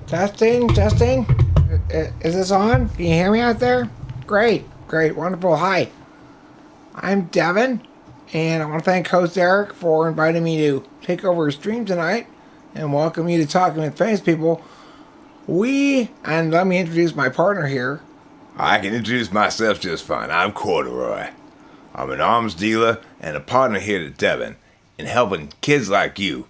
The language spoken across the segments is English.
Testing, testing. Is this on? Can you hear me out there? Great, wonderful. Hi, I'm Devon, and I want to thank host Eric for inviting me to take over his stream tonight and welcome you to Talking with Famous People. And let me introduce my partner here. I can introduce myself just fine. I'm Corduroy. I'm an arms dealer and a partner here to Devon in helping kids like you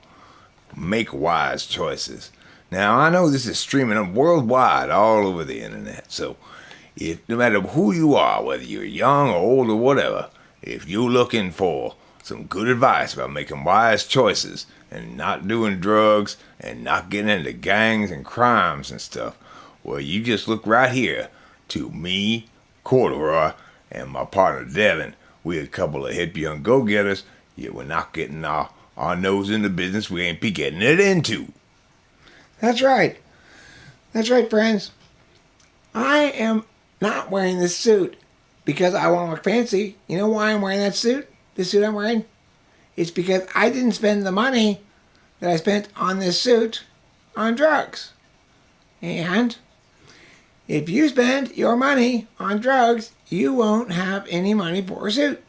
make wise choices. Now, I know this is streaming worldwide all over the internet, so no matter who you are, whether you're young or old or whatever, if you're looking for some good advice about making wise choices and not doing drugs and not getting into gangs and crimes and stuff, well, you just look right here to me, Corduroy, and my partner Devon. We're a couple of hip young go-getters, yet we're not getting our nose in the business we ain't be getting it into. That's right, friends. I am not wearing this suit because I want to look fancy. You know why I'm wearing that suit? This suit I'm wearing? It's because I didn't spend the money that I spent on this suit on drugs. And if you spend your money on drugs, you won't have any money for a suit.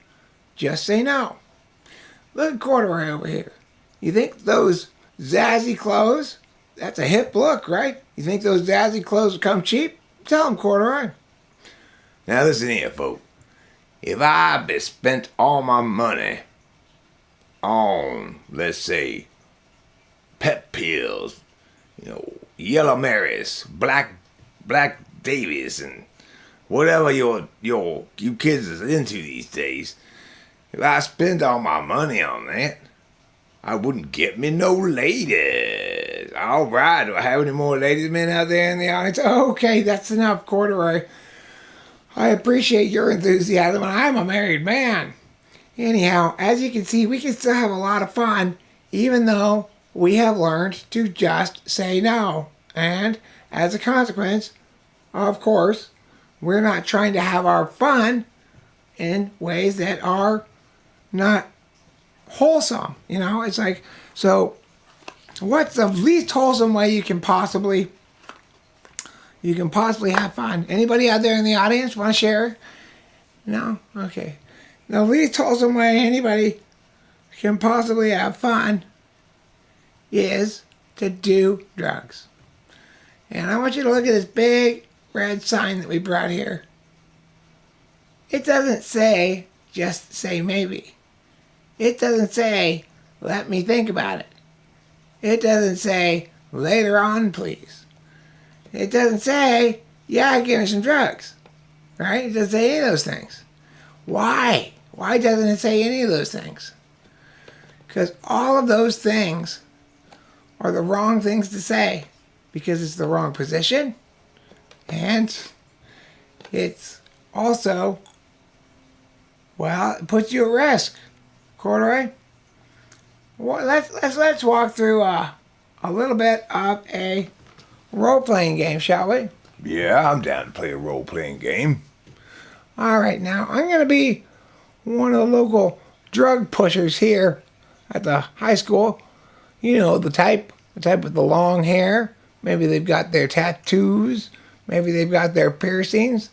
Just say no. Look at Corduroy over here. You think those zazzy clothes, that's a hip look, right? You think those zazzy clothes will come cheap? Tell them, Corduroy. Now listen here, folks. If I spent all my money on, let's say, pep pills, Yellow Marys, Black Davies, and whatever you kids is into these days, if I spend all my money on that, I wouldn't get me no ladies. All right, do I have any more ladies men out there in the audience? Okay, that's enough, Corduroy. I appreciate your enthusiasm, and I'm a married man. Anyhow, as you can see, we can still have a lot of fun, even though we have learned to just say no. And as a consequence, of course, we're not trying to have our fun in ways that are not wholesome. It's like, so what's the least wholesome way you can possibly have fun? Anybody out there in the audience want to share? No? Okay. The least wholesome way anybody can possibly have fun is to do drugs. And I want you to look at this big red sign that we brought here. It doesn't say, just say maybe. It doesn't say, let me think about it. It doesn't say, later on, please. It doesn't say, yeah, give me some drugs. Right? It doesn't say any of those things. Why? Why doesn't it say any of those things? Because all of those things are the wrong things to say. Because it's the wrong position. And it's also, it puts you at risk. Corduroy? Well, let's walk through a little bit of a role-playing game, shall we? Yeah, I'm down to play a role-playing game. All right, now I'm going to be one of the local drug pushers here at the high school. You know, the type with the long hair. Maybe they've got their tattoos. Maybe they've got their piercings.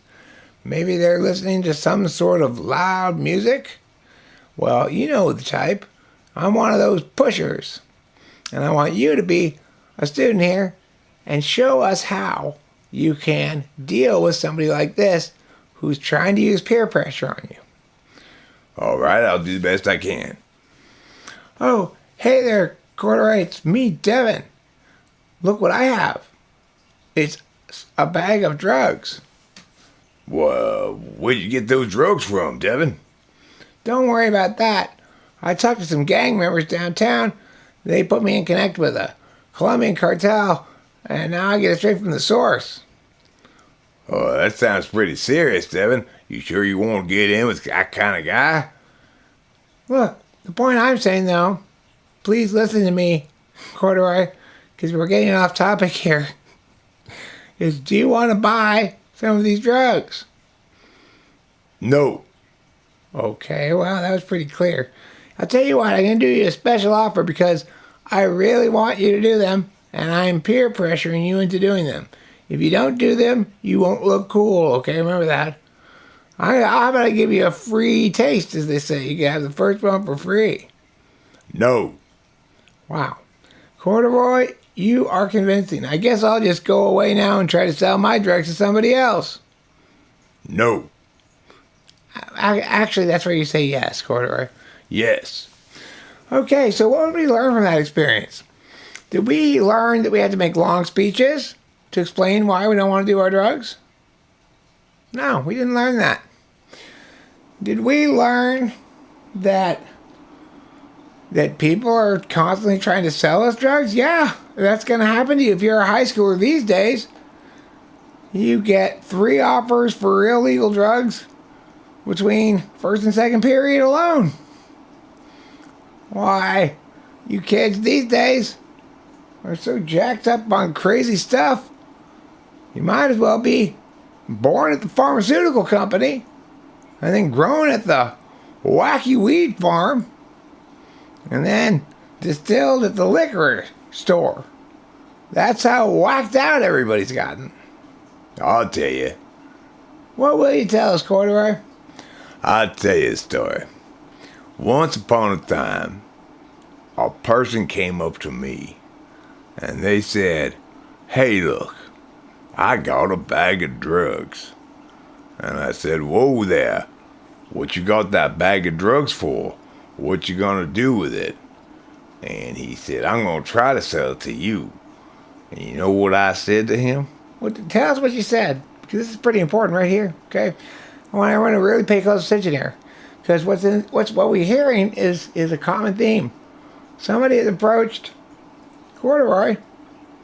Maybe they're listening to some sort of loud music. Well, you know the type. I'm one of those pushers. And I want you to be a student here and show us how you can deal with somebody like this who's trying to use peer pressure on you. All right, I'll do the best I can. Oh, hey there, Corduroy. It's me, Devon. Look what I have. It's a bag of drugs. Well, where'd you get those drugs from, Devon? Don't worry about that. I talked to some gang members downtown. They put me in connect with a Colombian cartel, and now I get it straight from the source. Oh, that sounds pretty serious, Devon. You sure you won't get in with that kind of guy? Look, the point I'm saying, though, please listen to me, Corduroy, because we're getting off topic here, is do you want to buy some of these drugs? No. Okay, well, that was pretty clear. I'll tell you what, I'm going to do you a special offer because I really want you to do them, and I'm peer pressuring you into doing them. If you don't do them, you won't look cool, okay? Remember that. I'm going to give you a free taste, as they say. You can have the first one for free. No. Wow. Corduroy, you are convincing. I guess I'll just go away now and try to sell my drugs to somebody else. No. Actually, that's where you say yes, Corduroy. Yes. Okay, so what did we learn from that experience? Did we learn that we had to make long speeches to explain why we don't want to do our drugs? No, we didn't learn that. Did we learn that people are constantly trying to sell us drugs? Yeah, that's going to happen to you. If you're a high schooler these days, you get 3 offers for illegal drugs between first and second period alone. Why, you kids these days are so jacked up on crazy stuff, you might as well be born at the pharmaceutical company and then grown at the wacky weed farm and then distilled at the liquor store. That's how whacked out everybody's gotten. I'll tell you. What will you tell us, Corduroy? I'll tell you a story. Once upon a time, a person came up to me and they said, "Hey, look, I got a bag of drugs." And I said, "Whoa there, what you got that bag of drugs for? What you gonna do with it?" And he said, "I'm gonna try to sell it to you." And you know what I said to him? Tell us what you said, because this is pretty important right here, okay? I want everyone to really pay close attention here, because what we're hearing is a common theme. Somebody has approached Corduroy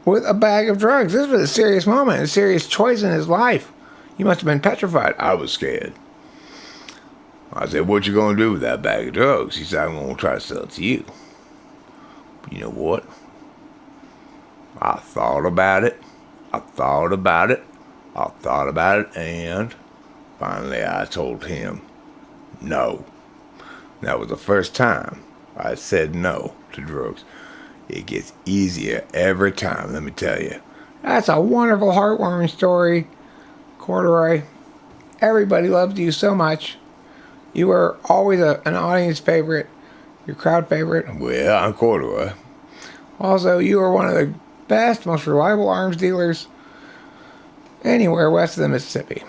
with a bag of drugs. This was a serious moment, a serious choice in his life. He must have been petrified. I was scared. I said, "What you gonna do with that bag of drugs?" He said, "I'm gonna try to sell it to you." But you know what? I thought about it, and finally I told him no. That was the first time I said no to drugs. It gets easier every time, let me tell you. That's a wonderful, heartwarming story, Corduroy. Everybody loved you so much. You were always an audience favorite, your crowd favorite. Well, I'm Corduroy. Also, you are one of the best, most reliable arms dealers anywhere west of the Mississippi.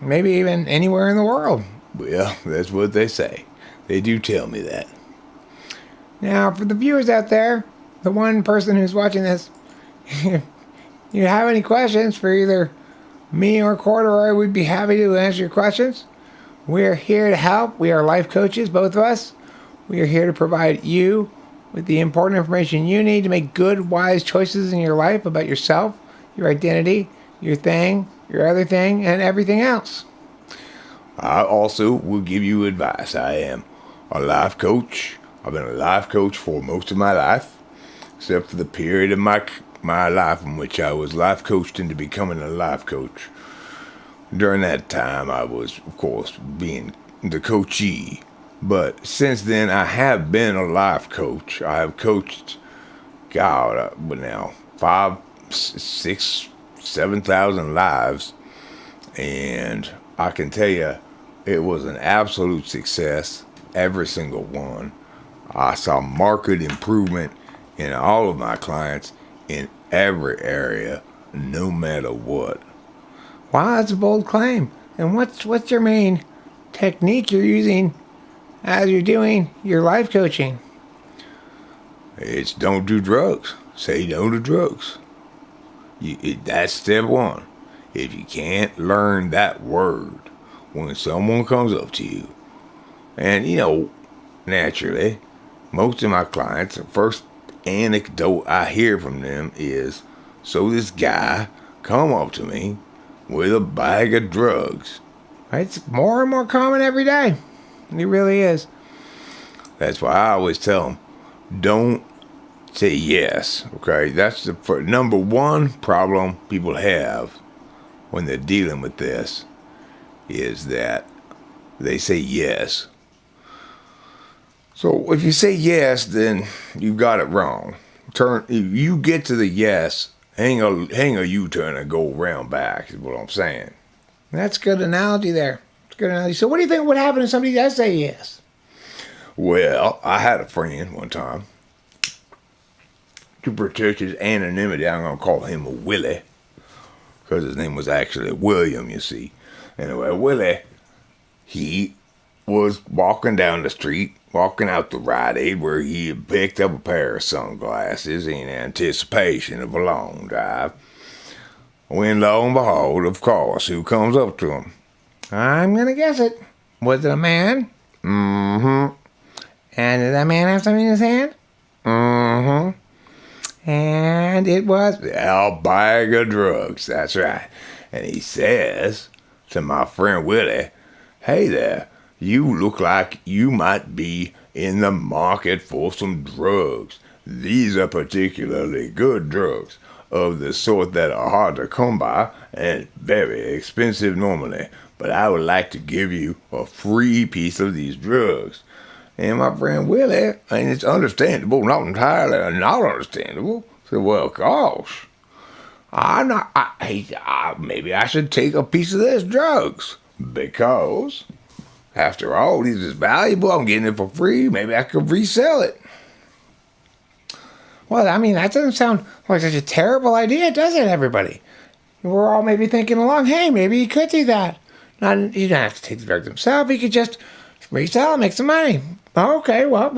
Maybe even anywhere in the world. Well, that's what they say. They do tell me that. Now, for the viewers out there, the one person who's watching this, if you have any questions for either me or Corduroy, we'd be happy to answer your questions. We're here to help. We are life coaches, both of us. We are here to provide you with the important information you need to make good, wise choices in your life about yourself, your identity, your thing, your other thing, and everything else. I also will give you advice. I am a life coach. I've been a life coach for most of my life, except for the period of my life in which I was life coached into becoming a life coach. During that time, I was, of course, being the coachee. But since then, I have been a life coach. I have coached, but now 5, 6, 7,000 lives. And I can tell you, it was an absolute success, every single one. I saw marked improvement in all of my clients in every area, no matter what. Wow, that's a bold claim. And what's your main technique you're using as you're doing your life coaching? It's don't do drugs. Say no to drugs. That's step one. If you can't learn that word when someone comes up to you, and naturally, most of my clients, the first anecdote I hear from them is, "So this guy come up to me with a bag of drugs." It's more and more common every day. It really is. That's why I always tell them, don't say yes, okay? That's the number one problem people have when they're dealing with this, is that they say yes. So if you say yes, then you got it wrong. if you get to the yes, hang a U-turn and go around back is what I'm saying. That's a good analogy there. It's a good analogy. So what do you think would happen if somebody does say yes? Well, I had a friend one time. To protect his anonymity, I'm going to call him a Willie. Because his name was actually William, you see. Anyway, Willie, he was walking down the street, walking out the Rite Aid where he had picked up a pair of sunglasses in anticipation of a long drive. When lo and behold, of course, who comes up to him? I'm going to guess it. Was it a man? Mm-hmm. And did that man have something in his hand? Mm-hmm. And it was A bag of drugs, that's right. And he says to my friend Willie, "Hey there, you look like you might be in the market for some drugs. These are particularly good drugs, of the sort that are hard to come by and very expensive normally. But I would like to give you a free piece of these drugs." And my friend Willie, and it's understandable, not entirely not understandable, said, "Well, gosh, maybe I should take a piece of this drugs. Because, after all, this is valuable. I'm getting it for free. Maybe I could resell it." Well, I mean, that doesn't sound like such a terrible idea, does it, everybody? We're all maybe thinking along, hey, maybe he could do that. You don't have to take the drugs himself. He could just resell it, make some money. Okay, well,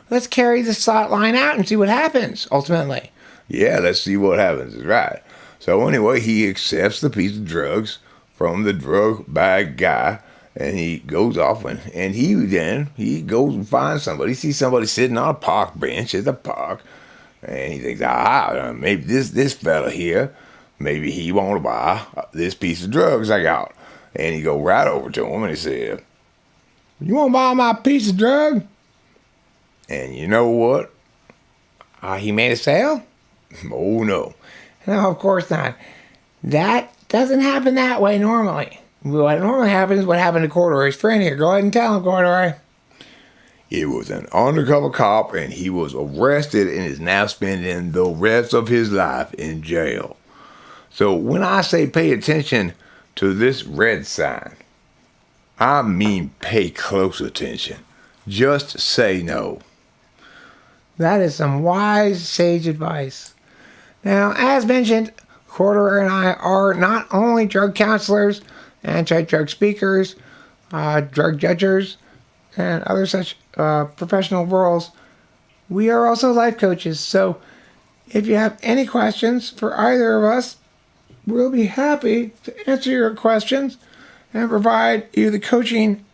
let's carry this thought line out and see what happens, ultimately. Yeah, let's see what happens, is right. So anyway, he accepts the piece of drugs from the drug bag guy, and he goes off, and he goes and finds somebody. He sees somebody sitting on a park bench at the park, and he thinks, maybe this fella here, maybe he want to buy this piece of drugs I got. And he go right over to him, and he said, "You want to buy my piece of drug?" And you know what? He made a sale? Oh, no. No, of course not. That doesn't happen that way normally. What normally happens is what happened to Corduroy's friend here. Go ahead and tell him, Corduroy. It was an undercover cop, and he was arrested and is now spending the rest of his life in jail. So when I say pay attention to this red sign, I mean pay close attention. Just say no. That is some wise, sage advice. Now, as mentioned, Corduroy and I are not only drug counselors, anti-drug speakers, drug judges, and other such professional roles. We are also life coaches. So if you have any questions for either of us, we'll be happy to answer your questions and provide you the coaching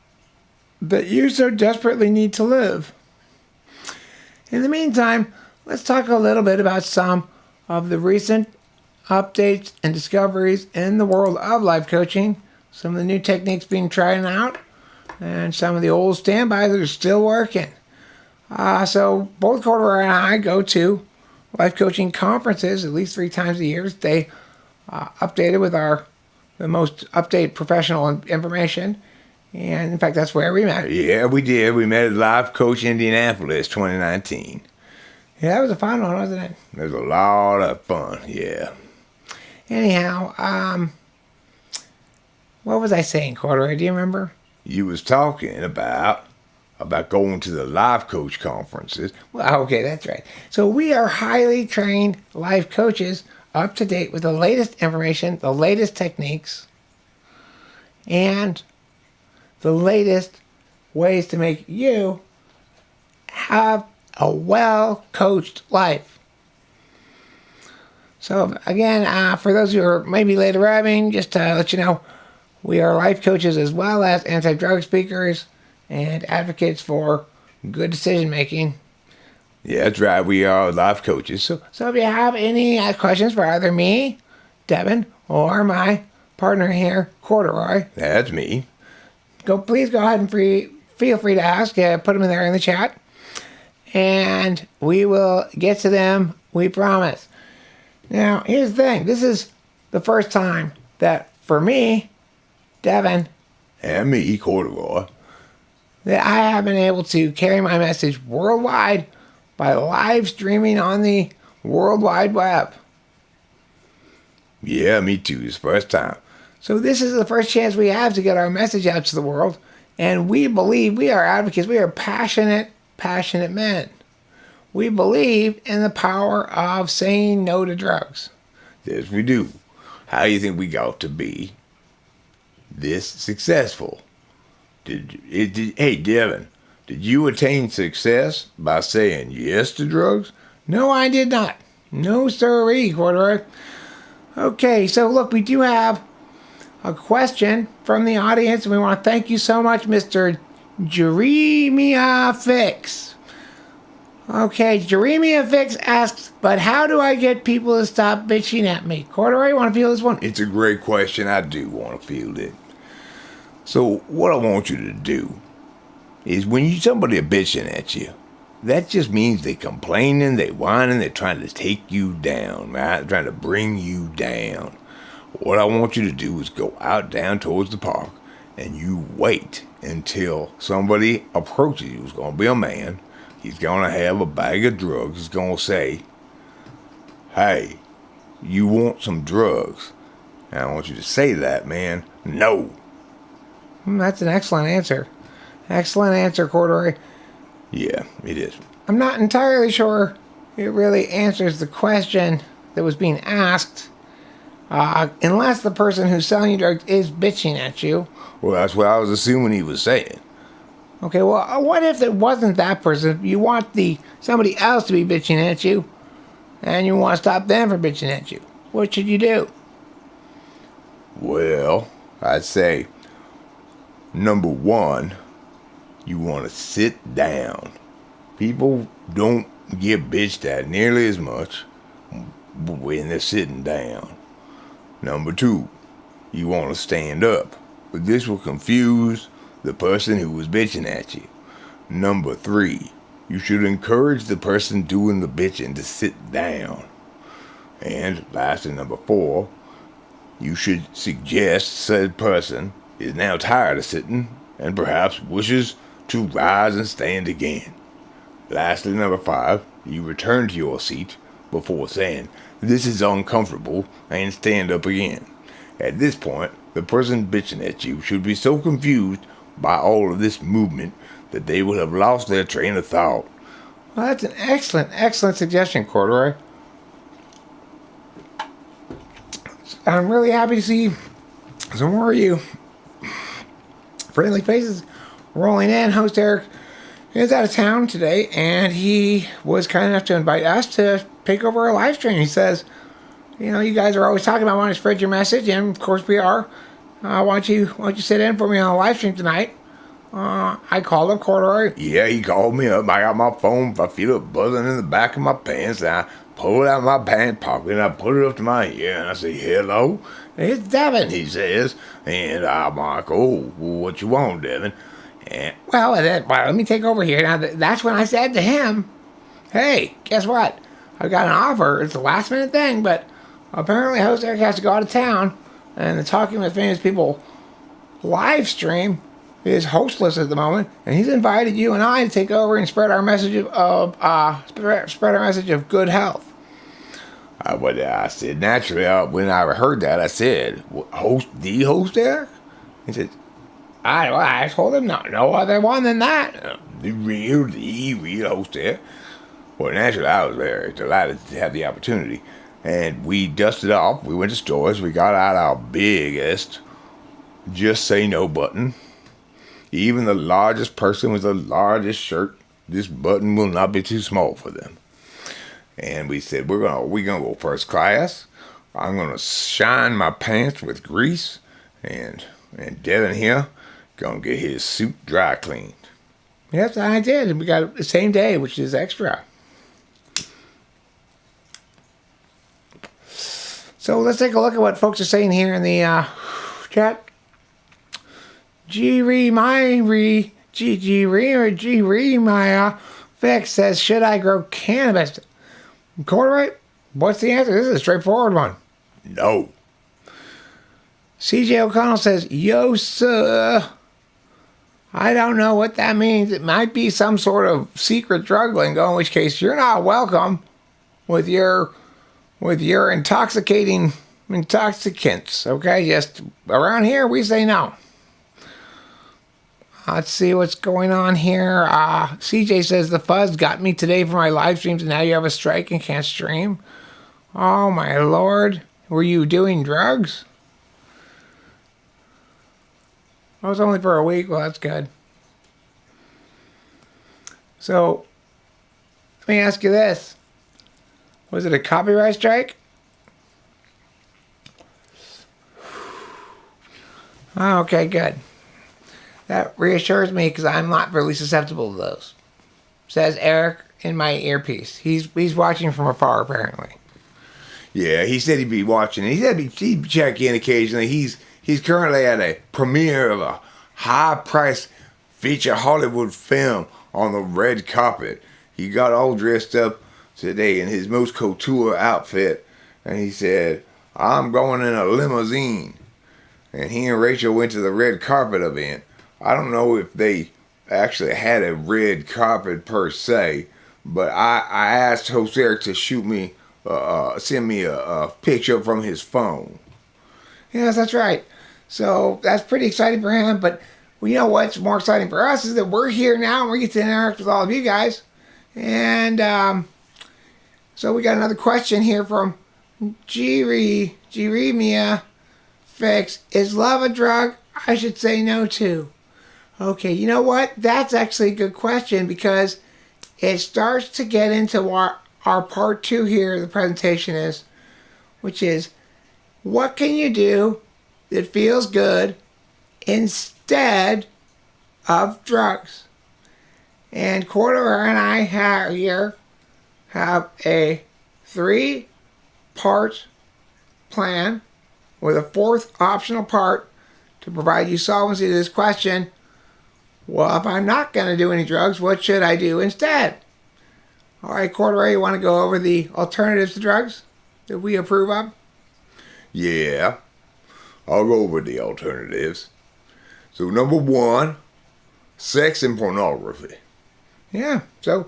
that you so desperately need to live. In the meantime, let's talk a little bit about some of the recent updates and discoveries in the world of life coaching, some of the new techniques being tried out, and some of the old standbys that are still working. So both Corduroy and I go to life coaching conferences at least 3 times a year. They updated with the most up-to-date professional information. And in fact, that's where we met. Yeah, we did. We met at Life Coach Indianapolis 2019. Yeah, that was a fun one, wasn't it? It was a lot of fun, yeah. Anyhow, what was I saying, Corduroy? Do you remember? You was talking about going to the life coach conferences. Well, okay, that's right. So we are highly trained life coaches, up to date with the latest information, the latest techniques, and the latest ways to make you have a well-coached life. So again, for those who are maybe late arriving, just to let you know, we are life coaches as well as anti-drug speakers and advocates for good decision making. Yeah, that's right. We are life coaches. So if you have any questions for either me, Devon, or my partner here, Corduroy, that's me. Please go ahead and feel free to ask. Put them in there in the chat, and we will get to them. We promise. Now, here's the thing. This is the first time that for me, Devon, and me, Corduroy, that I have been able to carry my message worldwide by live streaming on the World Wide Web. Yeah, me too. It's the first time. So this is the first chance we have to get our message out to the world. And we believe, we are advocates, we are passionate men. We believe in the power of saying no to drugs. Yes, we do. How do you think we got to be this successful? Hey, Devon, did you attain success by saying yes to drugs? No, I did not. No, sirree, Corduroy. Okay, so look, we do have a question from the audience, and we want to thank you so much, Mr. Jeremiah Fix. Okay, Jeremiah Fix asks, but how do I get people to stop bitching at me? Corduroy, you want to field this one? It's a great question. I do want to field it. So what I want you to do is when somebody are bitching at you, that just means they complaining, they whining, they're trying to take you down, right? Trying to bring you down. What I want you to do is go out down towards the park and you wait until somebody approaches you. It's going to be a man. He's going to have a bag of drugs. He's going to say, hey, you want some drugs? And I want you to say that, man. No. That's an excellent answer. Excellent answer, Corduroy. Yeah, it is. I'm not entirely sure it really answers the question that was being asked, unless the person who's selling you drugs is bitching at you. Well, that's what I was assuming he was saying. Okay, well, what if it wasn't that person? You want somebody else to be bitching at you, and you want to stop them from bitching at you. What should you do? Well, I'd say, number one, you want to sit down. People don't get bitched at nearly as much when they're sitting down. Number two, you want to stand up, but this will confuse the person who was bitching at you. Number three, you should encourage the person doing the bitching to sit down. And lastly, number four, you should suggest said person is now tired of sitting and perhaps wishes to rise and stand again. Lastly, number five, you return to your seat before saying, this is uncomfortable, and stand up again. At this point, the person bitching at you should be so confused by all of this movement that they would have lost their train of thought. Well, that's an excellent suggestion, Corduroy. I'm really happy to see some more of you friendly faces rolling in. Host Eric is out of town today, and he was kind enough to invite us to take over a live stream. He says, you guys are always talking about wanting to spread your message, and of course we are. Why don't you sit in for me on a live stream tonight? I called up Corduroy. Yeah, he called me up. I got my phone. I feel it buzzing in the back of my pants. And I pull it out of my pants pocket and I put it up to my ear and I say, hello. It's Devon, he says. And I'm like, oh, what you want, Devon? And well, let me take over here. Now, that's when I said to him, hey, guess what? I've got an offer. It's a last minute thing, but apparently Host Eric has to go out of town. And the Talking with Famous People live stream is hostless at the moment, and he's invited you and I to take over and spread our message of good health. I said naturally when I heard that I said, host Eric? He said, I told him no other one than that. The real host Eric. Well, naturally I was very delighted to have the opportunity. And we dusted off, we went to stores, we got out our biggest just say no button. Even the largest person with the largest shirt, this button will not be too small for them. And we said, we're gonna go first class. I'm gonna shine my pants with grease, and Devon here gonna get his suit dry cleaned. Yes, I did, and we got it the same day, which is extra. So let's take a look at what folks are saying here in the chat. Jeremiah Fix says, should I grow cannabis? Corduroy, what's the answer? This is a straightforward one. No. CJ O'Connell says, yo, sir. I don't know what that means. It might be some sort of secret drug lingo, in which case you're not welcome. with your intoxicants. Okay, just around here we say no. Let's see what's going on here. CJ says the fuzz got me today for my live streams, and now you have a strike and can't stream. Oh my lord, were you doing drugs? Oh, it's only for a week. Well, that's good. So, let me ask you this. Was it a copyright strike? Oh, okay, good. That reassures me because I'm not really susceptible to those. Says Eric in my earpiece. He's watching from afar, apparently. Yeah, he said he'd be watching. He said he'd check in occasionally. He's currently at a premiere of a high-priced feature Hollywood film on the red carpet. He got all dressed up today in his most couture outfit, and he said, "I'm going in a limousine." And he and Rachel went to the red carpet event. I don't know if they actually had a red carpet per se, but I asked Jose to send me a picture from his phone. Yes, that's right. So that's pretty exciting for him. But you know what's more exciting for us is that we're here now and we get to interact with all of you guys. And so we got another question here from Jeremia Fix. Is love a drug I should say no to? Okay, you know what? That's actually a good question because it starts to get into what our part 2 here, the presentation is, which is what can you do that feels good instead of drugs? And Corduroy and I have a 3-part plan with a 4th optional part to provide you solvency to this question. Well, if I'm not going to do any drugs, what should I do instead? All right, Corduroy, you want to go over the alternatives to drugs that we approve of? Yeah, I'll go over the alternatives. So number 1, sex and pornography. Yeah, so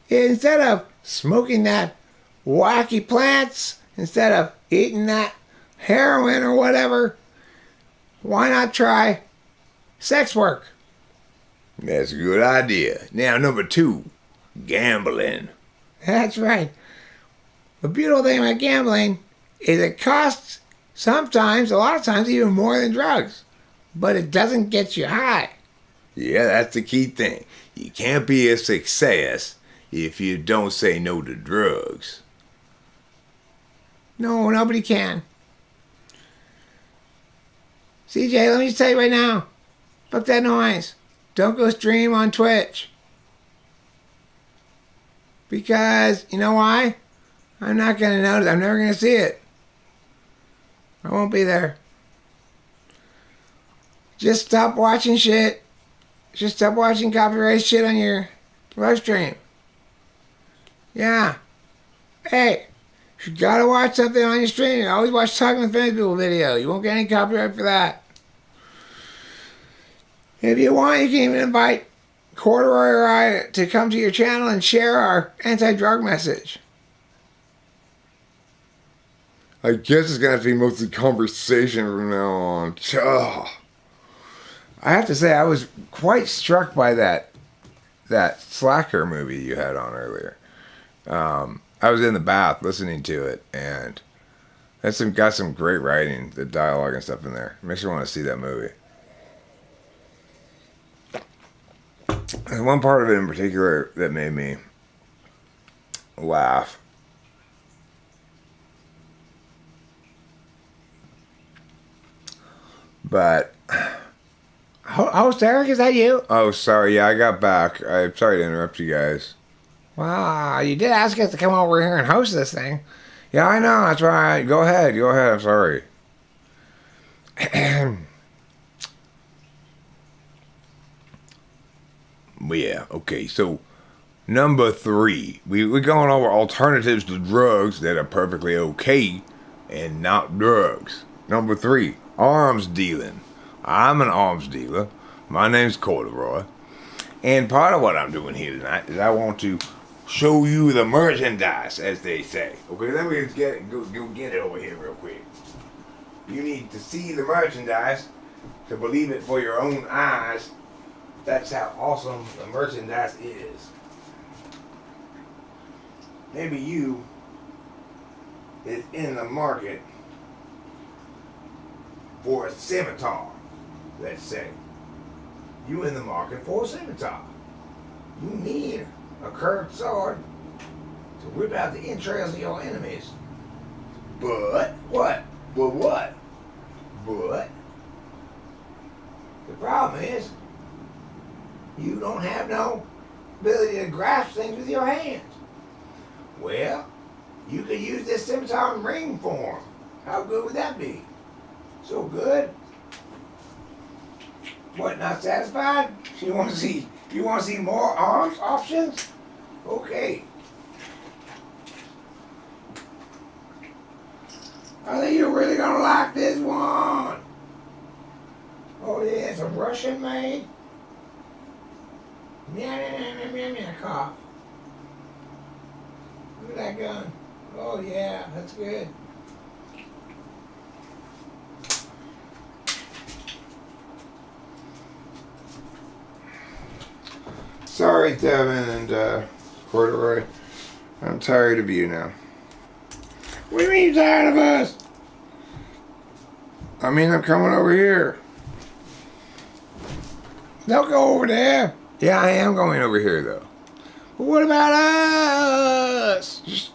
instead of smoking that wacky plants, instead of eating that heroin or whatever, why not try sex work? That's a good idea. Now, number 2, gambling. That's right. The beautiful thing about gambling is it costs sometimes, a lot of times, even more than drugs. But it doesn't get you high. Yeah, that's the key thing. You can't be a success if you don't say no to drugs. No, nobody can. CJ, let me just tell you right now. Fuck that noise. Don't go stream on Twitch. Because, you know why? I'm not going to notice. I'm never going to see it. I won't be there. Just stop watching shit. Just stop watching copyright shit on your live stream. Yeah. Hey, if you gotta watch something on your stream, you always watch Talking with Famous People video. You won't get any copyright for that. If you want, you can even invite Corduroy or I to come to your channel and share our anti-drug message. I guess it's gonna have to be mostly conversation from now on. Ugh. I have to say, I was quite struck by that Slacker movie you had on earlier. I was in the bath listening to it, and that's got some great writing, the dialogue and stuff in there. Makes you want to see that movie. There's one part of it in particular that made me laugh. But host Eric, is that you? oh, sorry. Yeah, I got back. I'm sorry to interrupt you guys. Wow, you did ask us to come over here and host this thing. Yeah, I know. That's right. Go ahead. I'm sorry. Yeah, okay. So, number 3. We're going over alternatives to drugs that are perfectly okay and not drugs. Number 3, arms dealing. I'm an arms dealer. My name's Corduroy. And part of what I'm doing here tonight is I want to show you the merchandise, as they say. Okay, let me go get it over here real quick. You need to see the merchandise to believe it for your own eyes. That's how awesome the merchandise is. Maybe you is in the market for a scimitar, let's say. You in the market for a scimitar. You need a curved sword to rip out the entrails of your enemies. But what? But the problem is you don't have no ability to grasp things with your hands. Well, you could use this scimitar in ring form. How good would that be? So good. What, not satisfied? You want to see more arms options? Okay. I think you're really gonna like this one. Oh yeah, it's a Russian made. Meow, cough. Look at that gun. Oh yeah, that's good. Sorry, Devon and Corduroy. I'm tired of you now. What do you mean you're tired of us? I mean, I'm coming over here. Don't go over there. Yeah, I am going over here, though. But what about us? Just...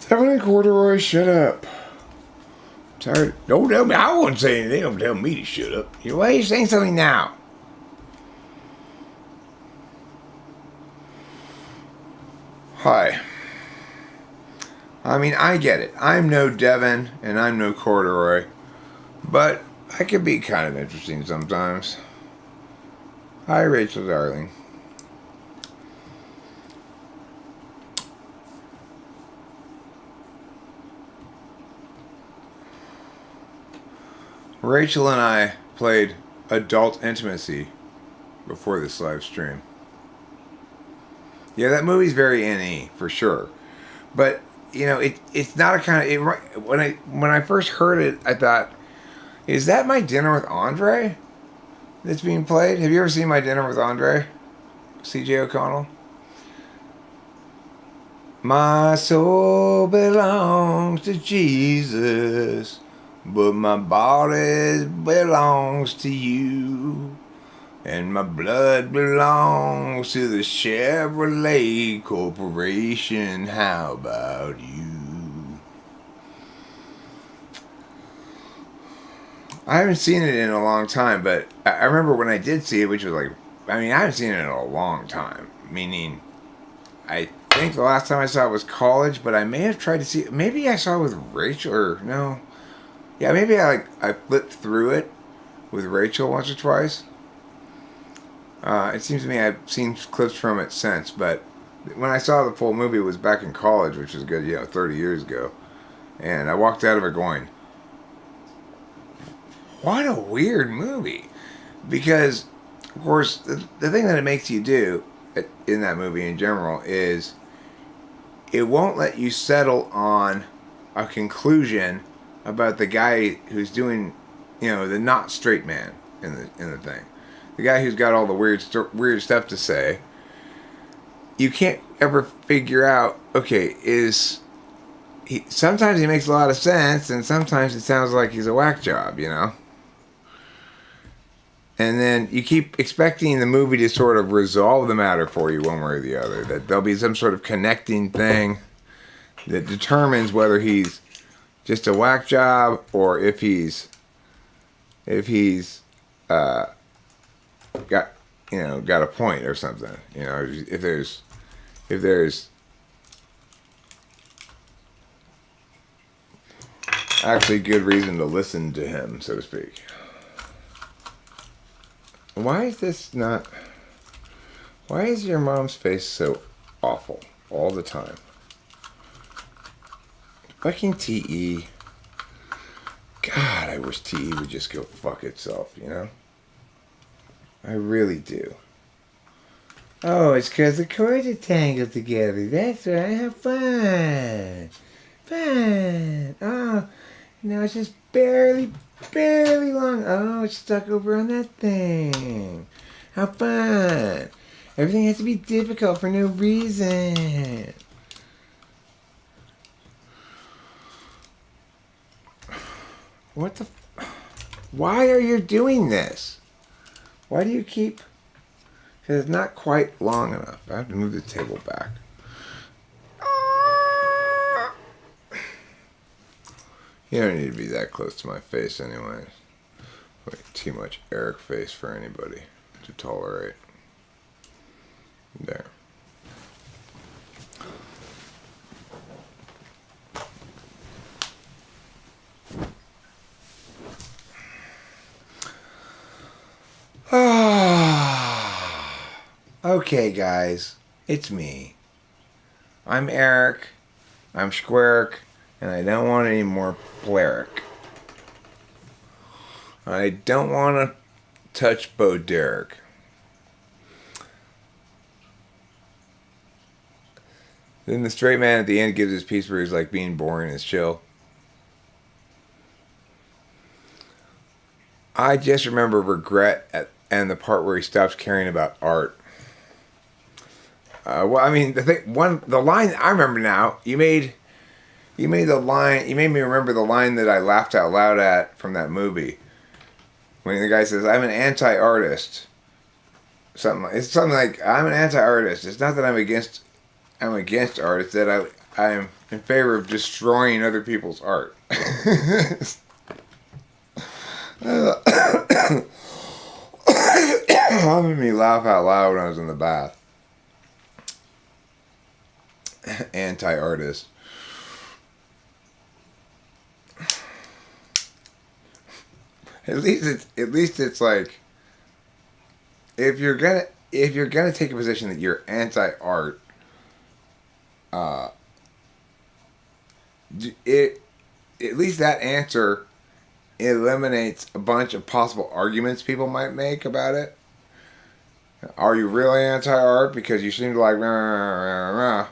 Devon and Corduroy, shut up. I'm tired. Don't tell me. I won't say anything. They don't tell me to shut up. Why are you saying something now? Hi. I mean, I get it. I'm no Devon and I'm no Corduroy, but I can be kind of interesting sometimes. Hi, Rachel, darling. Rachel and I played Adult Intimacy before this live stream. Yeah, that movie's very NE for sure, but you know it's not a kind of when I first heard it, I thought, is that My Dinner with Andre that's being played? Have you ever seen My Dinner with Andre? C.J. O'Connell. My soul belongs to Jesus, but my body belongs to you. And my blood belongs to the Chevrolet Corporation. How about you? I haven't seen it in a long time, but I remember when I did see it, which was like, I mean, I haven't seen it in a long time. Meaning, I think the last time I saw it was college, but I may have tried to see it. Maybe I saw it with Rachel, or no. Yeah, maybe I flipped through it with Rachel once or twice. It seems to me I've seen clips from it since, but when I saw the full movie, it was back in college, which was good, 30 years ago. And I walked out of it going, what a weird movie. Because, of course, the thing that it makes you do in that movie in general is it won't let you settle on a conclusion about the guy who's doing, the not straight man in the thing. The guy who's got all the weird stuff to say. You can't ever figure out, okay, sometimes he makes a lot of sense, and sometimes it sounds like he's a whack job, And then you keep expecting the movie to sort of resolve the matter for you one way or the other. That there'll be some sort of connecting thing that determines whether he's just a whack job or if he's got a point or something. If there's actually good reason to listen to him, so to speak. Why is your mom's face so awful all the time? Fucking TE. God, I wish TE would just go fuck itself, I really do. Oh, it's because the cords are tangled together. That's right. Have fun. Fun. Oh, now it's just barely long. Oh, it's stuck over on that thing. How fun. Everything has to be difficult for no reason. What the... Why are you doing this? Why do you keep... Because it's not quite long enough. I have to move the table back. You don't need to be that close to my face anyway. Like, too much Eric face for anybody to tolerate. There. Okay, guys. It's me. I'm Eric. I'm Squaric. And I don't want any more Blerick. I don't want to touch Bo Derek. Then the straight man at the end gives his piece where he's like being boring and chill. I just remember regret and the part where he stops caring about art. Well, I mean, the line I remember now. You made the line. You made me remember the line that I laughed out loud at from that movie. When the guy says, "I'm an anti-artist," it's something like, "I'm an anti-artist." It's not that I'm against art. It's that I'm in favor of destroying other people's art. That made me laugh out loud when I was in the bath. Anti-artist. At least it's like, if you're gonna take a position that you're anti-art, at least that answer eliminates a bunch of possible arguments people might make about it. Are you really anti-art because you seem to like rah, rah, rah, rah.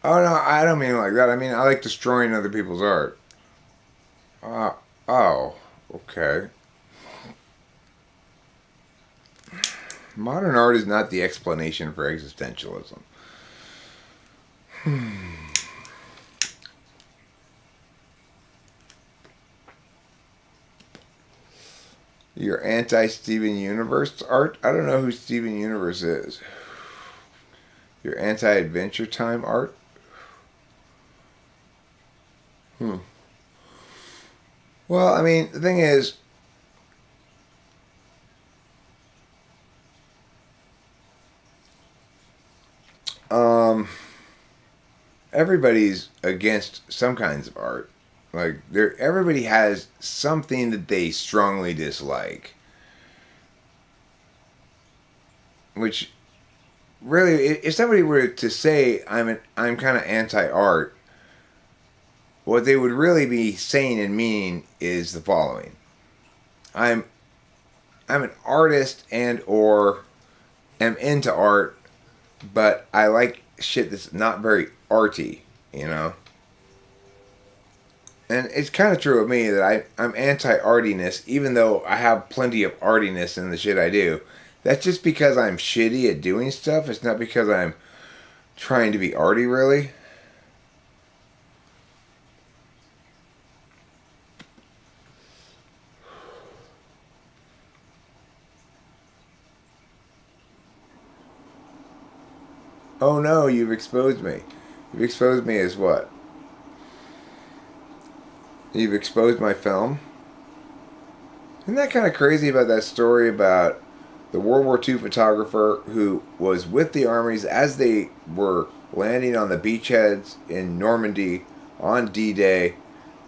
Oh no, I don't mean it like that. I mean I like destroying other people's art. Oh, okay. Modern art is not the explanation for existentialism. Your anti-Steven Universe art? I don't know who Steven Universe is. Your anti-Adventure Time art? Well, I mean, the thing is, everybody's against some kinds of art. Like, everybody has something that they strongly dislike. Which, really, if somebody were to say, I'm kind of anti-art, what they would really be saying and meaning is the following. I'm an artist and or am into art, but I like shit that's not very arty, you know? And it's kind of true of me that I'm anti-artiness, even though I have plenty of artiness in the shit I do. That's just because I'm shitty at doing stuff. It's not because I'm trying to be arty, really. Oh no, you've exposed me. You've exposed me as what? You've exposed my film? Isn't that kind of crazy about that story about the World War II photographer who was with the armies as they were landing on the beachheads in Normandy on D-Day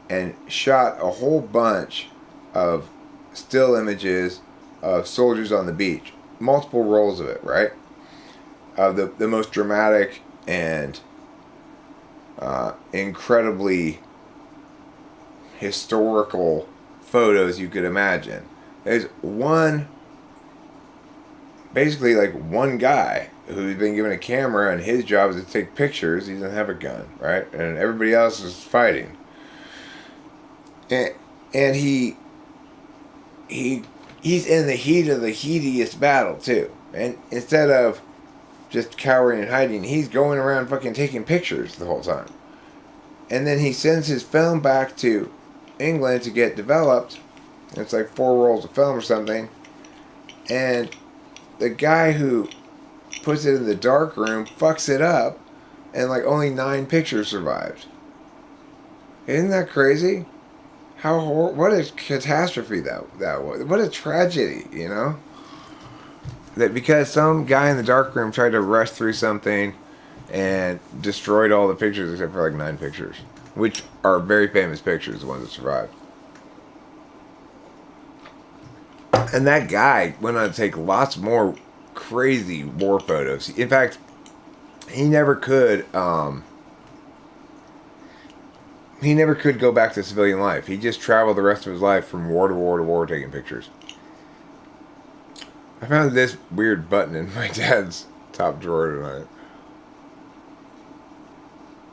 and shot a whole bunch of still images of soldiers on the beach. Multiple rolls of it, right? Of the most dramatic and incredibly historical photos you could imagine. There's one basically like one guy who's been given a camera and his job is to take pictures. He doesn't have a gun, right? And everybody else is fighting. And he's in the heat of the heatiest battle too. And instead of just cowering and hiding, he's going around fucking taking pictures the whole time. And then he sends his film back to England to get developed. It's like 4 rolls of film or something. And the guy who puts it in the dark room fucks it up, and like only 9 pictures survived. Isn't that crazy? What a catastrophe that was. What a tragedy, you know? That because some guy in the dark room tried to rush through something and destroyed all the pictures except for like 9 pictures, which are very famous pictures, the ones that survived. And that guy went on to take lots more crazy war photos. In fact, he never could go back to civilian life. He just traveled the rest of his life from war to war to war taking pictures. I found this weird button in my dad's top drawer tonight.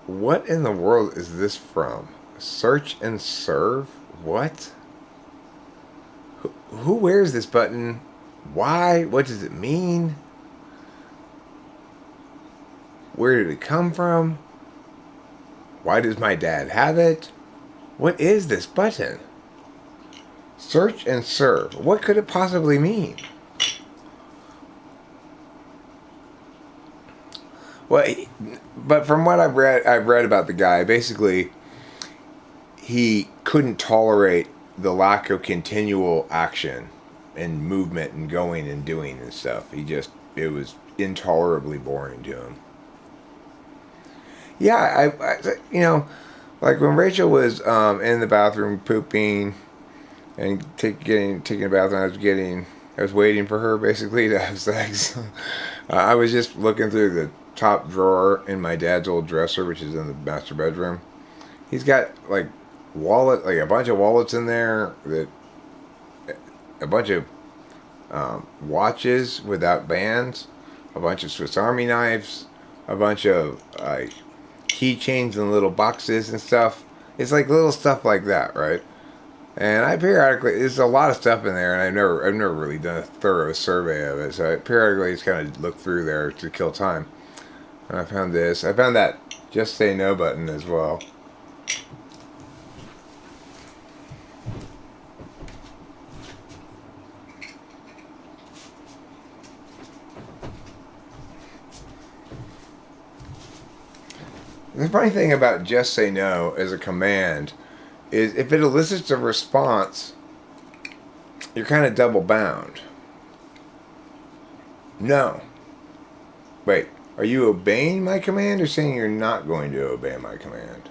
What in the world is this from? Search and serve? What? Who wears this button? Why? What does it mean? Where did it come from? Why does my dad have it? What is this button? Search and serve. What could it possibly mean? Well, but from what I've read about the guy, basically, he couldn't tolerate the lack of continual action and movement and going and doing and stuff. It was intolerably boring to him. Yeah, I like when Rachel was in the bathroom pooping and taking a bath, and I was waiting for her basically to have sex. I was just looking through the top drawer in my dad's old dresser, which is in the master bedroom. He's got like a bunch of wallets in there, a bunch of watches without bands, a bunch of Swiss Army knives, a bunch of keychains and little boxes and stuff. It's like little stuff like that, right? And I periodically, there's a lot of stuff in there, and I've never really done a thorough survey of it. So I periodically just kind of look through there to kill time. And I found this. I found that Just Say No button as well. The funny thing about Just Say No as a command is if it elicits a response, you're kind of double bound. No. Wait, are you obeying my command or saying you're not going to obey my command?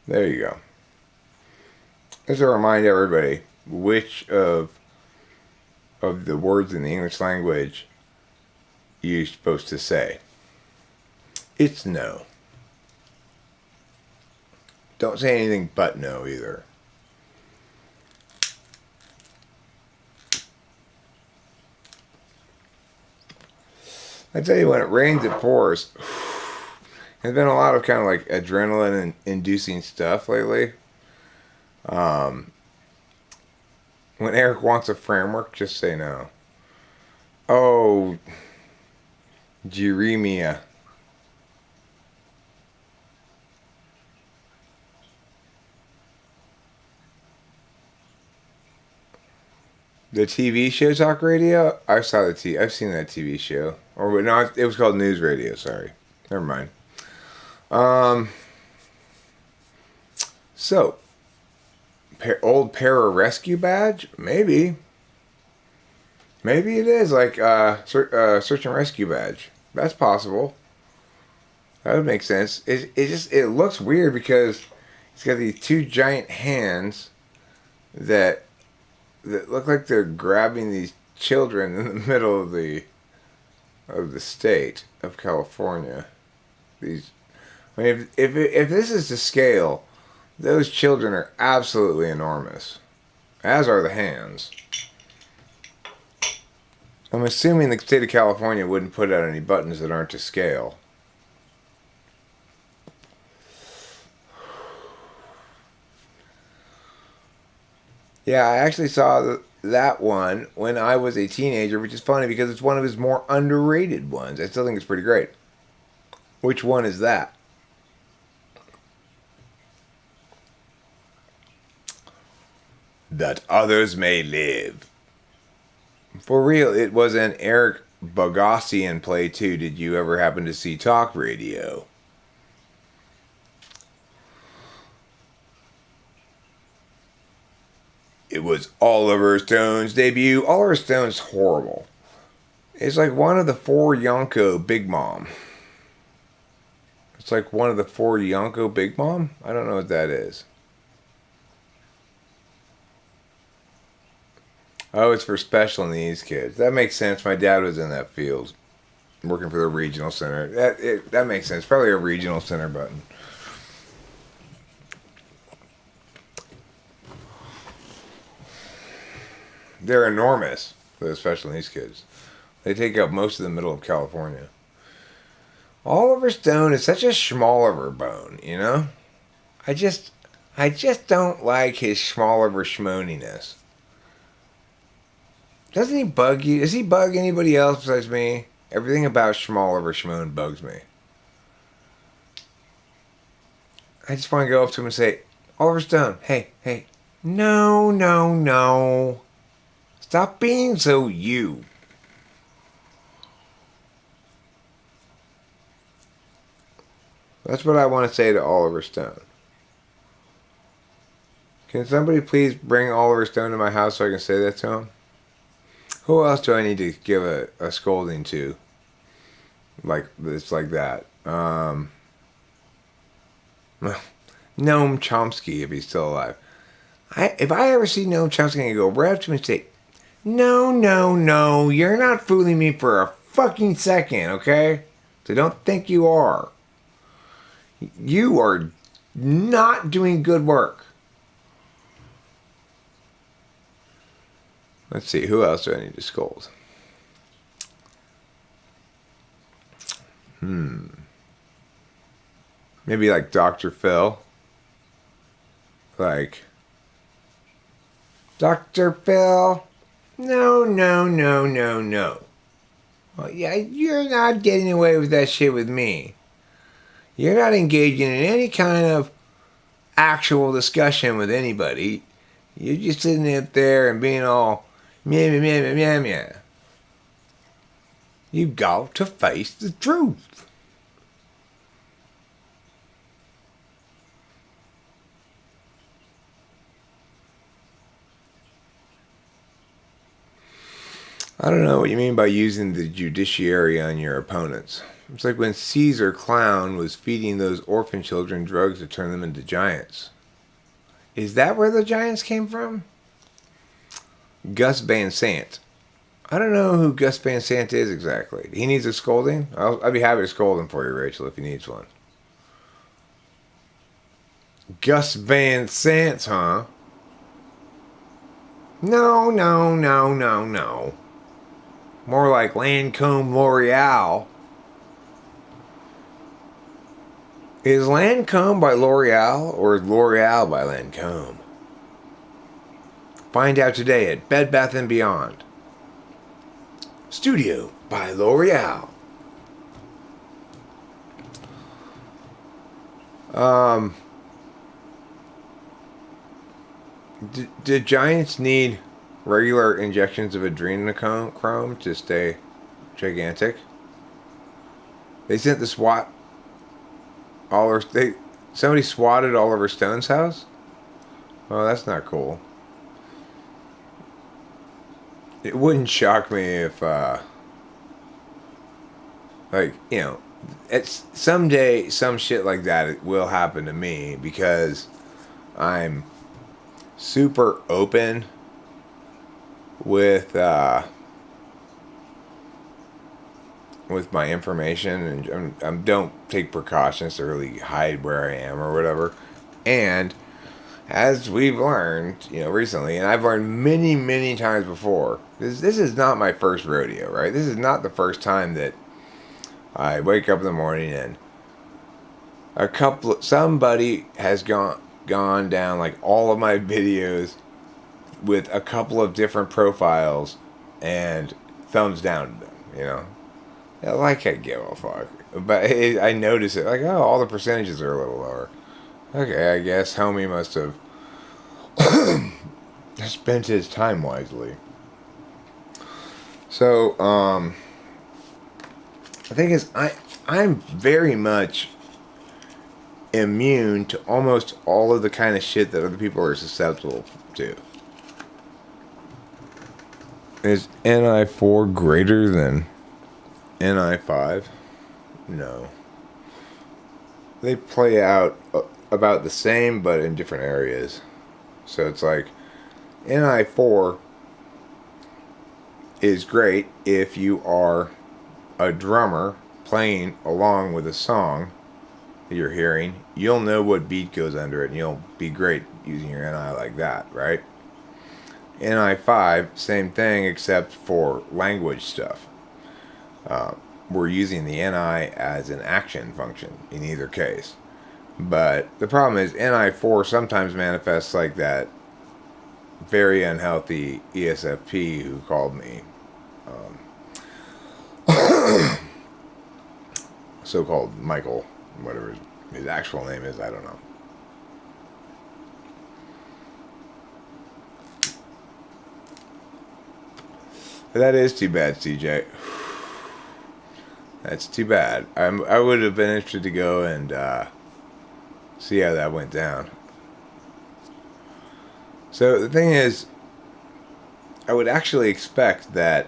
There you go. Just to remind everybody which of the words in the English language you're supposed to say. It's no. Don't say anything but no either. I tell you, when it rains, it pours. There's been a lot of kind of like adrenaline inducing stuff lately. When Eric wants a framework, just say no. Oh, Jeremia. The TV show Talk Radio? I've seen that TV show. Or no, it was called News Radio, sorry. Never mind. So, old pararescue badge? Maybe it is like search and rescue badge. That's possible. That would make sense. It looks weird because it's got these 2 giant hands that look like they're grabbing these children in the middle of the of the state of California. These, I mean, if this is the scale, those children are absolutely enormous, as are the hands. I'm assuming the state of California wouldn't put out any buttons that aren't to scale. Yeah, I actually saw that one when I was a teenager, which is funny because it's one of his more underrated ones. I still think it's pretty great. Which one is that? That others may live. For real, it was an Eric Bogosian play too. Did you ever happen to see Talk Radio? It was Oliver Stone's debut. Oliver Stone's horrible. It's like one of the four Yonko Big Mom. It's like one of the four Yonko Big Mom? I don't know what that is. Oh, it's for special needs kids. That makes sense. My dad was in that field, working for the regional center. That makes sense. Probably a regional center button. They're enormous, those special needs kids. They take up most of the middle of California. Oliver Stone is such a schmalliver bone, you know? I just don't like his schmalliver schmoniness. Doesn't he bug you? Does he bug anybody else besides me? Everything about schmalliver schmone bugs me. I just want to go up to him and say, Oliver Stone, hey, no. Stop being so you. That's what I want to say to Oliver Stone. Can somebody please bring Oliver Stone to my house so I can say that to him? Who else do I need to give a scolding to? Like this, like that. Noam Chomsky, if he's still alive. If I ever see Noam Chomsky, I go right up to him and say, No, you're not fooling me for a fucking second, okay? So don't think you are. You are not doing good work. Let's see, who else do I need to scold? Maybe like Dr. Phil. Like, Dr. Phil, no. Well, yeah, you're not getting away with that shit with me. You're not engaging in any kind of actual discussion with anybody. You're just sitting up there and being all meow. You got to face the truth. I don't know what you mean by using the judiciary on your opponents. It's like when Caesar Clown was feeding those orphan children drugs to turn them into giants. Is that where the giants came from? Gus Van Sant. I don't know who Gus Van Sant is exactly. He needs a scolding? I'd be happy to scold him for you, Rachel, if he needs one. Gus Van Sant, huh? No. More like Lancome L'Oreal. Is Lancome by L'Oreal or is L'Oreal by Lancome? Find out today at Bed Bath & Beyond. Studio by L'Oreal. Did giants need regular injections of adrenochrome to stay gigantic? They sent the SWAT. Somebody swatted Oliver Stone's house? Oh, that's not cool. It wouldn't shock me if, it's someday some shit like that it will happen to me because I'm super open with with my information, and don't take precautions to really hide where I am or whatever. And as we've learned, recently, and I've learned many, many times before, this is not my first rodeo, right? This is not the first time that I wake up in the morning and somebody has gone down like all of my videos with a couple of different profiles and thumbs down to them. Like I give a fuck, but I notice it like, oh, all the percentages are a little lower. Okay, I guess homie must have spent his time wisely. So the thing is, I'm very much immune to almost all of the kind of shit that other people are susceptible to. Is Ni4 greater than Ni5? No. They play out about the same, but in different areas. So it's like Ni4 is great if you are a drummer playing along with a song that you're hearing. You'll know what beat goes under it, and you'll be great using your Ni like that, right? Ni5, same thing, except for language stuff. We're using the Ni as an action function in either case. But the problem is Ni4 sometimes manifests like that very unhealthy ESFP who called me. So-called Michael, whatever his actual name is, I don't know. But that is too bad, CJ. That's too bad. I would have been interested to go and see how that went down. So the thing is, I would actually expect that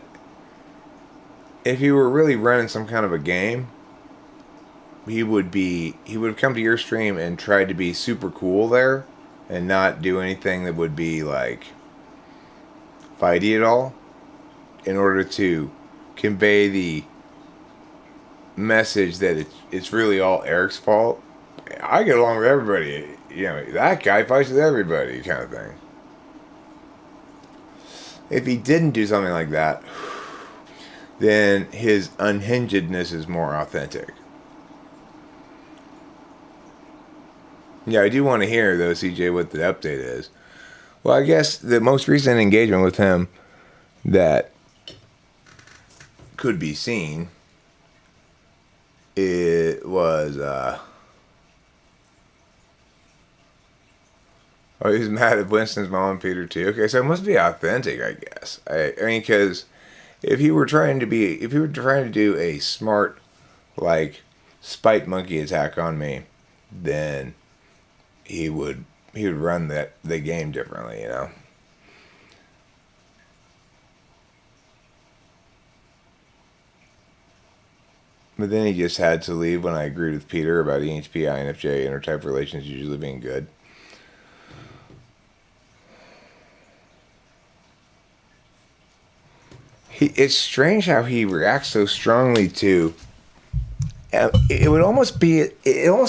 if you were really running some kind of a game, he would have come to your stream and tried to be super cool there and not do anything that would be like fighty at all, in order to convey the message that it's really all Eric's fault. I get along with everybody. That guy fights with everybody, kind of thing. If he didn't do something like that, then his unhingedness is more authentic. Yeah, I do want to hear, though, CJ, what the update is. Well, I guess the most recent engagement with him that could be seen, it was oh, he's mad at Winston's mom and Peter too. Okay, so it must be authentic, I guess. I mean, because if he were trying to do a smart, like, spite monkey attack on me, then he would run the game differently, But then he just had to leave when I agreed with Peter about EHP, INFJ, intertype relations usually being good. It's strange how he reacts so strongly to. It almost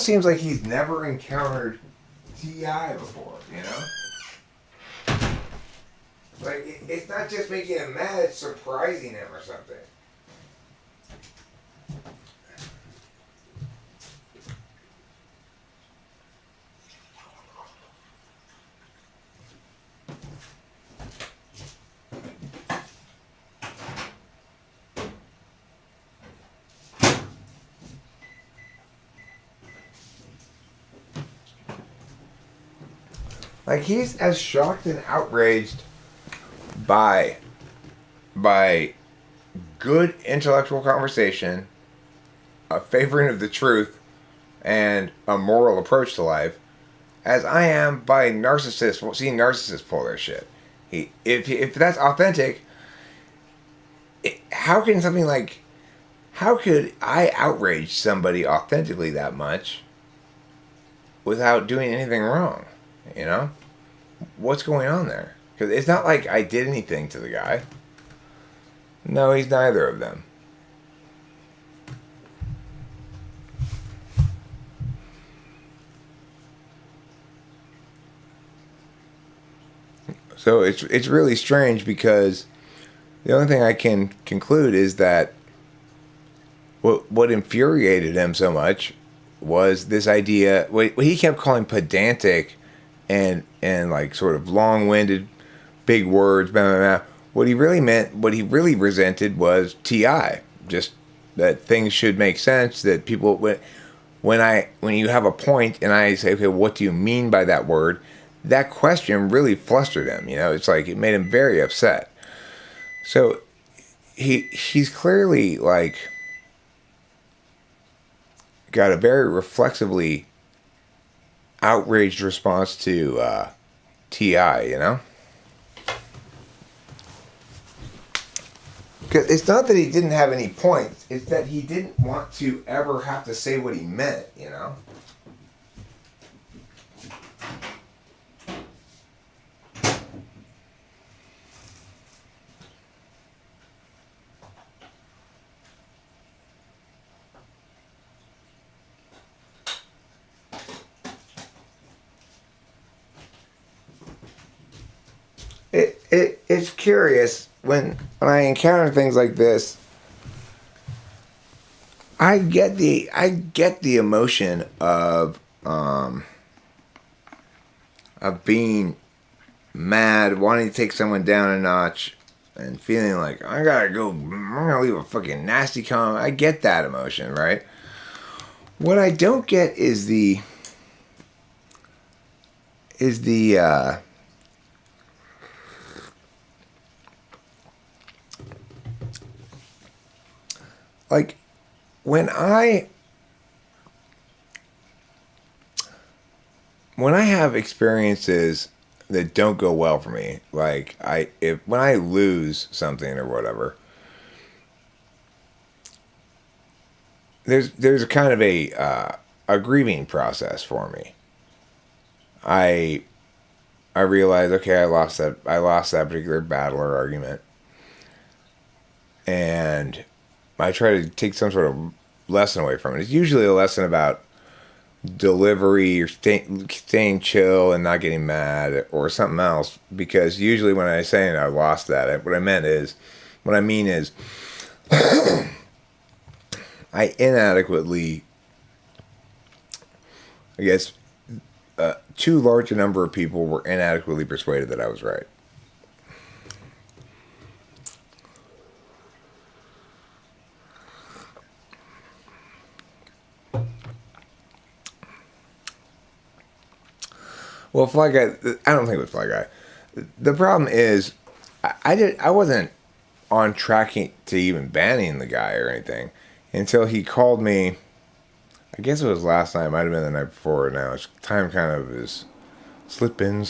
seems like he's never encountered TI before, Like, it's not just making him mad, it's surprising him or something. Like, he's as shocked and outraged by good intellectual conversation, a favoring of the truth, and a moral approach to life, as I am by seeing narcissists pull their shit. If that's authentic, how could I outrage somebody authentically that much without doing anything wrong? What's going on there? Because it's not like I did anything to the guy. No, he's neither of them. So it's really strange because the only thing I can conclude is that what infuriated him so much was this idea. What he kept calling pedantic and like sort of long-winded, big words. Blah, blah, blah. What he really meant, what he really resented was TI. Just that things should make sense. That people when you have a point and I say, okay, what do you mean by that word? That question really flustered him. It's like it made him very upset. So he's clearly like got a very reflexively outraged response to TI, Because it's not that he didn't have any points, it's that he didn't want to ever have to say what he meant, It's curious when I encounter things like this. I get the emotion of being mad, wanting to take someone down a notch, and feeling like I'm gonna leave a fucking nasty comment. I get that emotion, right? What I don't get is the like when I have experiences that don't go well for me, like when I lose something or whatever, there's a kind of a grieving process for me. I realize, okay, I lost that particular battle or argument, and I try to take some sort of lesson away from it. It's usually a lesson about delivery or staying chill and not getting mad or something else. Because usually when I say I lost that, what I mean is, I inadequately, I guess, too large a number of people were inadequately persuaded that I was right. Well, Fly Guy, I don't think it was Fly Guy. The problem is, I wasn't on track to even banning the guy or anything until he called me. I guess it was last night, might have been the night before. Now it's time kind of is slipping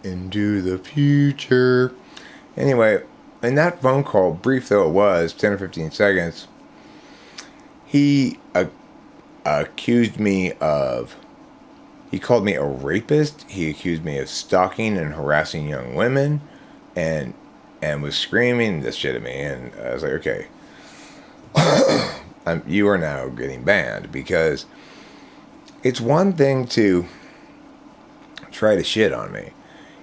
into the future. Anyway, in that phone call, brief though it was, 10 or 15 seconds, he accused me of. He called me a rapist. He accused me of stalking and harassing young women, and was screaming this shit at me. And I was like, okay, you are now getting banned, because it's one thing to try to shit on me.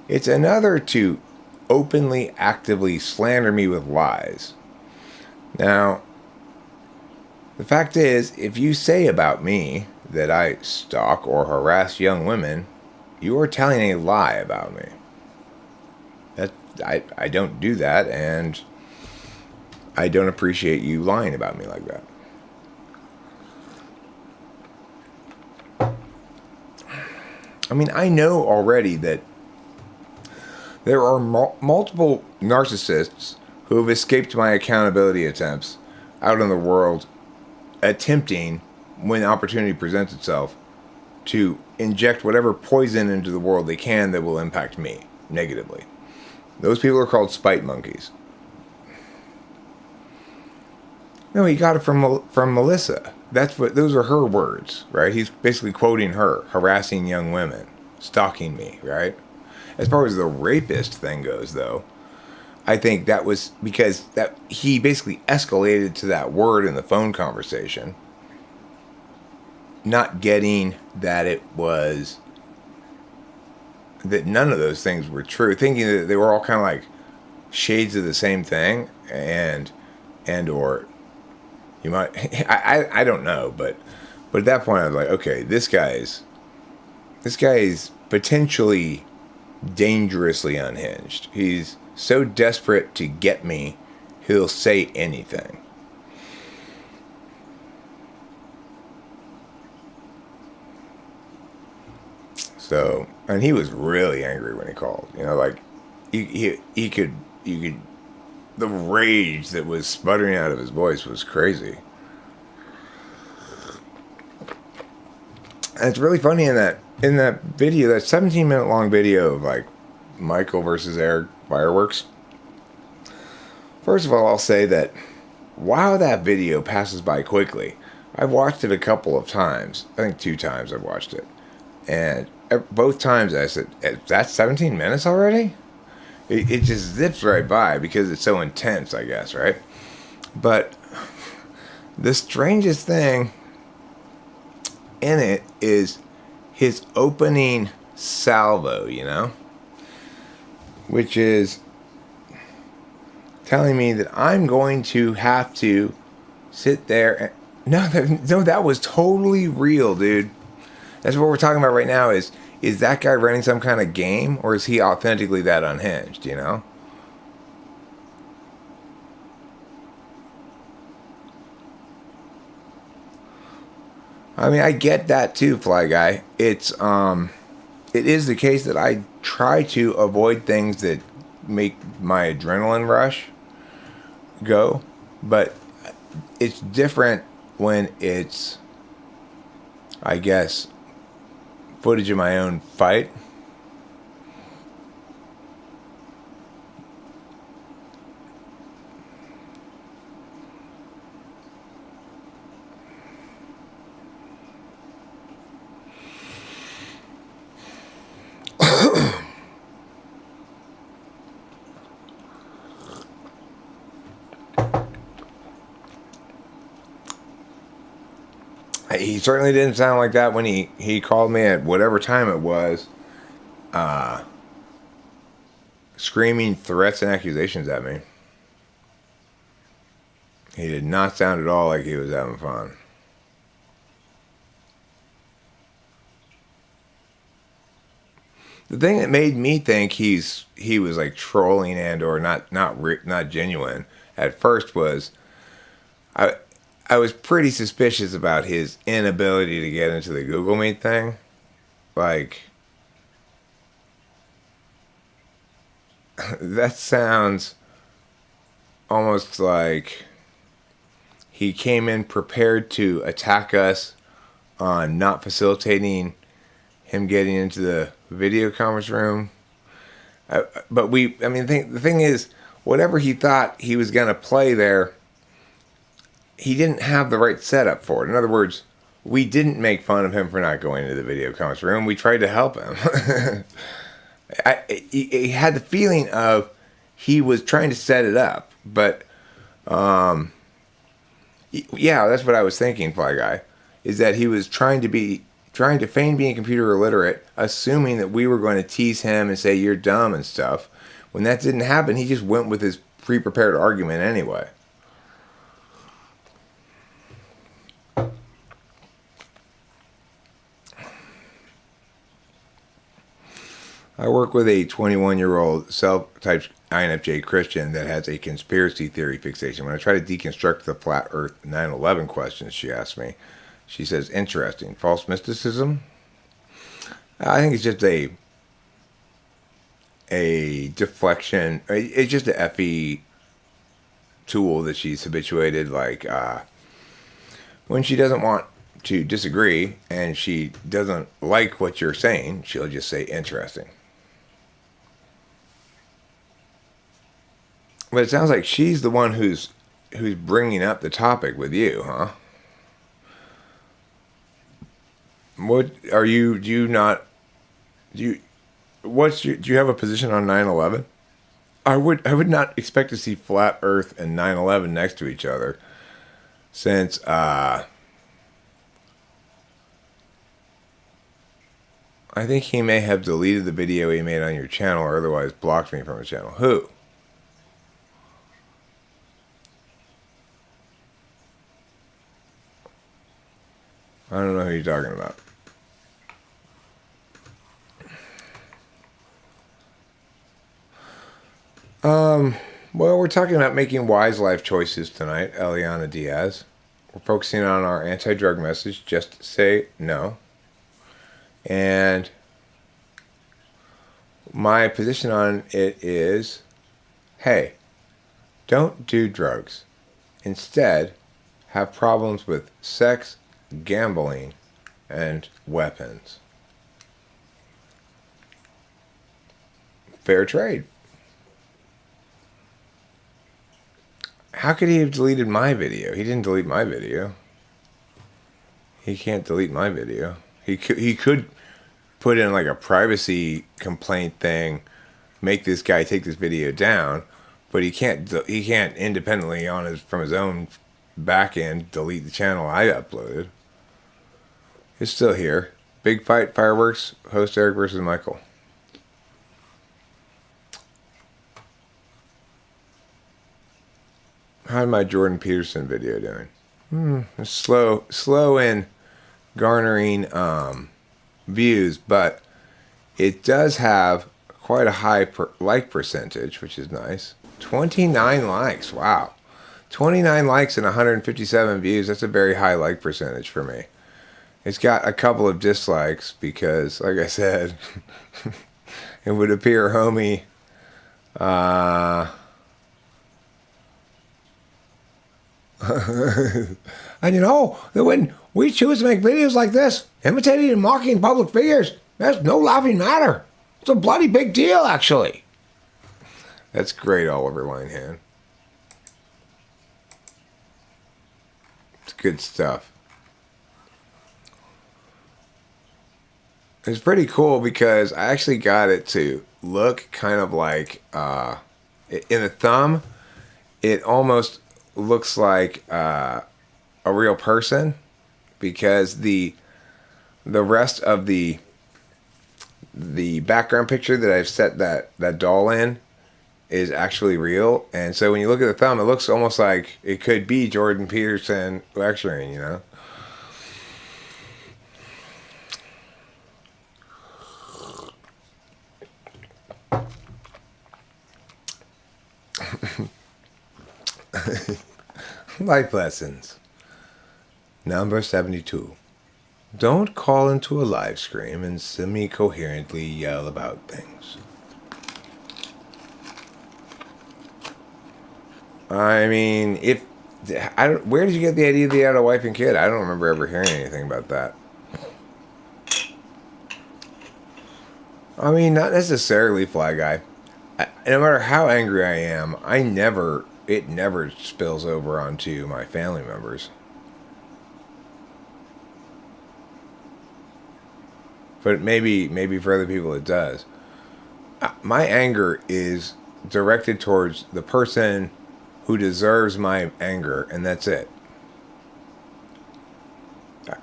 It's another to openly, actively slander me with lies. Now, the fact is, if you say about me that I stalk or harass young women, you are telling a lie about me. I don't do that, and I don't appreciate you lying about me like that. I mean, I know already that there are multiple narcissists who have escaped my accountability attempts out in the world, attempting, when opportunity presents itself, to inject whatever poison into the world they can that will impact me negatively. Those people are called spite monkeys. No, he got it from Melissa. Those are her words, right? He's basically quoting her, harassing young women, stalking me, right? As far as the rapist thing goes, though, I think that was because that he basically escalated to that word in the phone conversation, not getting that it was that none of those things were true, thinking that they were all kind of like shades of the same thing, and or you might I don't know, but at that point I was like, okay, this guy's potentially dangerously unhinged. He's so desperate to get me, he'll say anything. So, and he was really angry when he called. You know, like he could you could the rage that was sputtering out of his voice was crazy. And it's really funny in that video, that 17-minute long video of like Michael versus Eric fireworks. First of all, I'll say that while that video passes by quickly, I've watched it a couple of times. I think 2 times I've watched it. And both times I said, that's 17 minutes already? It just zips right by because it's so intense, I guess, right? But the strangest thing in it is his opening salvo, you know? Which is telling me that I'm going to have to sit there and... No, that was totally real, dude. That's what we're talking about right now is that guy running some kind of game, or is he authentically that unhinged, you know? I mean, I get that too, Fly Guy. It is the case that I try to avoid things that make my adrenaline rush go, but it's different when it's, I guess, footage of my own fight. He certainly didn't sound like that when he called me at whatever time it was, screaming threats and accusations at me. He did not sound at all like he was having fun. The thing that made me think he was like trolling and or not genuine at first was I was pretty suspicious about his inability to get into the Google Meet thing. Like, that sounds almost like he came in prepared to attack us on not facilitating him getting into the video conference room. But the thing is, whatever he thought he was going to play there, he didn't have the right setup for it. In other words, we didn't make fun of him for not going into the video conference room. We tried to help him. He had the feeling of he was trying to set it up. But, yeah, that's what I was thinking, Fly Guy, is that he was trying to feign being computer illiterate, assuming that we were going to tease him and say, you're dumb and stuff. When that didn't happen, he just went with his pre-prepared argument anyway. I work with a 21-year-old self-typed INFJ Christian that has a conspiracy theory fixation. When I try to deconstruct the flat earth 9/11 questions she asked me, she says, interesting. False mysticism? I think it's just a deflection. It's just an FE tool that she's habituated. Like, when she doesn't want to disagree and she doesn't like what you're saying, she'll just say, interesting. But it sounds like she's the one who's bringing up the topic with you, huh? What are you? Do you have a position on 9/11? I would not expect to see flat Earth and 9/11 next to each other, since I think he may have deleted the video he made on your channel or otherwise blocked me from his channel. Who? I don't know who you're talking about. Well, we're talking about making wise life choices tonight, Eliana Diaz. We're focusing on our anti-drug message, just say no. And my position on it is, hey, don't do drugs. Instead, have problems with sex, gambling, and weapons. Fair trade. How could he have deleted my video? He didn't delete my video. He can't delete my video. He could put in like a privacy complaint thing, make this guy take this video down, but he can't independently from his own back end delete the channel I uploaded. It's still here. Big Fight Fireworks, host Eric versus Michael. How's my Jordan Peterson video doing? It's slow in garnering views, but it does have quite a high like percentage, which is nice. 29 likes, wow. 29 likes and 157 views, that's a very high like percentage for me. It's got a couple of dislikes because, like I said, it would appear homie and you know, when we choose to make videos like this, imitating and mocking public figures, that's no laughing matter. It's a bloody big deal, actually. That's great, Oliver Linehan. It's good stuff. It's pretty cool because I actually got it to look kind of like, in the thumb, it almost looks like a real person because the rest of the background picture that I've set that doll in is actually real. And so when you look at the thumb, it looks almost like it could be Jordan Peterson lecturing, you know? Life lessons. Number 72. Don't call into a live stream and semi-coherently yell about things. I mean, where did you get the idea that you had a wife and kid? I don't remember ever hearing anything about that. I mean, not necessarily, Fly Guy. No matter how angry I am, it never spills over onto my family members. But maybe for other people it does. My anger is directed towards the person who deserves my anger, and that's it.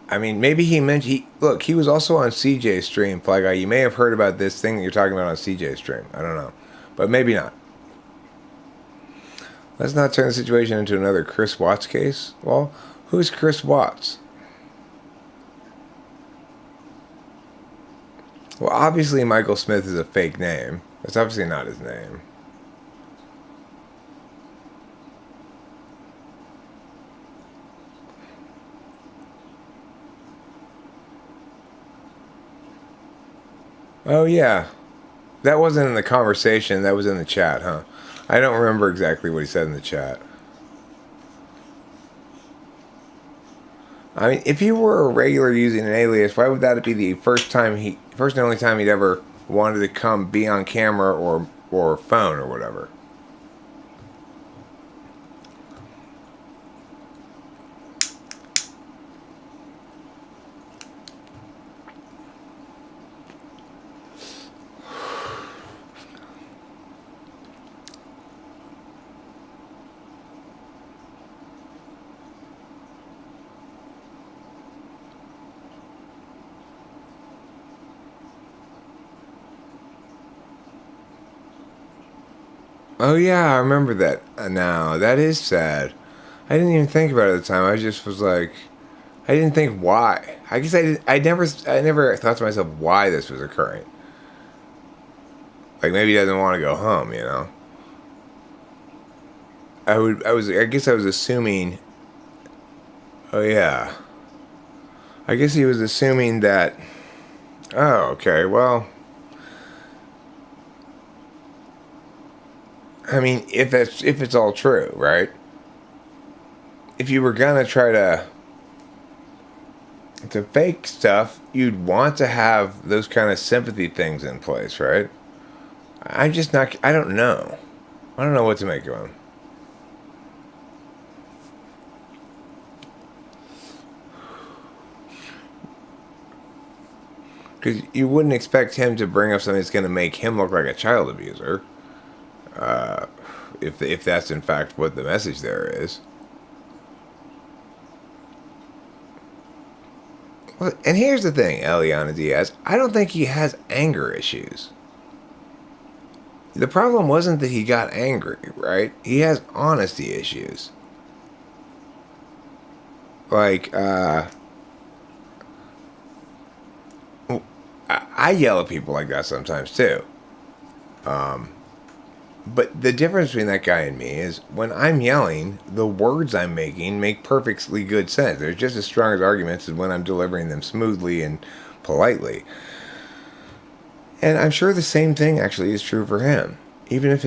I mean, maybe he was also on CJ's stream, Fly Guy. You may have heard about this thing that you're talking about on CJ's stream. I don't know. But maybe not. Let's not turn the situation into another Chris Watts case. Well, who's Chris Watts? Well, obviously Michael Smith is a fake name. That's obviously not his name. Oh, yeah. That wasn't in the conversation. That was in the chat, huh? I don't remember exactly what he said in the chat. I mean, if he were a regular using an alias, why would that be the first and only time he'd ever wanted to come be on camera or phone or whatever? Oh yeah, I remember that. Now that is sad. I didn't even think about it at the time. I just was like, I didn't think why. I guess I did. I never thought to myself why this was occurring. Like maybe he doesn't want to go home. You know. I guess I was assuming. Oh yeah. I guess he was assuming that. Oh okay. Well. I mean, if it's all true, right? If you were gonna try to fake stuff, you'd want to have those kind of sympathy things in place, right? I'm just not. I don't know. I don't know what to make of him. Because you wouldn't expect him to bring up something that's going to make him look like a child abuser. If that's in fact what the message there is. Well, and here's the thing, Eliana Diaz. I don't think he has anger issues. The problem wasn't that he got angry, right? He has honesty issues. Like, I yell at people like that sometimes too. But the difference between that guy and me is when I'm yelling, the words I'm making make perfectly good sense. They're just as strong as arguments as when I'm delivering them smoothly and politely. And I'm sure the same thing actually is true for him. Even if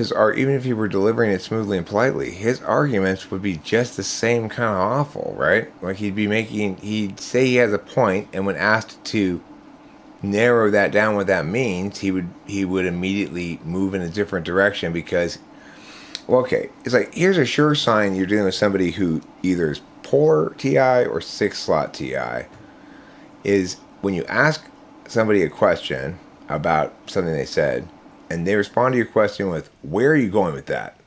he were delivering it smoothly and politely, his arguments would be just the same kind of awful, right? Like he'd say he has a point, and when asked to narrow that down what that means, he would immediately move in a different direction because, well, okay, it's like here's a sure sign you're dealing with somebody who either is polar TI or 6-slot TI is when you ask somebody a question about something they said and they respond to your question with where are you going with that,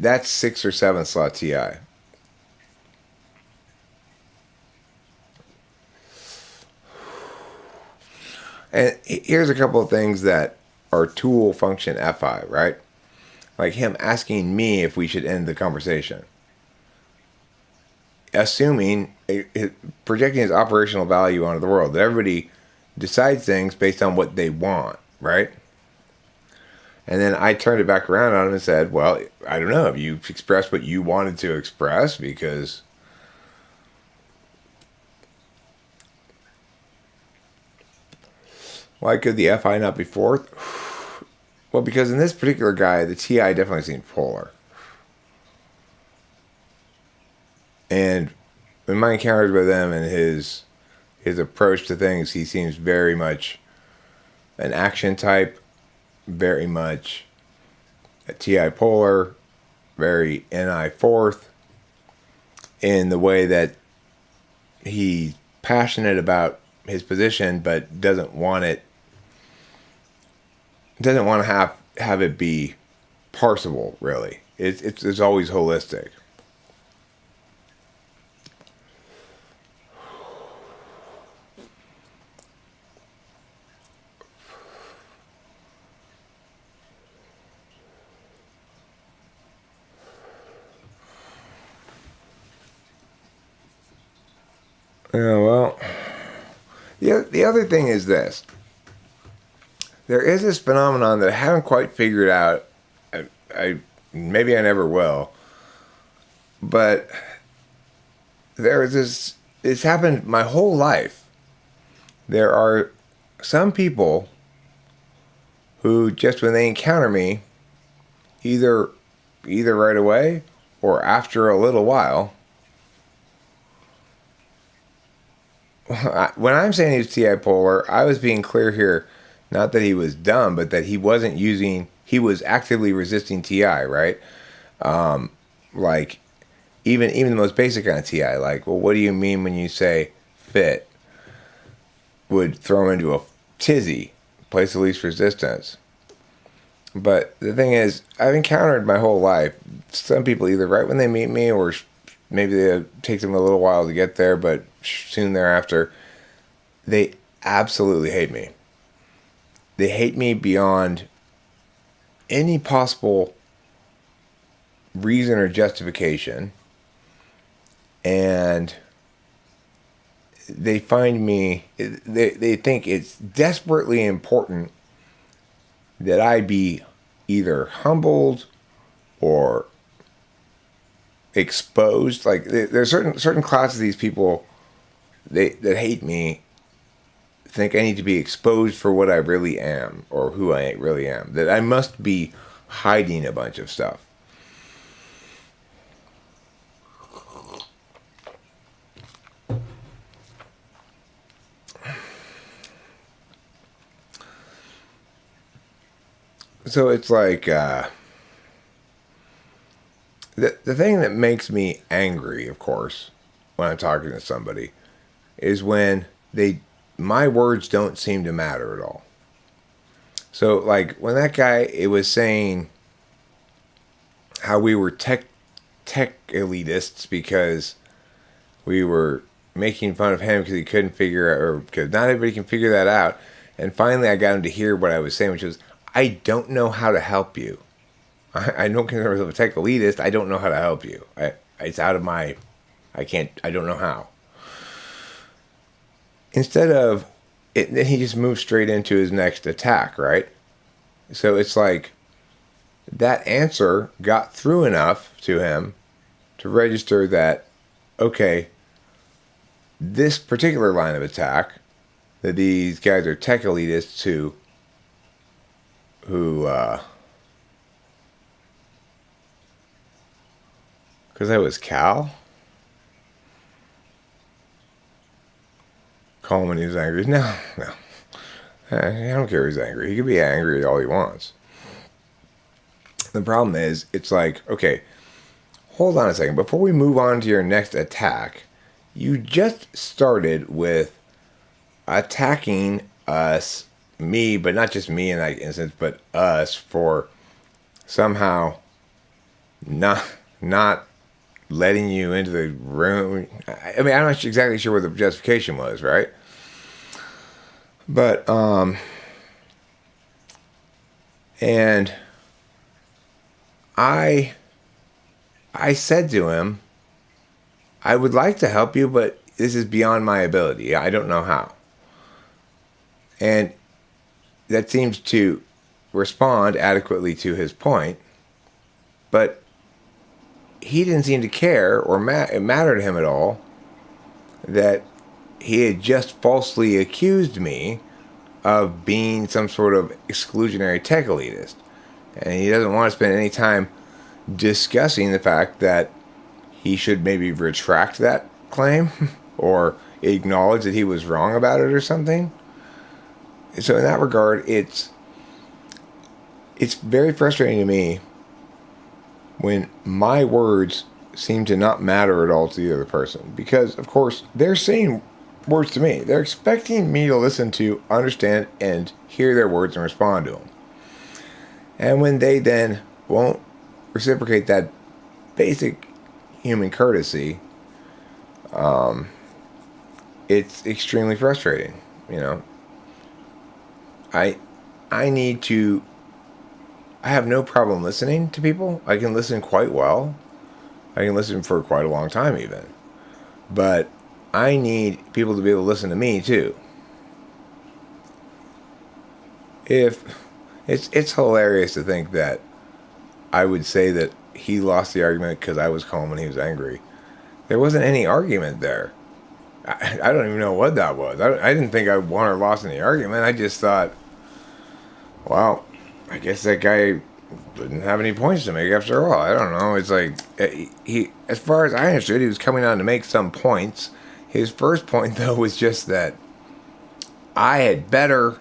that's 6 or 7-slot TI. And here's a couple of things that are tool function FI, right? Like him asking me if we should end the conversation. Assuming, projecting his operational value onto the world. That everybody decides things based on what they want, right? And then I turned it back around on him and said, well, I don't know. Have you expressed what you wanted to express? Because why could the FI not be fourth? Well, because in this particular guy, the TI definitely seemed polar. And in my encounters with him and his approach to things, he seems very much an action type, very much a TI polar, very NI fourth, in the way that he's passionate about his position, but doesn't want to have it be parsable. Really, it's always holistic. Yeah, well, the other thing is this. There is this phenomenon that I haven't quite figured out. I maybe I never will. But there is this. It's happened my whole life. There are some people who just when they encounter me, either right away or after a little while. When I'm saying he's TI polar, I was being clear here. Not that he was dumb, but that he was actively resisting TI, right? Like, even the most basic kind of TI, like, well, what do you mean when you say fit? Would throw him into a tizzy, place of least resistance. But the thing is, I've encountered my whole life, some people either right when they meet me or maybe it takes them a little while to get there, but soon thereafter, they absolutely hate me. They hate me beyond any possible reason or justification, and they think it's desperately important that I be either humbled or exposed. Like there's certain classes of these people that hate me think I need to be exposed for what I really am, or who I really am. That I must be hiding a bunch of stuff. So it's like the thing that makes me angry, of course, when I'm talking to somebody, is when my words don't seem to matter at all. So like when that guy, it was saying how we were tech elitists because we were making fun of him because he couldn't figure out, or because not everybody can figure that out. And finally I got him to hear what I was saying, which was, I don't know how to help you. I don't consider myself a tech elitist. I don't know how to help you. It's out of my, I don't know how. Instead of, then he just moves straight into his next attack, right? So it's like, that answer got through enough to him to register that, okay, this particular line of attack, that these guys are tech elitists who because that was Cal. Call him when he was angry. No. I don't care if he's angry. He can be angry all he wants. The problem is, it's like, okay, hold on a second. Before we move on to your next attack, you just started with attacking us, me, but not just me in that instance, but us for somehow not letting you into the room. I mean, I'm not exactly sure what the justification was, right? But and I said to him, I would like to help you, but this is beyond my ability. I don't know how. And that seems to respond adequately to his point, but he didn't seem to care, or it mattered to him at all, that he had just falsely accused me of being some sort of exclusionary tech elitist. And he doesn't want to spend any time discussing the fact that he should maybe retract that claim or acknowledge that he was wrong about it or something. So in that regard, it's very frustrating to me when my words seem to not matter at all to the other person. Because, of course, they're saying words to me. They're expecting me to listen to, understand, and hear their words and respond to them. And when they then won't reciprocate that basic human courtesy, it's extremely frustrating, you know. I have no problem listening to people. I can listen quite well. I can listen for quite a long time even. But I need people to be able to listen to me too. If it's hilarious to think that I would say that he lost the argument because I was calm when he was angry. There wasn't any argument there. I don't even know what that was. I didn't think I won or lost in the argument. I just thought, well, I guess that guy didn't have any points to make after all. I don't know. It's like, he, as far as I understood, he was coming on to make some points. His first point, though, was just that it's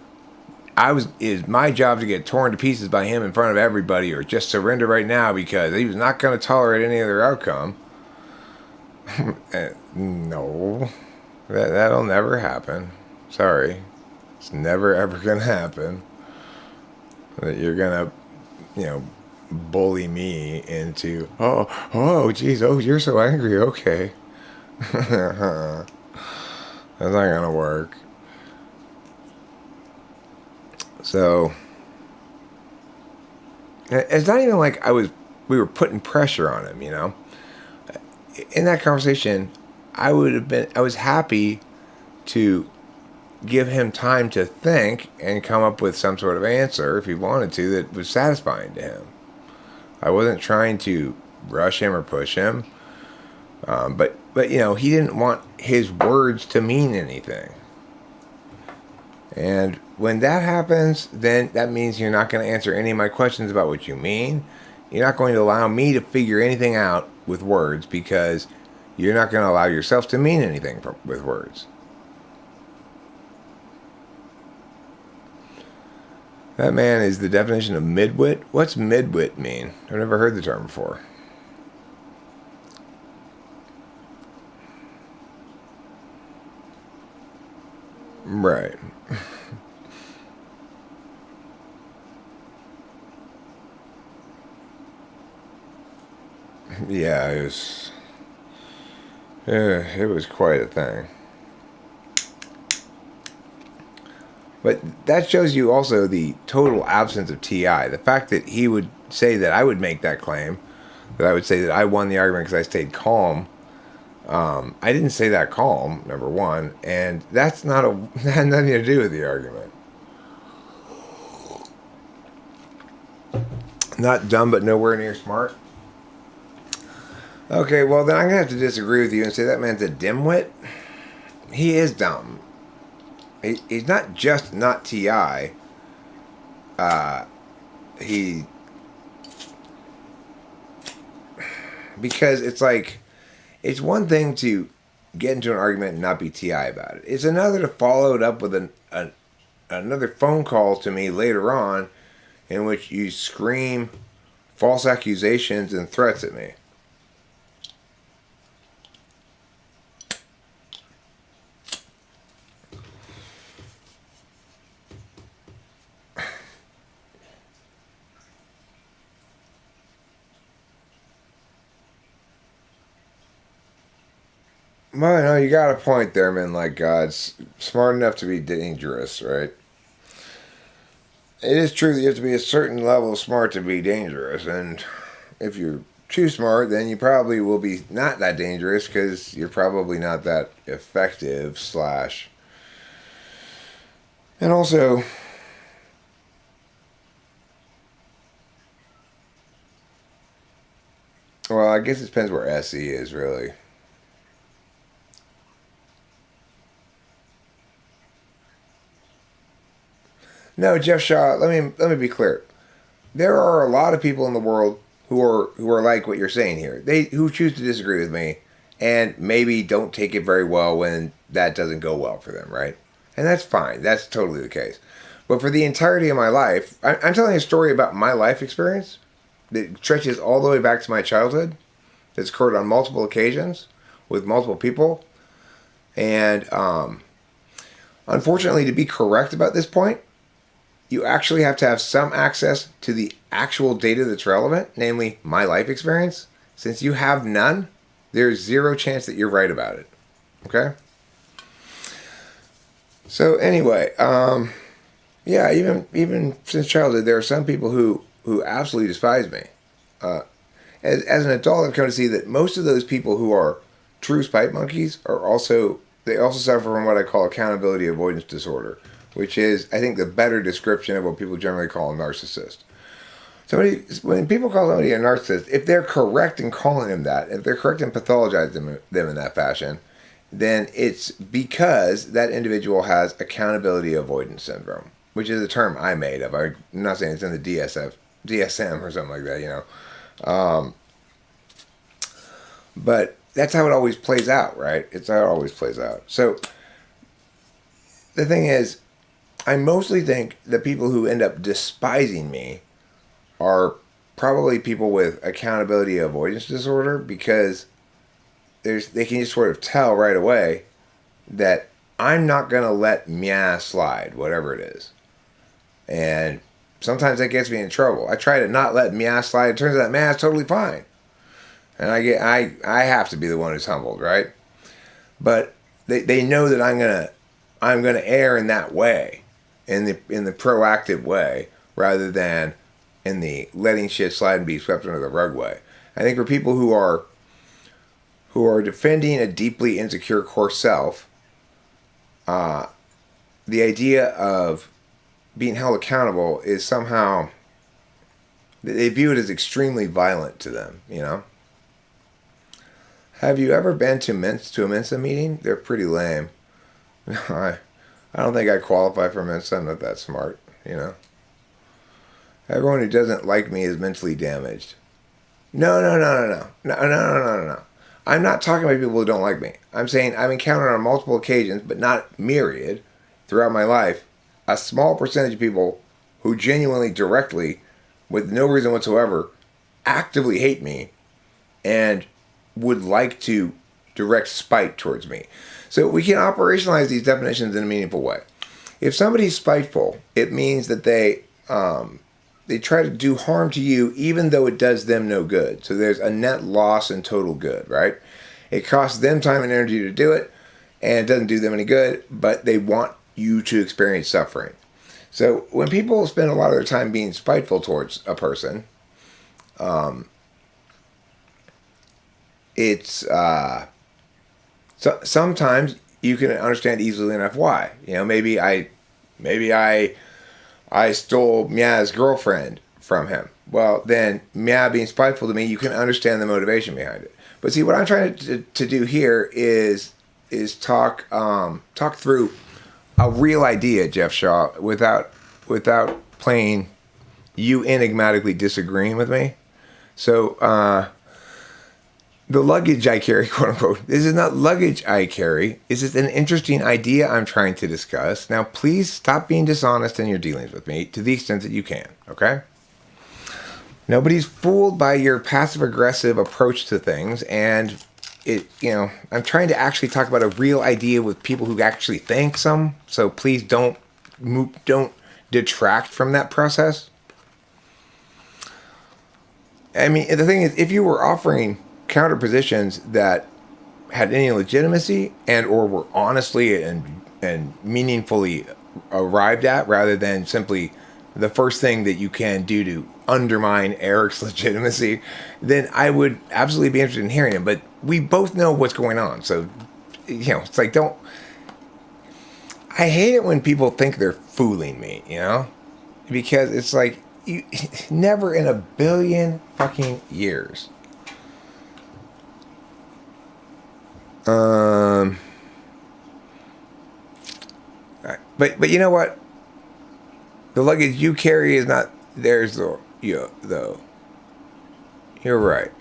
my job to get torn to pieces by him in front of everybody, or just surrender right now, because he was not going to tolerate any other outcome. No, that'll never happen. Sorry. It's never ever going to happen. That you're going to, bully me into, geez, you're so angry, okay. That's not going to work. So, It's not even like we were putting pressure on him, you know. In that conversation, I was happy to give him time to think and come up with some sort of answer if he wanted to that was satisfying to him. I wasn't trying to rush him or push him, but you know, he didn't want his words to mean anything. And when that happens, then that means you're not going to answer any of my questions about what you mean. You're not going to allow me to figure anything out with words because you're not going to allow yourself to mean anything with words. That man is the definition of midwit. What's midwit mean? I've never heard the term before. Right. Yeah, it was quite a thing. But that shows you also the total absence of TI. The fact that he would say that I would make that claim, that I would say that I won the argument because I stayed calm. I didn't say that calm, number one, and that's not that had nothing to do with the argument. Not dumb, but nowhere near smart. Okay, well then I'm gonna have to disagree with you and say that man's a dimwit. He is dumb. He's not just not TI. Because it's like, it's one thing to get into an argument and not be TI about it. It's another to follow it up with another phone call to me later on in which you scream false accusations and threats at me. Well, no, you got a point there, man. Like God's smart enough to be dangerous, right? It is true that you have to be a certain level of smart to be dangerous, and if you're too smart, then you probably will be not that dangerous because you're probably not that effective. Slash, and also, well, I guess it depends where SE is really. No, Jeff Shaw. Let me be clear. There are a lot of people in the world who are like what you're saying here. They who choose to disagree with me, and maybe don't take it very well when that doesn't go well for them, right? And that's fine. That's totally the case. But for the entirety of my life, I'm telling a story about my life experience that stretches all the way back to my childhood. That's occurred on multiple occasions with multiple people, and unfortunately, to be correct about this point, you actually have to have some access to the actual data that's relevant, namely my life experience. Since you have none, there's zero chance that you're right about it. Okay? So anyway, yeah, even since childhood, there are some people who absolutely despise me. As an adult, I've come to see that most of those people who are true spite monkeys they also suffer from what I call accountability avoidance disorder, which is, I think, the better description of what people generally call a narcissist. When people call somebody a narcissist, if they're correct in calling them that, if they're correct in pathologizing them in that fashion, then it's because that individual has accountability avoidance syndrome, which is a term I made up. I'm not saying it's in the DSM or something like that, you know. But that's how it always plays out, right? It's how it always plays out. So the thing is, I mostly think the people who end up despising me are probably people with accountability avoidance disorder, because they can just sort of tell right away that I'm not going to let meow slide, whatever it is. And sometimes that gets me in trouble. I try to not let meow slide. It turns out meow is totally fine. And I have to be the one who's humbled, right? But they know that I'm gonna err in that way, in the proactive way, rather than in the letting shit slide and be swept under the rug way. I think for people who are defending a deeply insecure core self, the idea of being held accountable is somehow, they view it as extremely violent to them, you know? Have you ever been to a Mensa meeting? They're pretty lame. I don't think I qualify for Mensa. I'm not that smart, you know? Everyone who doesn't like me is mentally damaged. No. I'm not talking about people who don't like me. I'm saying I've encountered on multiple occasions, but not myriad, throughout my life, a small percentage of people who genuinely, directly, with no reason whatsoever, actively hate me and would like to direct spite towards me. So we can operationalize these definitions in a meaningful way. If somebody's spiteful, it means that they try to do harm to you even though it does them no good. So there's a net loss and total good, right? It costs them time and energy to do it, and it doesn't do them any good, but they want you to experience suffering. So when people spend a lot of their time being spiteful towards a person, sometimes you can understand easily enough why. You know, maybe I stole Mia's girlfriend from him. Well, then Mia being spiteful to me, you can understand the motivation behind it. But see, what I'm trying to do here is talk through a real idea, Jeff Shaw, without playing you enigmatically disagreeing with me. So the luggage I carry, quote unquote, this is not luggage I carry. This is an interesting idea I'm trying to discuss. Now, please stop being dishonest in your dealings with me to the extent that you can, okay? Nobody's fooled by your passive-aggressive approach to things, and I'm trying to actually talk about a real idea with people who actually think some, so please don't detract from that process. I mean, the thing is, if you were offering counter positions that had any legitimacy and or were honestly and meaningfully arrived at, rather than simply the first thing that you can do to undermine Eric's legitimacy, then I would absolutely be interested in hearing it. But we both know what's going on. So, it's like, I hate it when people think they're fooling me, because it's like, never in a billion fucking years. But you know what? The luggage you carry is not theirs, though. You're right.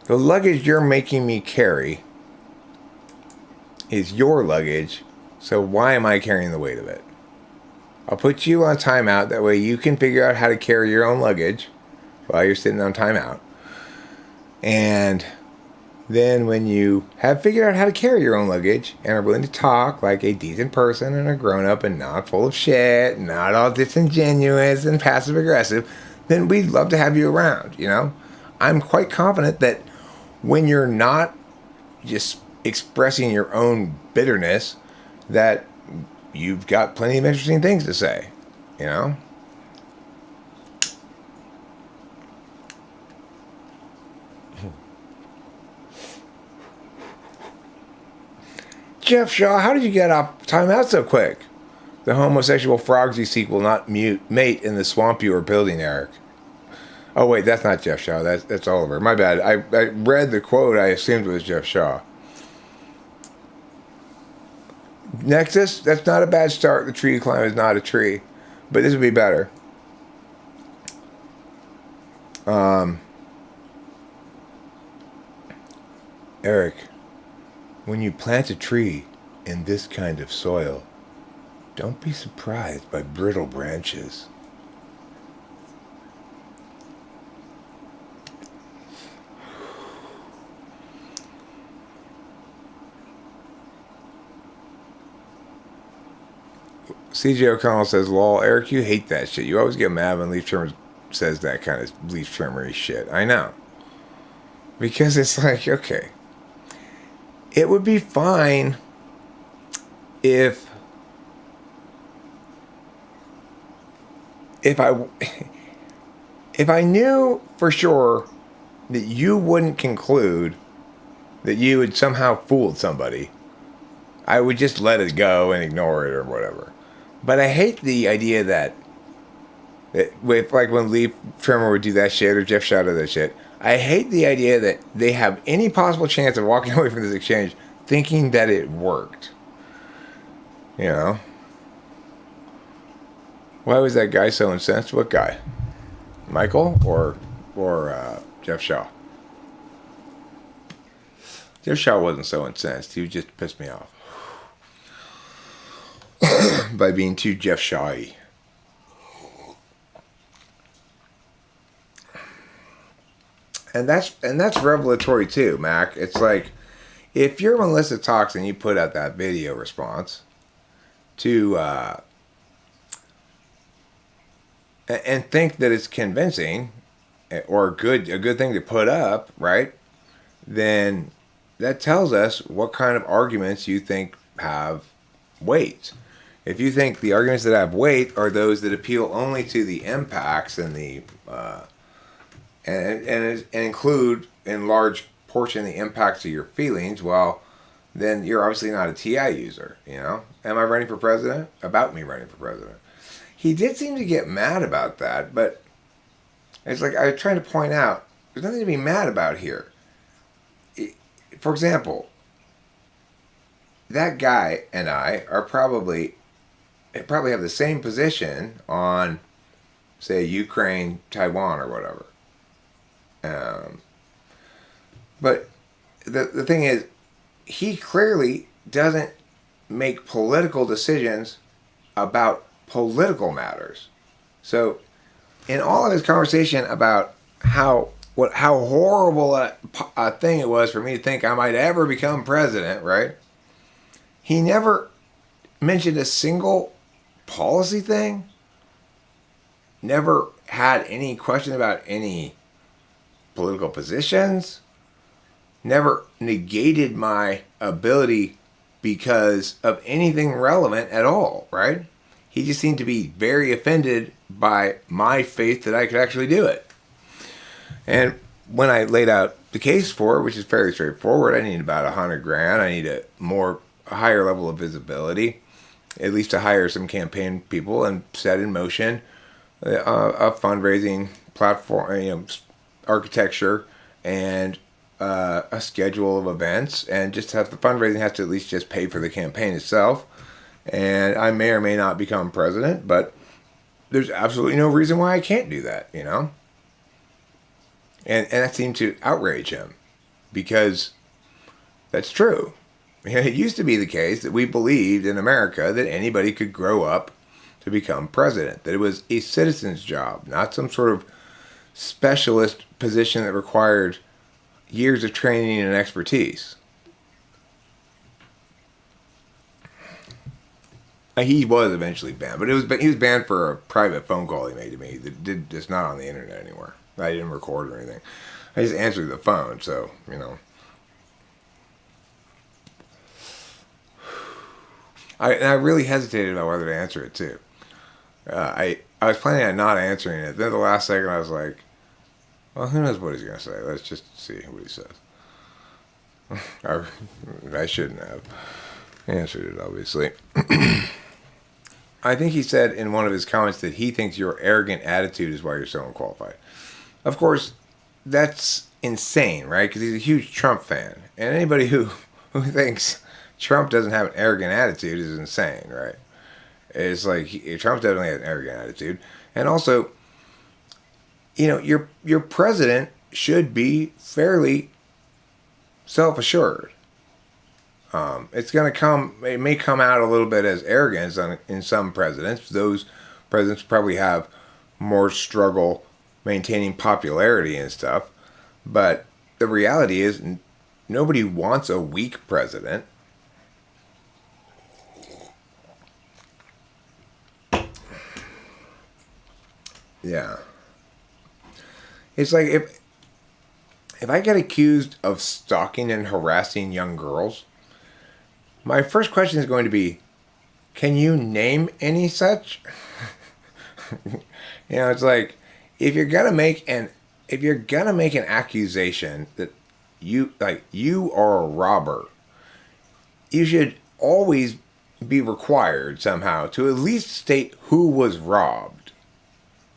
The luggage you're making me carry is your luggage, so why am I carrying the weight of it? I'll put you on timeout, that way you can figure out how to carry your own luggage while you're sitting on timeout. And then when you have figured out how to carry your own luggage and are willing to talk like a decent person and a grown-up and not full of shit, not all disingenuous and passive-aggressive, then we'd love to have you around, I'm quite confident that when you're not just expressing your own bitterness, that you've got plenty of interesting things to say, Jeff Shaw, how did you get off timeout so quick? The homosexual frogsy sequel not mate in the swamp you were building, Eric. Oh wait, that's not Jeff Shaw. That's Oliver. My bad. I read the quote. I assumed it was Jeff Shaw. Nexus, that's not a bad start. The tree you climb is not a tree, but this would be better. Eric, when you plant a tree in this kind of soil, don't be surprised by brittle branches. CJ O'Connell says, lol, Eric, you hate that shit. You always get mad when Leaf Trimmer says that kind of leaf trimmery shit. I know. Because it's like, okay. It would be fine if if I knew for sure that you wouldn't conclude that you had somehow fooled somebody, I would just let it go and ignore it or whatever. But I hate the idea that with like when Lee Trimmer would do that shit or Jeff Shaw did that shit. I hate the idea that they have any possible chance of walking away from this exchange thinking that it worked. You know? Why was that guy so incensed? What guy? Michael or Jeff Shaw? Jeff Shaw wasn't so incensed. He just pissed me off by being too Jeff Shaw-y. And that's revelatory too, Mac. It's like if you're Melissa Talks and you put out that video response to and think that it's convincing or a good thing to put up, right? Then that tells us what kind of arguments you think have weight. If you think the arguments that have weight are those that appeal only to the impacts and the and include in large portion the impacts of your feelings, well, then you're obviously not a TI user. You know, am I running for president? About me running for president. He did seem to get mad about that, but it's like I was trying to point out, there's nothing to be mad about here. For example, that guy and I are probably have the same position on, say, Ukraine, Taiwan, or whatever. But the thing is, he clearly doesn't make political decisions about political matters. So, in all of his conversation about how horrible a thing it was for me to think I might ever become president, right? He never mentioned a single policy thing. Never had any question about any political positions. Never negated my ability because of anything relevant at all, right? He just seemed to be very offended by my faith that I could actually do it. And when I laid out the case for it, which is fairly straightforward, I need about $100,000. I need a higher level of visibility, at least to hire some campaign people and set in motion a fundraising platform, architecture, and a schedule of events, and just have the fundraising has to at least just pay for the campaign itself. And I may or may not become president, but there's absolutely no reason why I can't do that, you know? And that seemed to outrage him, because that's true. It used to be the case that we believed in America that anybody could grow up to become president, that it was a citizen's job, not some sort of specialist position that required years of training and expertise. He was eventually banned, but he was banned for a private phone call he made to me that's not on the internet anymore. I didn't record or anything. I just answered the phone, so, you know. I really hesitated about whether to answer it, too. I was planning on not answering it. Then at the last second, I was like, well, who knows what he's going to say. Let's just see what he says. I shouldn't have answered it, obviously. I think he said in one of his comments that he thinks your arrogant attitude is why you're so unqualified. Of course, that's insane, right? Because he's a huge Trump fan. And anybody who thinks Trump doesn't have an arrogant attitude is insane, right? It's like Trump definitely has an arrogant attitude. And also, your president should be fairly self-assured. It may come out a little bit as arrogance in some presidents. Those presidents probably have more struggle maintaining popularity and stuff. But the reality is, nobody wants a weak president. Yeah. It's like if I get accused of stalking and harassing young girls, my first question is going to be, can you name any such? It's like, if you're gonna make an accusation that you are a robber, you should always be required somehow to at least state who was robbed.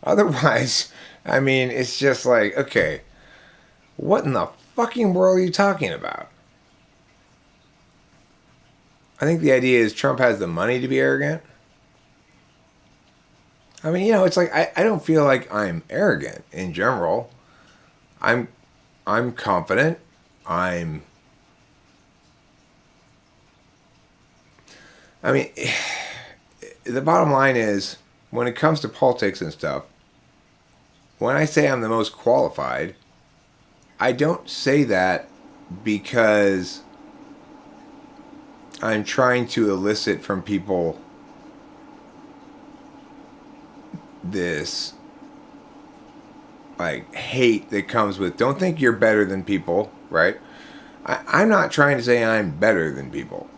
Otherwise, I mean, it's just like, okay, what in the fucking world are you talking about? I think the idea is Trump has the money to be arrogant. I mean, it's like I don't feel like I'm arrogant in general. I'm confident. I mean, the bottom line is, when it comes to politics and stuff, when I say I'm the most qualified, I don't say that because I'm trying to elicit from people this like hate that comes with, don't think you're better than people, right? I'm not trying to say I'm better than people.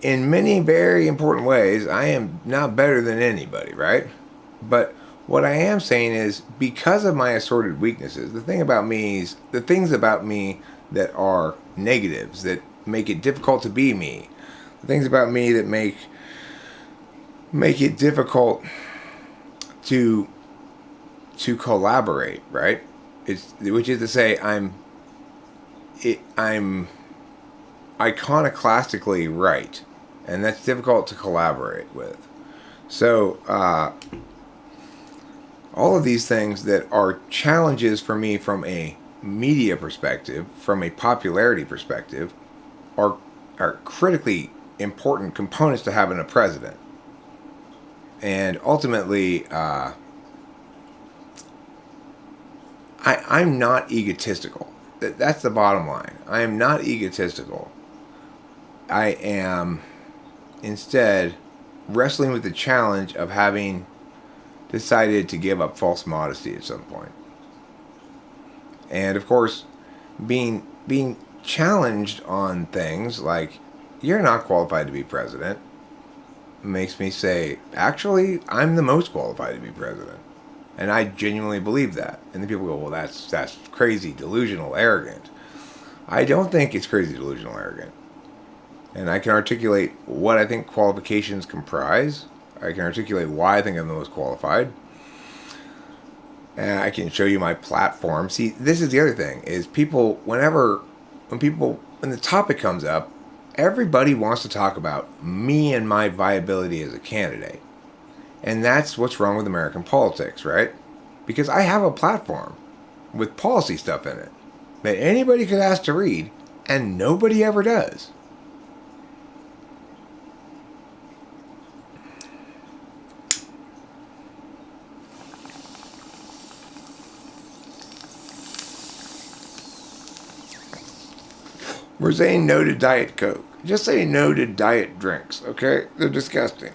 In many very important ways, I am not better than anybody, right? But what I am saying is, because of my assorted weaknesses, the things about me that are negatives, that make it difficult to be me, the things about me that make it difficult to collaborate, right? Which is to say, I'm iconoclastically right, and that's difficult to collaborate with. So all of these things that are challenges for me from a media perspective, from a popularity perspective, are critically important components to having a president. And ultimately, I'm not egotistical. That's the bottom line. I am not egotistical. I am instead wrestling with the challenge of having decided to give up false modesty at some point. And of course, being challenged on things like, you're not qualified to be president, makes me say, actually, I'm the most qualified to be president. And I genuinely believe that. And then people go, well, that's crazy, delusional, arrogant. I don't think it's crazy, delusional, arrogant. And I can articulate what I think qualifications comprise. I can articulate why I think I'm the most qualified. And I can show you my platform. See, this is the other thing, is people, when the topic comes up, everybody wants to talk about me and my viability as a candidate. And that's what's wrong with American politics, right? Because I have a platform with policy stuff in it that anybody could ask to read, and nobody ever does. We're saying no to Diet Coke. Just say no to diet drinks, okay? They're disgusting.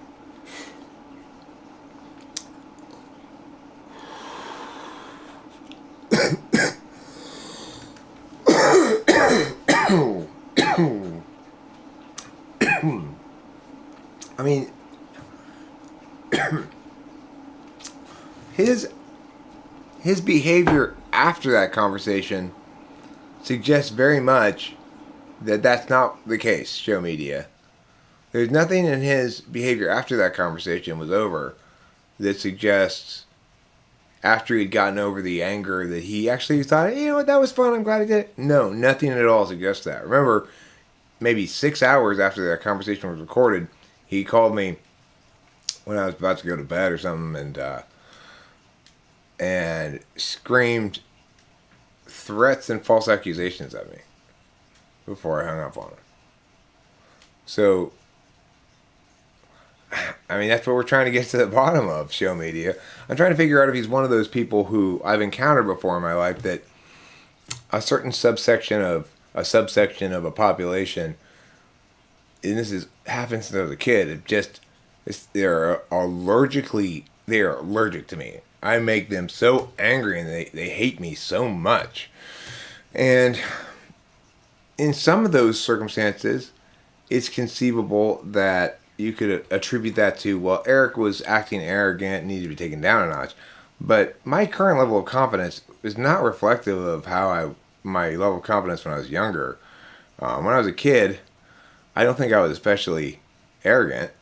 I mean, his behavior after that conversation suggests very much that that's not the case, show media. There's nothing in his behavior after that conversation was over that suggests, after he'd gotten over the anger, that he actually thought, you know what, that was fun, I'm glad I did it. No, nothing at all suggests that. Remember, maybe 6 hours after that conversation was recorded, he called me when I was about to go to bed or something, and screamed threats and false accusations at me before I hung up on him. So, I mean, that's what we're trying to get to the bottom of, show media. I'm trying to figure out if he's one of those people who I've encountered before in my life, that a certain subsection of a population, and happens since I was a kid, they're allergic to me. I make them so angry, and they hate me so much. And in some of those circumstances, it's conceivable that you could attribute that to, well, Eric was acting arrogant and needed to be taken down a notch. But my current level of confidence is not reflective of my level of confidence when I was younger. When I was a kid, I don't think I was especially arrogant,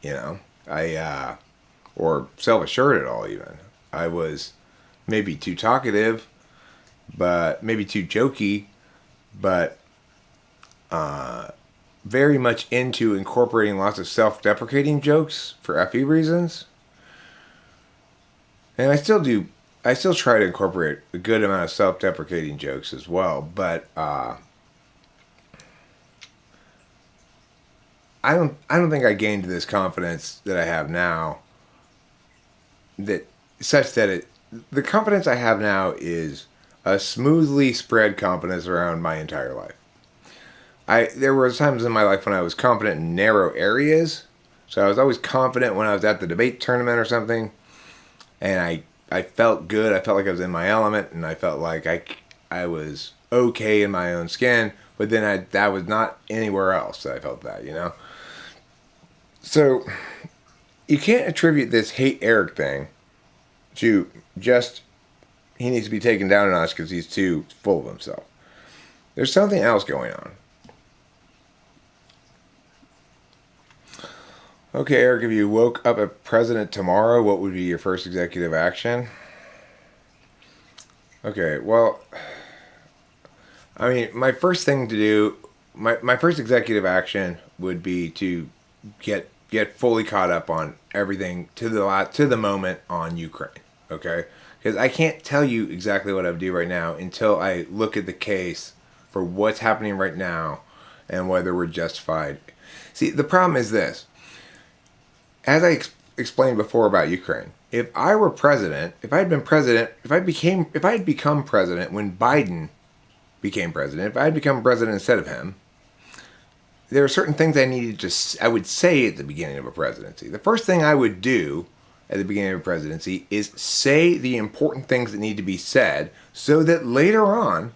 or self-assured at all. Even I was maybe too talkative, but maybe too jokey, but very much into incorporating lots of self-deprecating jokes for FE reasons. And I still do. I still try to incorporate a good amount of self-deprecating jokes as well, but I don't think I gained this confidence that I have now. That such that the confidence I have now is a smoothly spread confidence around my entire life. There were times in my life when I was confident in narrow areas, so I was always confident when I was at the debate tournament or something, and I felt good. I felt like I was in my element, and I felt like I was okay in my own skin. But then that was not anywhere else that I felt that, So you can't attribute this hate Eric thing to just he needs to be taken down a notch because he's too full of himself. There's something else going on. Okay, Eric, if you woke up a president tomorrow, what would be your first executive action? Okay, well, I mean, my first thing to do, my first executive action would be to get fully caught up on everything to the moment on Ukraine, okay? Because I can't tell you exactly what I would do right now until I look at the case for what's happening right now and whether we're justified. See, the problem is this. As I explained before about Ukraine, if I were president, if I had become president when Biden became president, if I had become president instead of him, there are certain things I would say at the beginning of a presidency. The first thing I would do at the beginning of a presidency is say the important things that need to be said so that later on,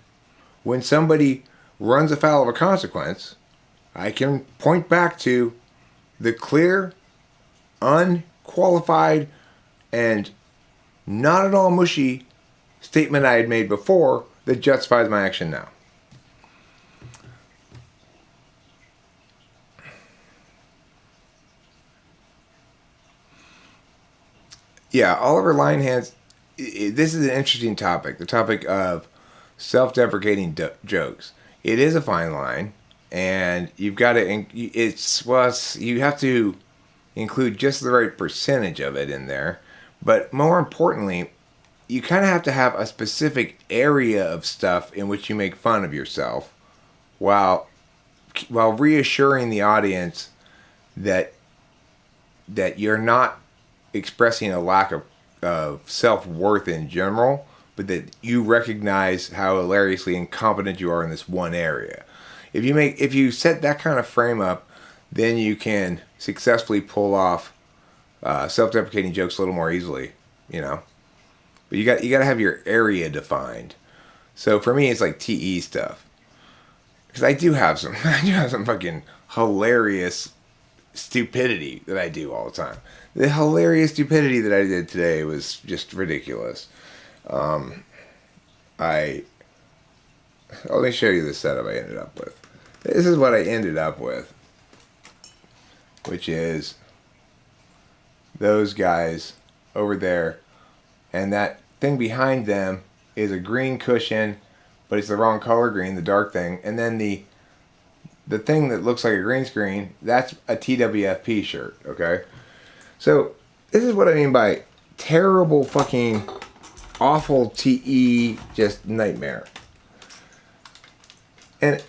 when somebody runs afoul of a consequence, I can point back to the clear, unqualified, and not at all mushy statement I had made before that justifies my action now. Yeah, Oliver Linehands, this is an interesting topic. The topic of self-deprecating jokes. It is a fine line, and you've got to, you have to include just the right percentage of it in there. But more importantly, you kind of have to have a specific area of stuff in which you make fun of yourself while reassuring the audience that you're not expressing a lack of self-worth in general, but that you recognize how hilariously incompetent you are in this one area. If you set that kind of frame up, then you can successfully pull off self-deprecating jokes a little more easily, But you got to have your area defined. So for me, it's like TE stuff, because I do have some fucking hilarious stupidity that I do all the time. The hilarious stupidity that I did today was just ridiculous. Let me show you the setup I ended up with. This is what I ended up with, which is those guys over there, and that thing behind them is a green cushion, but it's the wrong color green, the dark thing, and then the thing that looks like a green screen, that's a TWFP shirt, okay? So this is what I mean by terrible fucking awful TE, just nightmare. And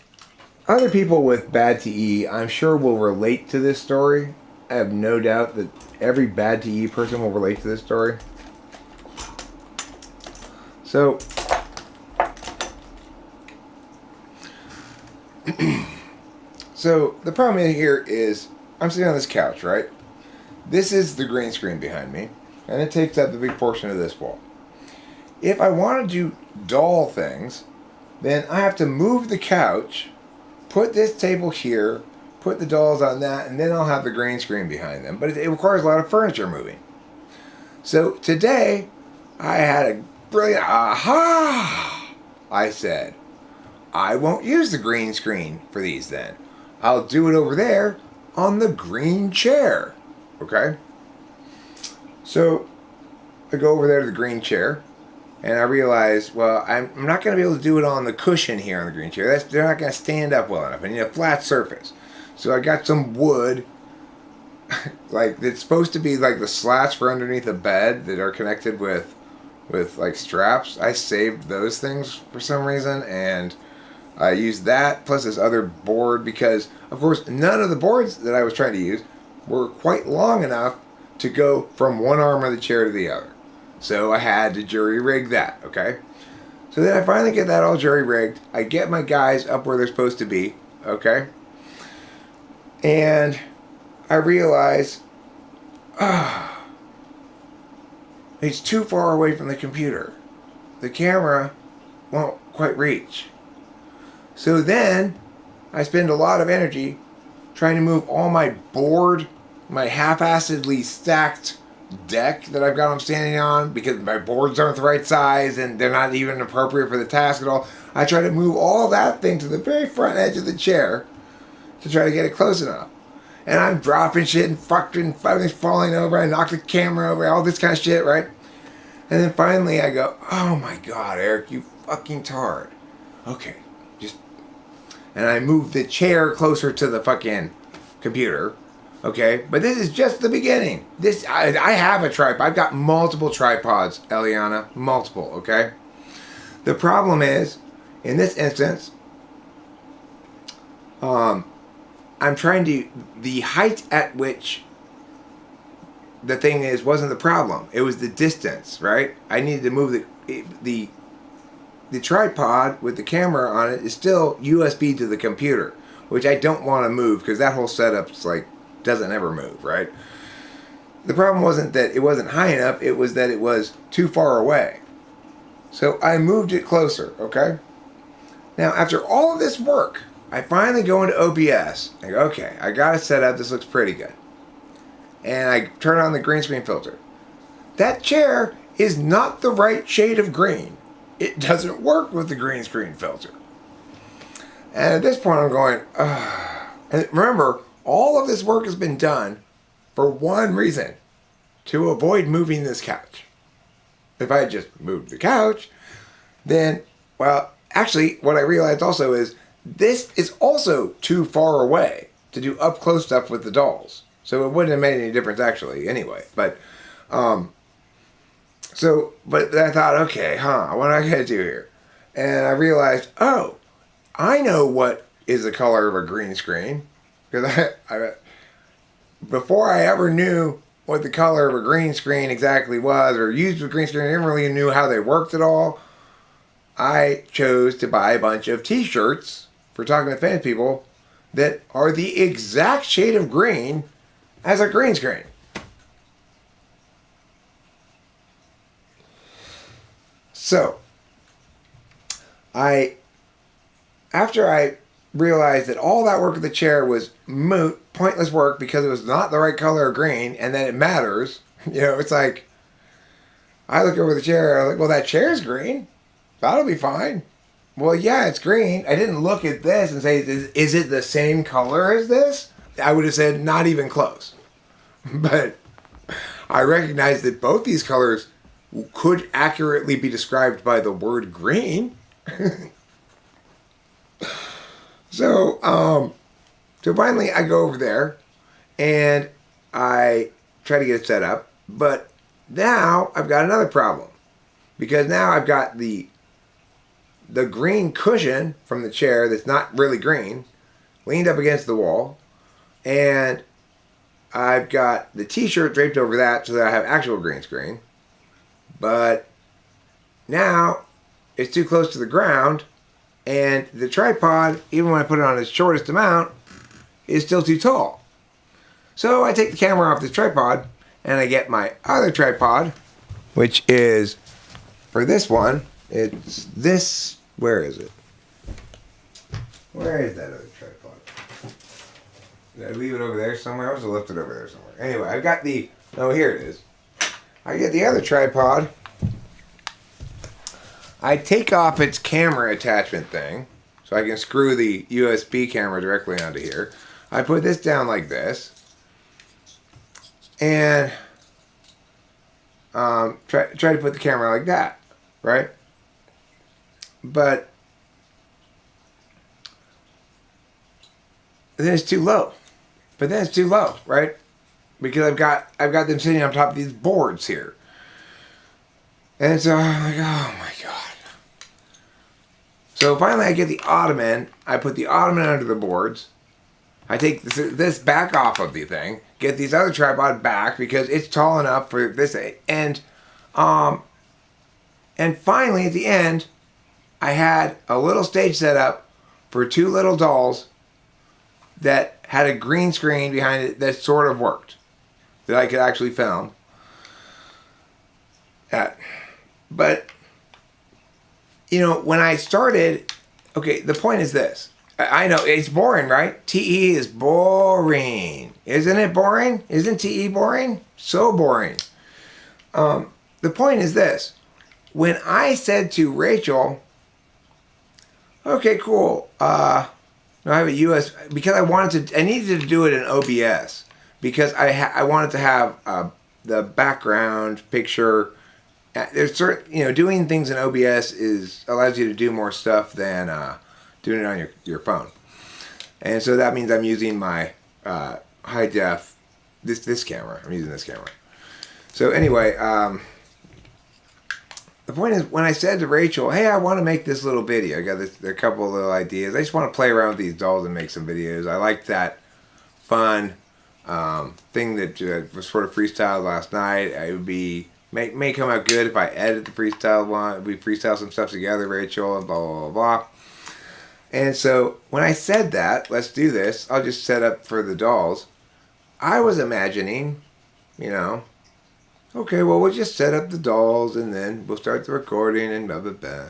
other people with bad TE, I'm sure, will relate to this story. I have no doubt that every bad TE person will relate to this story. So, the problem here is I'm sitting on this couch, right? This is the green screen behind me, and it takes up the big portion of this wall. If I want to do doll things, then I have to move the couch, put this table here, put the dolls on that, and then I'll have the green screen behind them. But it requires a lot of furniture moving. So today, I had a brilliant aha. I said, I won't use the green screen for these then. I'll do it over there on the green chair. Okay? So I go over there to the green chair, and I realize, well, I'm not going to be able to do it on the cushion here on the green chair. They're not going to stand up well enough. I need a flat surface. So I got some wood, like it's supposed to be like the slats for underneath the bed that are connected with like straps. I saved those things for some reason, and I used that plus this other board because, of course, none of the boards that I was trying to use were quite long enough to go from one arm of the chair to the other. So I had to jury rig that, okay? So then I finally get that all jury rigged. I get my guys up where they're supposed to be, okay? And I realize, it's too far away from the computer. The camera won't quite reach. So then I spend a lot of energy trying to move all my board, my half-assedly stacked deck that I've got them standing on because my boards aren't the right size and they're not even appropriate for the task at all. I try to move all that thing to the very front edge of the chair to try to get it close enough. And I'm dropping shit and fucking falling over. I knock the camera over, all this kind of shit, right? And then finally I go, oh my God, Eric, you fucking tard. Okay, and I move the chair closer to the fucking computer. Okay, but this is just the beginning. I have a tripod. I've got multiple tripods, Eliana, multiple. Okay. The problem is, in this instance, I'm trying to the height at which the thing wasn't the problem. It was the distance, right? I needed to move the tripod with the camera on it is still USB to the computer, which I don't want to move because that whole setup's like doesn't ever move, right? The problem wasn't that it wasn't high enough, it was that it was too far away. So I moved it closer, okay? Now, after all of this work, I finally go into OBS. I go, okay, I got it set up, this looks pretty good. And I turn on the green screen filter. That chair is not the right shade of green. It doesn't work with the green screen filter. And at this point I'm going, ugh. And remember, all of this work has been done for one reason, to avoid moving this couch. If I had just moved the couch, then, well, actually, what I realized also is this is also too far away to do up close stuff with the dolls. So it wouldn't have made any difference actually anyway. But I thought, okay, what am I going to do here? And I realized, oh, I know what is the color of a green screen. Because before I ever knew what the color of a green screen exactly was or used a green screen, I never really knew how they worked at all. I chose to buy a bunch of t-shirts for Talking to Famous People that are the exact shade of green as a green screen. So, after I realized that all that work with the chair was moot, pointless work because it was not the right color of green and that it matters, it's like, I look over the chair, I'm like, well, that chair's green. That'll be fine. Well, yeah, it's green. I didn't look at this and say, is it the same color as this? I would have said, not even close. But I recognized that both these colors could accurately be described by the word green. So finally I go over there and I try to get it set up. But now I've got another problem. Because now I've got the green cushion from the chair that's not really green leaned up against the wall. And I've got the t-shirt draped over that so that I have actual green screen. But now it's too close to the ground. And the tripod, even when I put it on its shortest amount, is still too tall. So I take the camera off the tripod and I get my other tripod, which is, for this one, it's this, where is it? Where is that other tripod? Did I leave it over there somewhere? I was left it over there somewhere. Anyway, I've got here it is. I get the other tripod I take off its camera attachment thing, so I can screw the USB camera directly onto here. I put this down like this, and try to put the camera like that, right? But then it's too low. But then it's too low, right? Because I've got them sitting on top of these boards here. And so I'm like, oh my god. So finally I get the ottoman. I put the ottoman under the boards. I take this back off of the thing. Get these other tripod back because it's tall enough for this. And finally at the end, I had a little stage set up for two little dolls that had a green screen behind it that sort of worked. That I could actually film. But, you know, when I started, okay, the point is this. I know, it's boring, right? TE is boring. Isn't it boring? Isn't TE boring? So boring. The point is this. When I said to Rachel, okay, cool, I have a US, because I needed to do it in OBS, because I wanted to have the background picture. There's certain, you know, doing things in OBS allows you to do more stuff than doing it on your phone. And so that means I'm using my high def, this camera. I'm using this camera. So anyway, the point is, when I said to Rachel, hey, I want to make this little video. I got a couple of little ideas. I just want to play around with these dolls and make some videos. I like that fun thing that was sort of freestyled last night. It would be may come out good if I edit the freestyle one. We freestyle some stuff together, Rachel, and blah, blah, blah, blah. And so when I said that, let's do this, I'll just set up for the dolls. I was imagining, you know, okay, well, we'll just set up the dolls and then we'll start the recording and blah, blah, blah.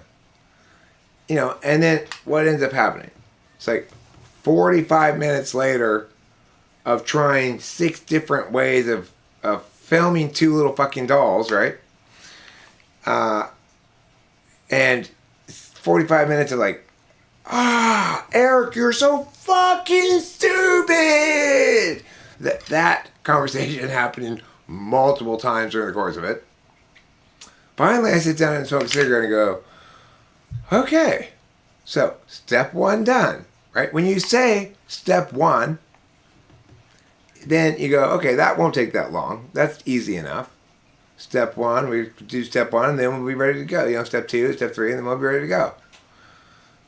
You know, and then what ends up happening? It's like 45 minutes later of trying 6 different ways of filming 2 little fucking dolls, right? And 45 minutes of like, Eric, you're so fucking stupid! That conversation happening multiple times during the course of it. Finally, I sit down and smoke a cigarette and go, okay, so step 1 done, right? When you say step 1, then you go, okay, that won't take that long. That's easy enough. Step 1, we do step 1, and then we'll be ready to go. You know, step 2, step 3, and then we'll be ready to go.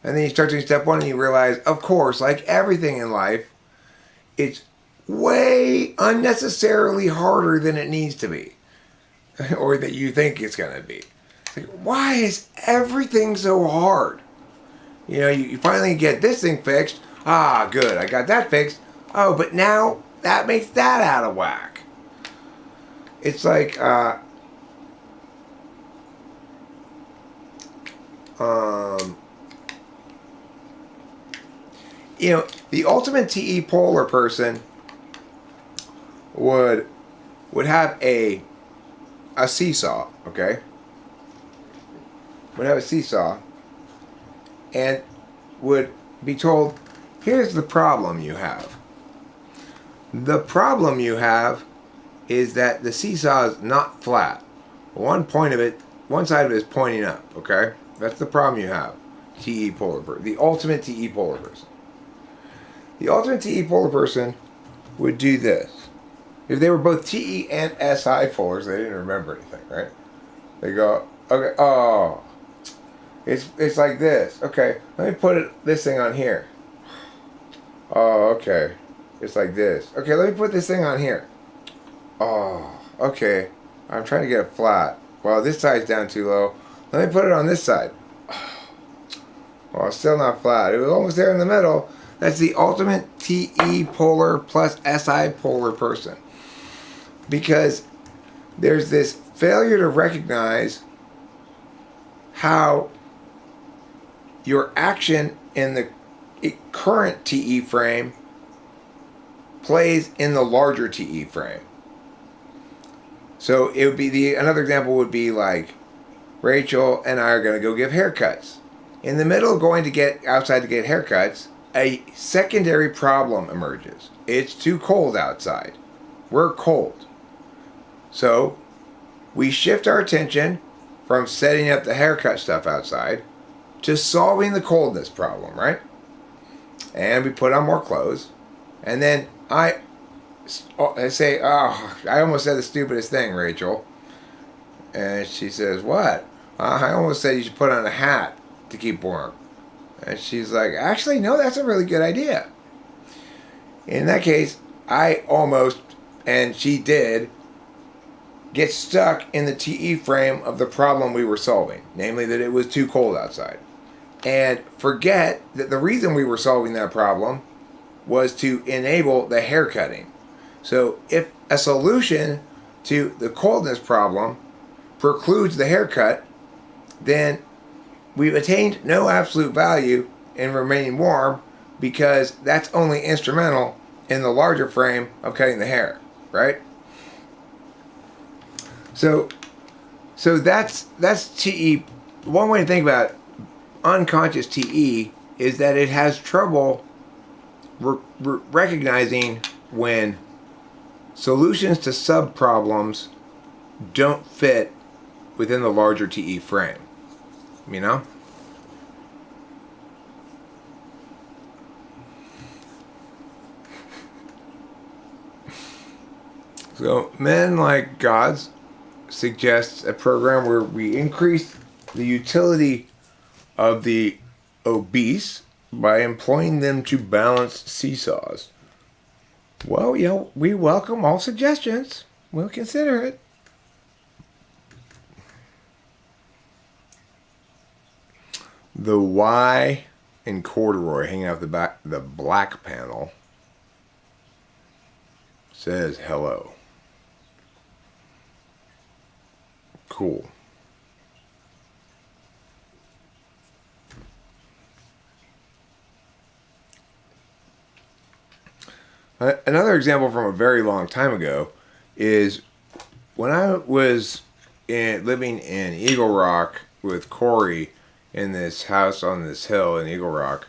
And then you start doing step 1, and you realize, of course, like everything in life, it's way unnecessarily harder than it needs to be. Or that you think it's going to be. It's like, why is everything so hard? You know, you finally get this thing fixed. Good, I got that fixed. Oh, but now that makes that out of whack. It's like, you know, the ultimate TE polar person would have a seesaw, okay? Would have a seesaw and would be told, here's the problem you have. The problem you have is that the seesaw is not flat. One side of it is pointing up, okay? That's the problem you have. TE polar person. The ultimate TE polar person. The ultimate TE polar person would do this. If they were both TE and SI polars, they didn't remember anything, right? They go, okay, oh, it's like this. Okay, let me put this thing on here. Oh, okay, it's like this. Okay, let me put this thing on here. Oh, okay, I'm trying to get it flat. Well, this side's down too low. Let me put it on this side. Oh, it's still not flat. It was almost there in the middle. That's the ultimate TE polar plus SI polar person. Because there's this failure to recognize how your action in the current TE frame plays in the larger TE frame. So it would be another example would be like Rachel and I are going to go give haircuts. In the middle of going to get outside to get haircuts, a secondary problem emerges. It's too cold outside. We're cold. So we shift our attention from setting up the haircut stuff outside to solving the coldness problem, right? And we put on more clothes. And then I say, oh, I almost said the stupidest thing, Rachel. And she says, what? I almost said you should put on a hat to keep warm. And she's like, actually, no, that's a really good idea. In that case, I almost, and she did, get stuck in the TE frame of the problem we were solving. Namely that it was too cold outside. And forget that the reason we were solving that problem was to enable the hair cutting. So if a solution to the coldness problem precludes the haircut, then we've attained no absolute value in remaining warm, because that's only instrumental in the larger frame of cutting the hair, right? So that's TE. One way to think about unconscious TE is that it has trouble recognizing when solutions to sub-problems don't fit within the larger TE frame. You know? So, Men Like Gods suggests a program where we increase the utility of the obese by employing them to balance seesaws. Well, we welcome all suggestions. We'll consider it. The Y in corduroy hanging out the back, the black panel, says hello. Cool. Another example from a very long time ago is when I was living in Eagle Rock with Corey in this house on this hill in Eagle Rock.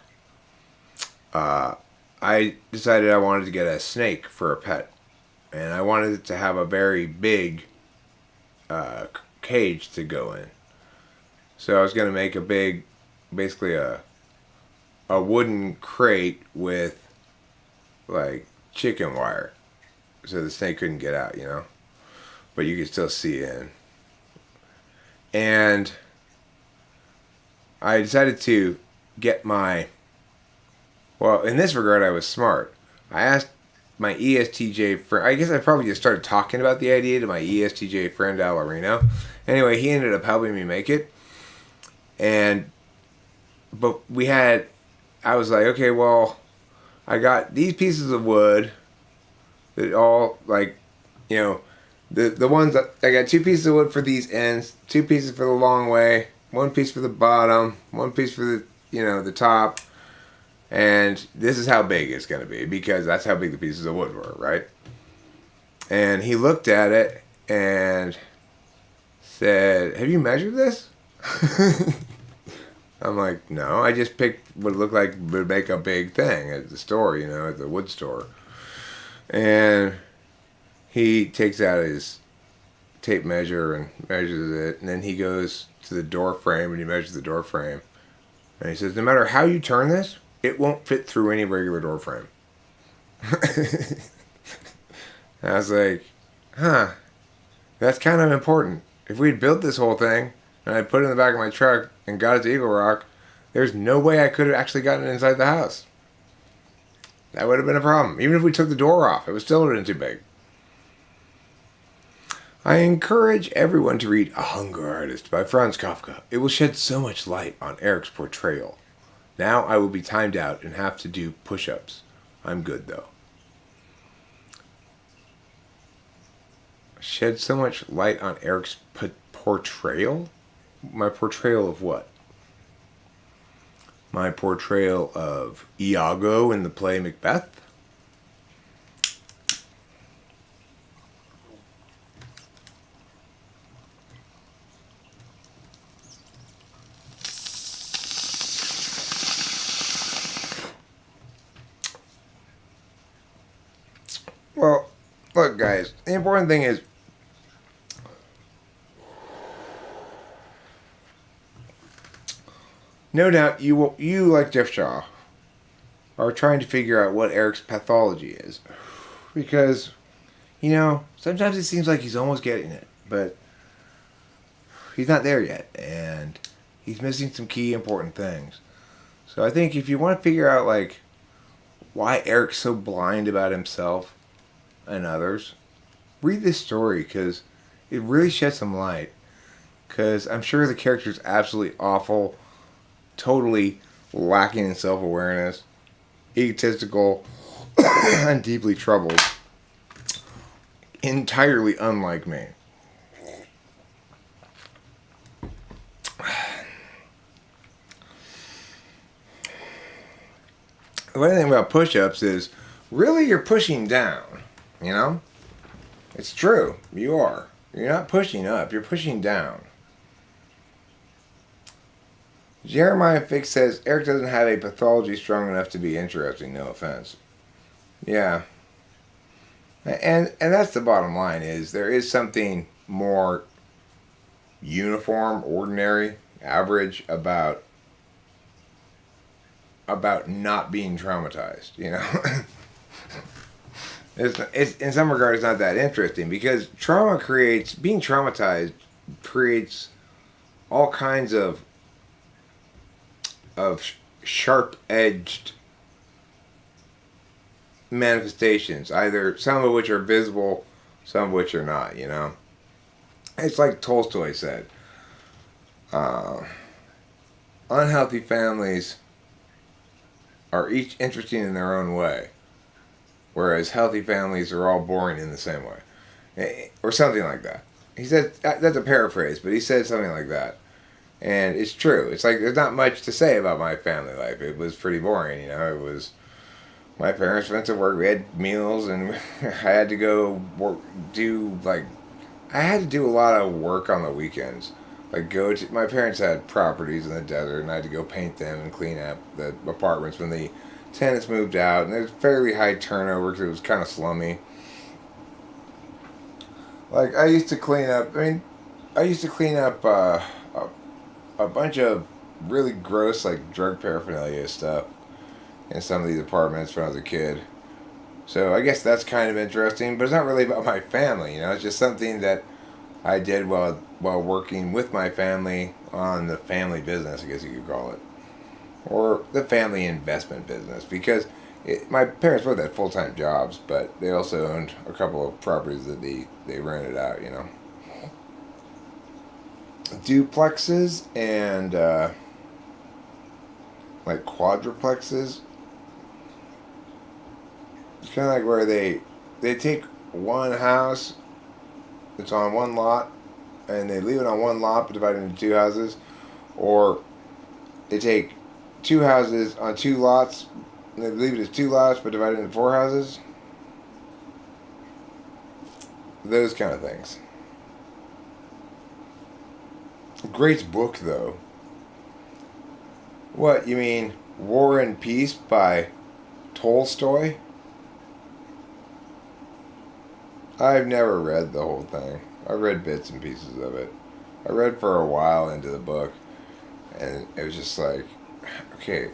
I decided I wanted to get a snake for a pet, and I wanted it to have a very big cage to go in. So I was going to make a big, basically a wooden crate with like chicken wire, so the snake couldn't get out, but you could still see in. And I decided to get in this regard I was smart. I asked my ESTJ friend, I guess I probably just started talking about the idea to my ESTJ friend Al Areno. Anyway, he ended up helping me make it. But I was like, okay, well, I got these pieces of wood that all, like, the ones that I got 2 pieces of wood for these ends, 2 pieces for the long way, 1 piece for the bottom, 1 piece for the the top, and this is how big it's going to be, because that's how big the pieces of wood were, right? And he looked at it and said, have you measured this? I'm like, no, I just picked what it looked like would make a big thing at the store, at the wood store. And he takes out his tape measure and measures it, and then he goes to the door frame and he measures the door frame. And he says, no matter how you turn this, it won't fit through any regular door frame. I was like, that's kind of important. If we'd built this whole thing and I put it in the back of my truck and got it to Eagle Rock, there's no way I could have actually gotten it inside the house. That would have been a problem. Even if we took the door off, it would still have been too big. I encourage everyone to read A Hunger Artist by Franz Kafka. It will shed so much light on Eric's portrayal. Now I will be timed out and have to do push-ups. I'm good, though. Shed so much light on Eric's portrayal? My portrayal of what? My portrayal of Iago in the play Macbeth? guys, the important thing is no doubt you like Jeff Shaw are trying to figure out what Eric's pathology is. Because, sometimes it seems like he's almost getting it, but he's not there yet, and he's missing some key important things. So I think if you want to figure out, like, why Eric's so blind about himself and others, read this story, because it really sheds some light. Because I'm sure the character's absolutely awful, totally lacking in self-awareness, egotistical, and deeply troubled. Entirely unlike me. The funny thing about push-ups is, really you're pushing down, It's true, you are. You're not pushing up, you're pushing down. Jeremiah Fix says, Eric doesn't have a pathology strong enough to be interesting, no offense. Yeah. And that's the bottom line, is there is something more uniform, ordinary, average about not being traumatized, It's in some regard, it's not that interesting, because being traumatized creates all kinds of sharp-edged manifestations, either some of which are visible, some of which are not, It's like Tolstoy said, unhealthy families are each interesting in their own way, whereas healthy families are all boring in the same way, or something like that. He said, that's a paraphrase, but he said something like that. And it's true. It's like there's not much to say about my family life. It was pretty boring, It was, my parents went to work, we had meals, and I had to go work, I had to do a lot of work on the weekends. My parents had properties in the desert, and I had to go paint them and clean up the apartments when the tenants moved out, and there's fairly high turnover because it was kind of slummy. I used to clean up a bunch of really gross, drug paraphernalia stuff in some of these apartments when I was a kid. So I guess that's kind of interesting, but it's not really about my family, It's just something that I did while working with my family on the family business, I guess you could call it. Or the family investment business, because my parents both had full-time jobs, but they also owned a couple of properties that they rented out, Duplexes and quadruplexes. It's kind of like where they take one house that's on one lot and they leave it on one lot but divide it into two houses, or they take two houses on two lots and they leave it as two lots but divide it into four houses. Those kind of things. Great book, though. What, you mean War and Peace by Tolstoy? I've never read the whole thing. I read bits and pieces of it. I read for a while into the book, and it was just like, okay,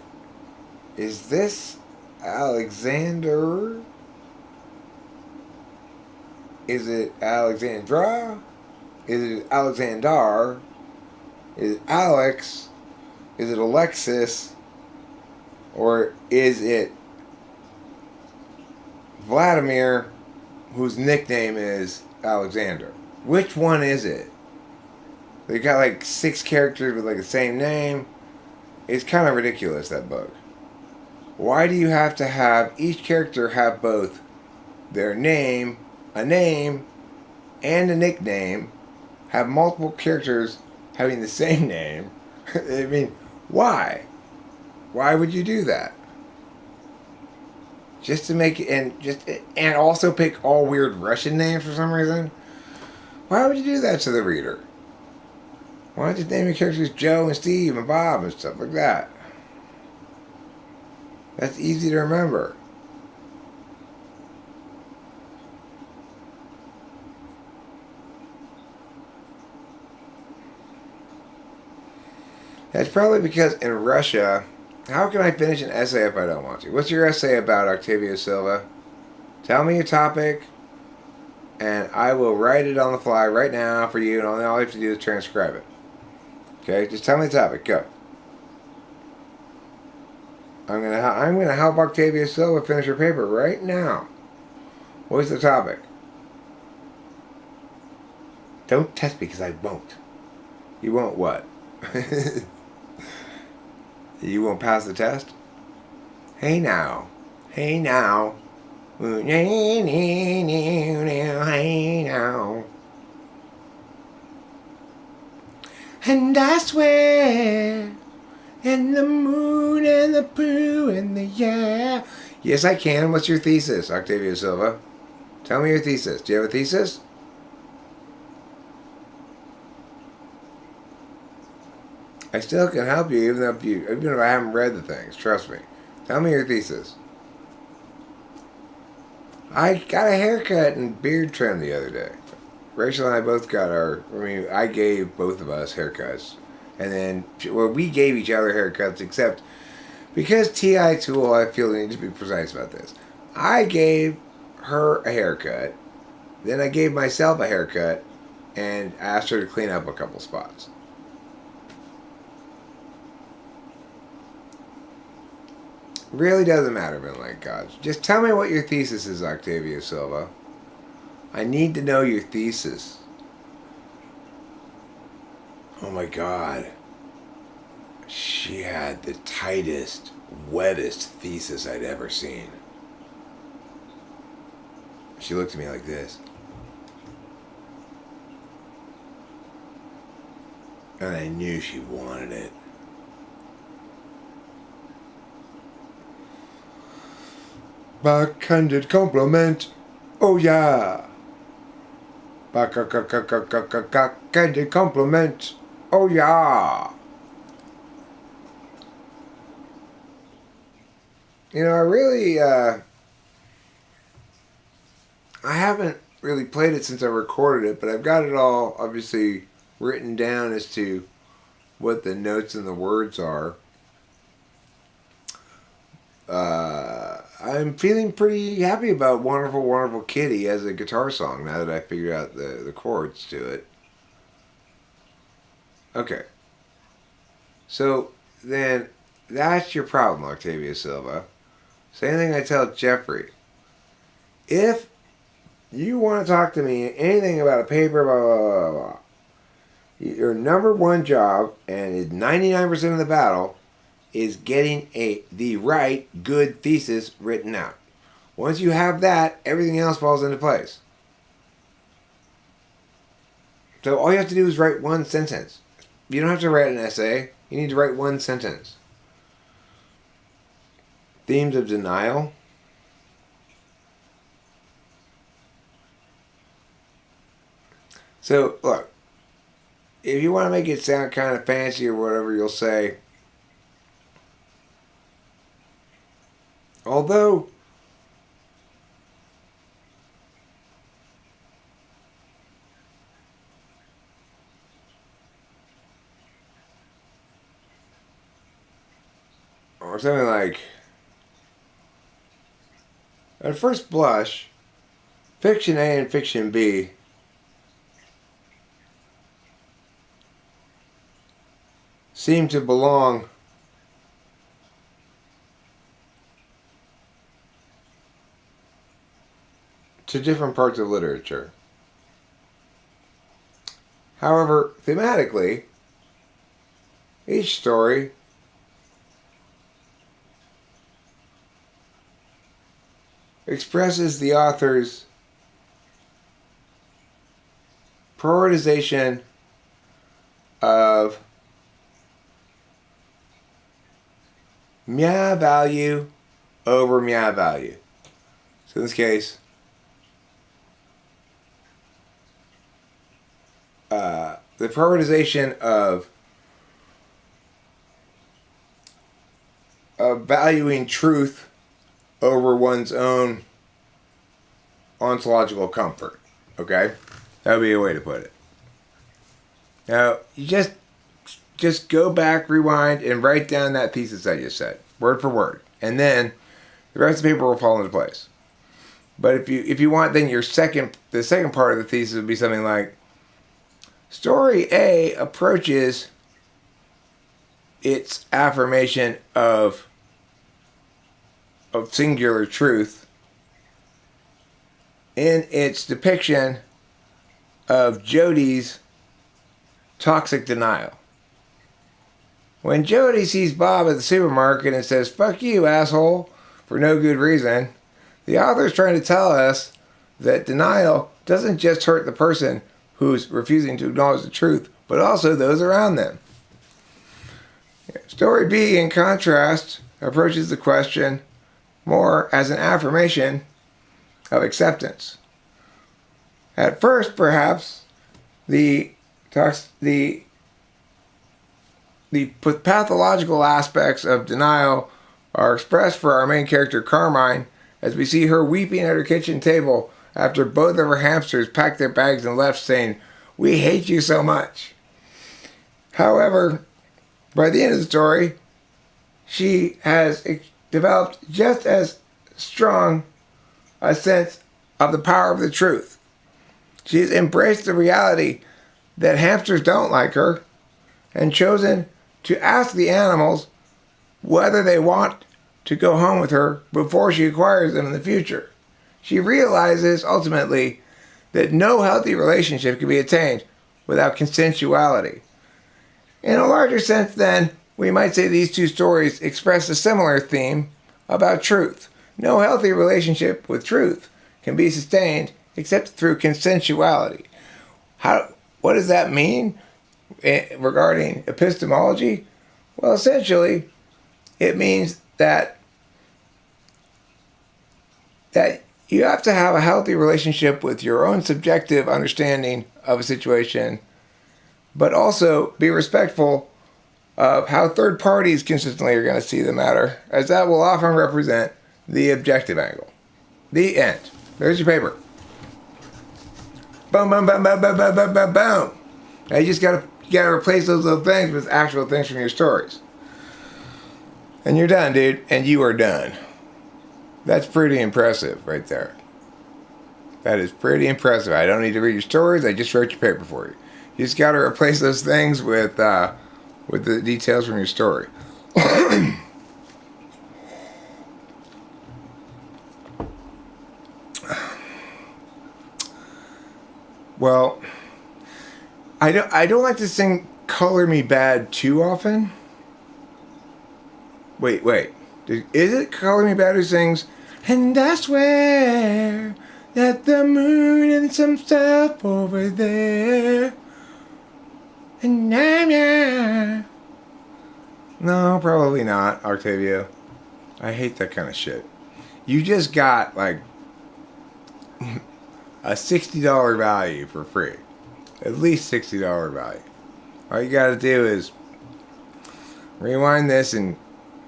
is this Alexander? Is it Alexandra? Is it Alexander? Is it Alex? Is it Alexis? Or is it Vladimir, whose nickname is Alexander? Which one is it? They got 6 characters with the same name. It's kind of ridiculous, that book. Why do you have to have each character have both their name, and a nickname, have multiple characters having the same name? I mean, why? Why would you do that? Just to make it, and also pick all weird Russian names for some reason? Why would you do that to the reader? Why not just name your characters Joe and Steve and Bob and stuff like that? That's easy to remember. That's probably because in Russia, how can I finish an essay if I don't want to? What's your essay about, Octavio Silva? Tell me your topic, and I will write it on the fly right now for you, and all you have to do is transcribe it. Okay, just tell me the topic. Go. I'm gonna help Octavia Silva finish her paper right now. What's the topic? Don't test me because I won't. You won't what? You won't pass the test? Hey now. Hey now. Hey now. And I swear, and the moon and the poo and the yeah. Yes, I can. What's your thesis, Octavio Silva? Tell me your thesis. Do you have a thesis? I still can help you even if I haven't read the things. Trust me. Tell me your thesis. I got a haircut and beard trim the other day. Rachel and I both got I gave both of us haircuts. And then, we gave each other haircuts, except because T.I. Tool, I feel the need to be precise about this. I gave her a haircut, then I gave myself a haircut, and asked her to clean up a couple spots. Really doesn't matter, man, like God. Just tell me what your thesis is, Octavio Silva. I need to know your thesis. Oh my God. She had the tightest, wettest thesis I'd ever seen. She looked at me like this. And I knew she wanted it. Backhanded compliment. Oh yeah. Backhanded compliment. Oh yeah. You know, I haven't really played it since I recorded it, but I've got it all obviously written down as to what the notes and the words are. I'm feeling pretty happy about Wonderful, Wonderful Kitty as a guitar song now that I figured out the chords to it. Okay. So, then, that's your problem, Octavia Silva. Same thing I tell Jeffrey. If you want to talk to me anything about a paper, blah, blah, blah, blah, blah, your number one job, and 99% of the battle, is getting the right, good thesis written out. Once you have that, everything else falls into place. So all you have to do is write one sentence. You don't have to write an essay. You need to write one sentence. Themes of denial. So, look. If you want to make it sound kind of fancy or whatever, you'll say, although or something like, at first blush, fiction A and fiction B seem to belong to different parts of literature. However, thematically, each story expresses the author's prioritization of meow value over meow value. So in this case, the prioritization of valuing truth over one's own ontological comfort. Okay? That would be a way to put it. Now, you just just go back, rewind, and write down that thesis I just said, word for word. And then the rest of the paper will fall into place. But if you want, then the second part of the thesis would be something like, story A approaches its affirmation of singular truth in its depiction of Jody's toxic denial. When Jody sees Bob at the supermarket and says, "Fuck you, asshole," for no good reason, the author is trying to tell us that denial doesn't just hurt the person who's refusing to acknowledge the truth, but also those around them. Story B, in contrast, approaches the question more as an affirmation of acceptance. At first, perhaps, the pathological aspects of denial are expressed for our main character, Carmine, as we see her weeping at her kitchen table after both of her hamsters packed their bags and left, saying, "We hate you so much." However, by the end of the story, she has developed just as strong a sense of the power of the truth. She's embraced the reality that hamsters don't like her and chosen to ask the animals whether they want to go home with her before she acquires them in the future. She realizes ultimately that no healthy relationship can be attained without consensuality. In a larger sense, then, we might say these two stories express a similar theme about truth. No healthy relationship with truth can be sustained except through consensuality. What does that mean regarding epistemology? Well, essentially, it means that you have to have a healthy relationship with your own subjective understanding of a situation, but also be respectful of how third parties consistently are going to see the matter, as that will often represent the objective angle. The end. There's your paper. Boom, boom, boom, boom, boom, boom, boom, boom, boom. Now you just gotta replace those little things with actual things from your stories. And you're done, dude. And you are done. That's pretty impressive right there. That is pretty impressive. I don't need to read your stories. I just wrote your paper for you. You just got to replace those things with the details from your story. Well, I don't like to sing "Color Me Bad" too often. Wait. Is it "Color Me Bad" who sings, "And I swear that the moon and some stuff over there. And I'm No, probably not, Octavio. I hate that kind of shit. You just got like a $60 value for free. At least $60 value. All you gotta do is rewind this and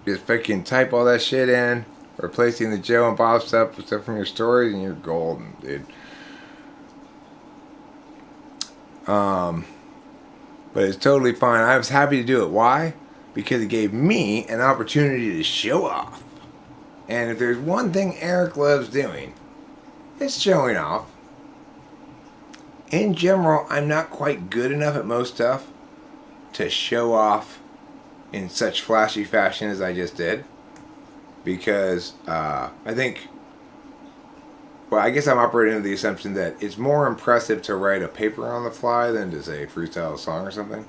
just fucking type all that shit in, replacing the Joe and Bob stuff with stuff from your stories, and you're golden, dude. But it's totally fine. I was happy to do it. Why? Because it gave me an opportunity to show off. And if there's one thing Eric loves doing, it's showing off. In general, I'm not quite good enough at most stuff to show off in such flashy fashion as I just did. Because I guess I'm operating under the assumption that it's more impressive to write a paper on the fly than to, say, freestyle a song or something.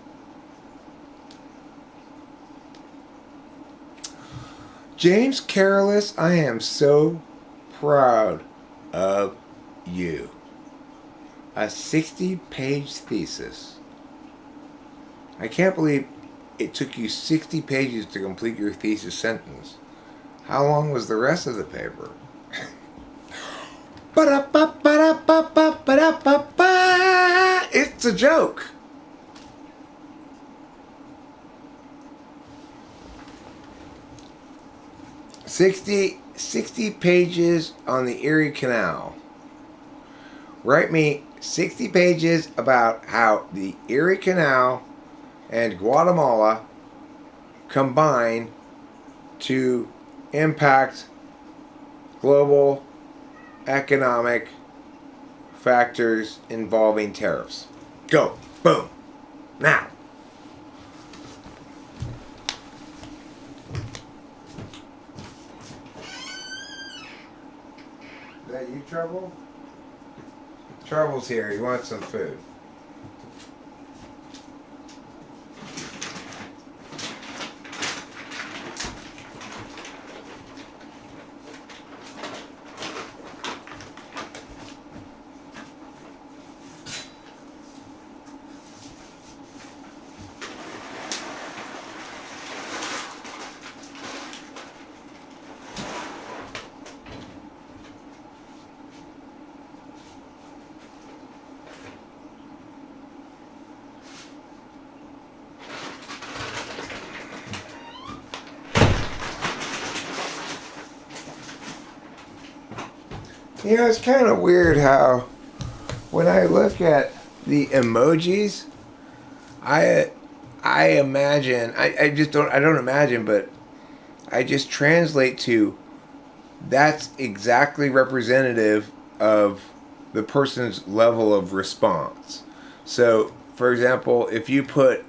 James Careless, I am so proud of you. A 60-page thesis. I can't believe it took you 60 pages to complete your thesis sentence. How long was the rest of the paper? It's a joke. Sixty pages on the Erie Canal. Write me 60 pages about how the Erie Canal and Guatemala combine to impact global economic factors involving tariffs? Go. Boom. Now. Is that you, Trouble? Trouble's here. He wants some food. You know, it's kind of weird how when I look at the emojis, I imagine, I just don't, I don't imagine, but I just translate to that's exactly representative of the person's level of response. So, for example, if you put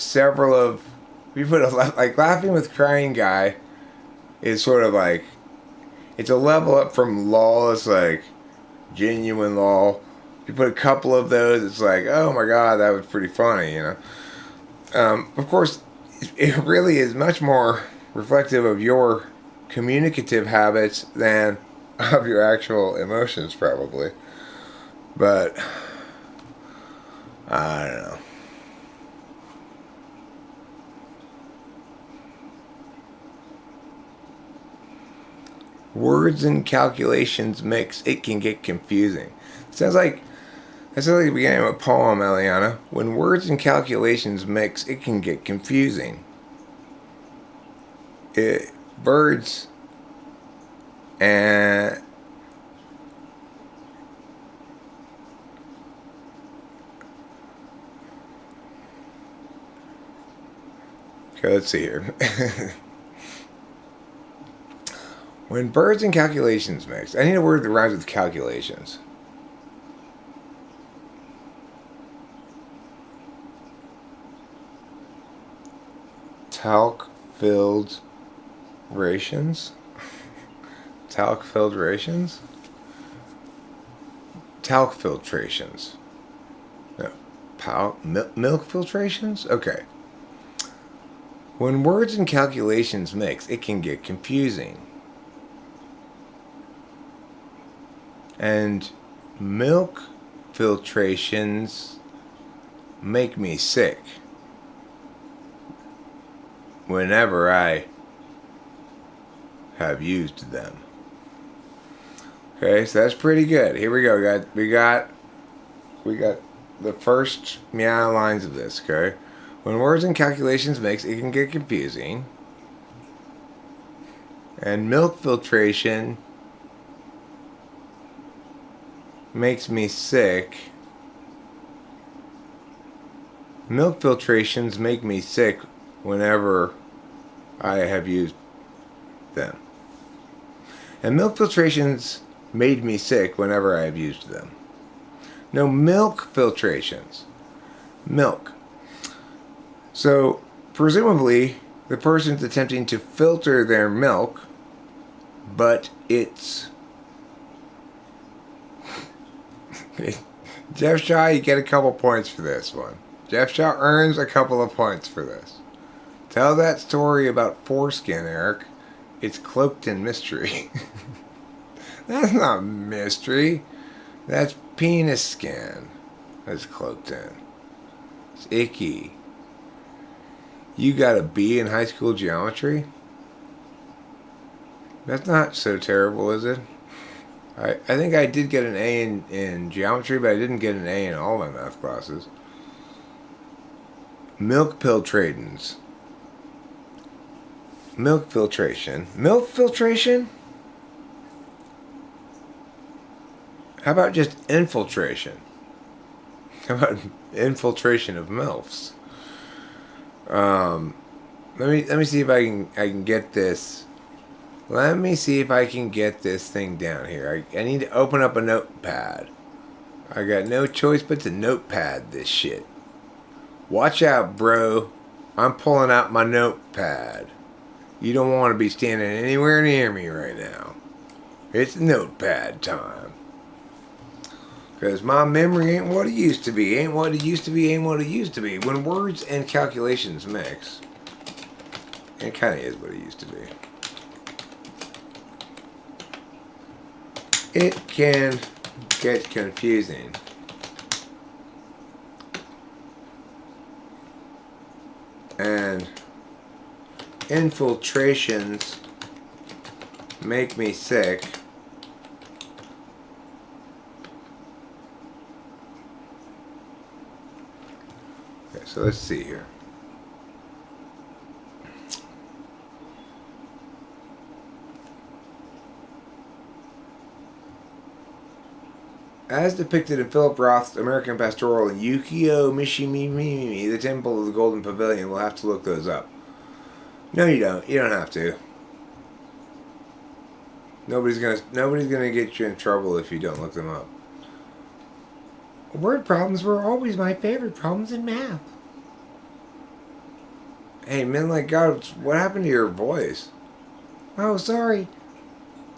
several of, if you put a, like laughing with crying guy is sort of like, it's a level up from lol. It's like genuine lol. If you put a couple of those, it's like, oh my god, that was pretty funny, you know. Of course, it really is much more reflective of your communicative habits than of your actual emotions, probably. But I don't know. Words and calculations mix. It can get confusing. Sounds like the beginning of a poem, Eliana. When words and calculations mix, it can get confusing. Birds and okay, let's see here. When birds and calculations mix. I need a word that rhymes with calculations. Talc-filled rations? Talc-filled rations? Talc filtrations. No. Milk filtrations? Okay. When words and calculations mix, it can get confusing. And milk filtrations make me sick whenever I have used them. Okay, so that's pretty good. Here we go, guys. We got the first meow lines of this, okay? When words and calculations mix, it can get confusing. And milk filtration makes me sick. Milk filtrations make me sick whenever I have used them. And milk filtrations made me sick whenever I have used them. No, milk filtrations. Milk. So, presumably, the person's attempting to filter their milk, but it's... Jeff Shaw, you get a couple points for this one. Jeff Shaw earns a couple of points for this. Tell that story about foreskin, Eric. It's cloaked in mystery. That's not mystery. That's penis skin. That's cloaked in. It's icky. You got a B in high school geometry? That's not so terrible, is it? I think I did get an A in geometry, but I didn't get an A in all my math classes. Milk filtratins. Milk filtration. Milk filtration? How about just infiltration? How about infiltration of MILFs? Let me see if I can get this. Let me see if I can get this thing down here. I need to open up a notepad. I got no choice but to notepad this shit. Watch out, bro. I'm pulling out my notepad. You don't want to be standing anywhere near me right now. It's notepad time. Because my memory ain't what it used to be. Ain't what it used to be. Ain't what it used to be. When words and calculations mix, it kind of is what it used to be. It can get confusing. And infiltrations make me sick. Okay, so let's see here. As depicted in Philip Roth's American Pastoral and Yukio Mishimimi, The Temple of the Golden Pavilion, we'll have to look those up. No, you don't. You don't have to. Nobody's gonna get you in trouble if you don't look them up. Word problems were always my favorite problems in math. Hey, men like God, what happened to your voice? Oh, sorry.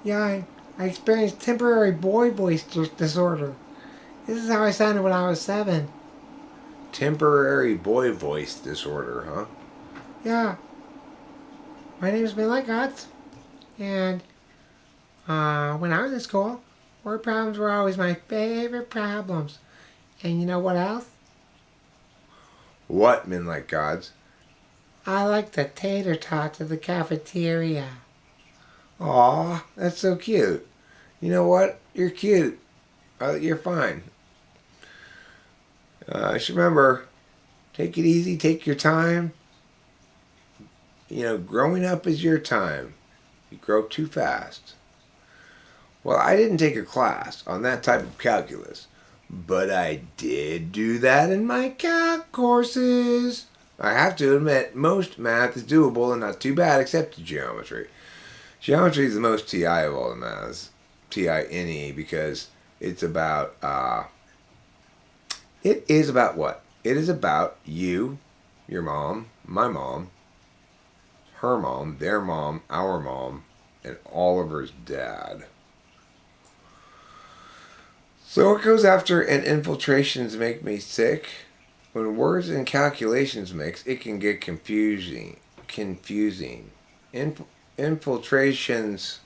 Yeah, I experienced temporary boy voice disorder. This is how I sounded when I was 7. Temporary boy voice disorder, huh? Yeah. My name is Midnight Gods, and when I was in school, word problems were always my favorite problems. And you know what else? What, men like gods? I like the tater tots at the cafeteria. Aw, that's so cute. You know what? You're cute. You're fine. Just remember, take it easy, take your time. You know, growing up is your time. You grow up too fast. Well, I didn't take a class on that type of calculus, but I did do that in my calc courses. I have to admit, most math is doable and not too bad, except geometry. Geometry is the most TI of all the maths. TI-NE, because it's about, it is about what? It is about you, your mom, my mom, her mom, their mom, our mom, and Oliver's dad. So what goes after and infiltrations make me sick? When words and calculations mix, it can get confusing. Infiltrations.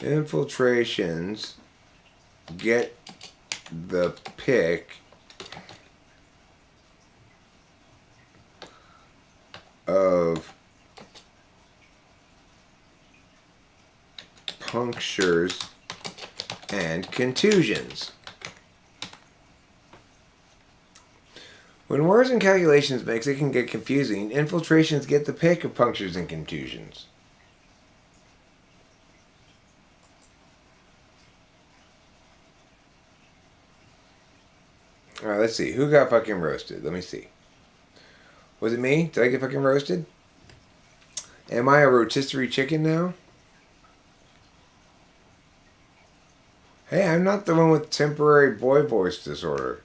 Infiltrations get the pick of punctures and contusions. When words and calculations mix, it can get confusing. Infiltrations get the pick of punctures and contusions. Alright, let's see. Who got fucking roasted? Let me see. Was it me? Did I get fucking roasted? Am I a rotisserie chicken now? Hey, I'm not the one with temporary boy voice disorder.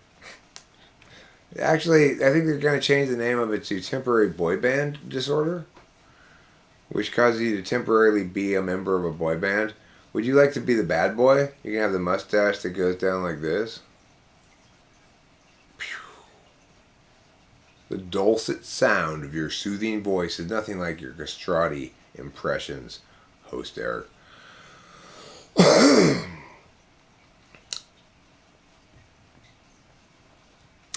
Actually, I think they're going to change the name of it to temporary boy band disorder, which causes you to temporarily be a member of a boy band. Would you like to be the bad boy? You can have the mustache that goes down like this. The dulcet sound of your soothing voice is nothing like your castrati impressions, host Eric.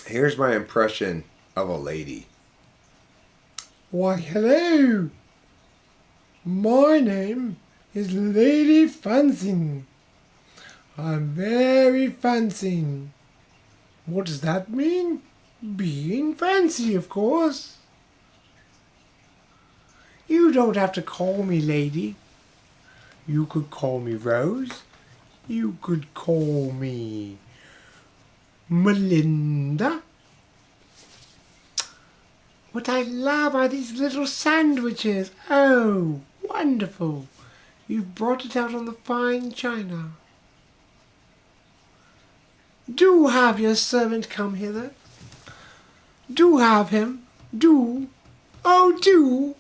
Here's my impression of a lady. Why, hello. My name is Lady Fancy. I'm very fancy. What does that mean? Being fancy, of course. You don't have to call me lady. You could call me Rose. You could call me Melinda. What I love are these little sandwiches. Oh, wonderful. You've brought it out on the fine china. Do have your servant come hither. Do have him. Do. Oh, do.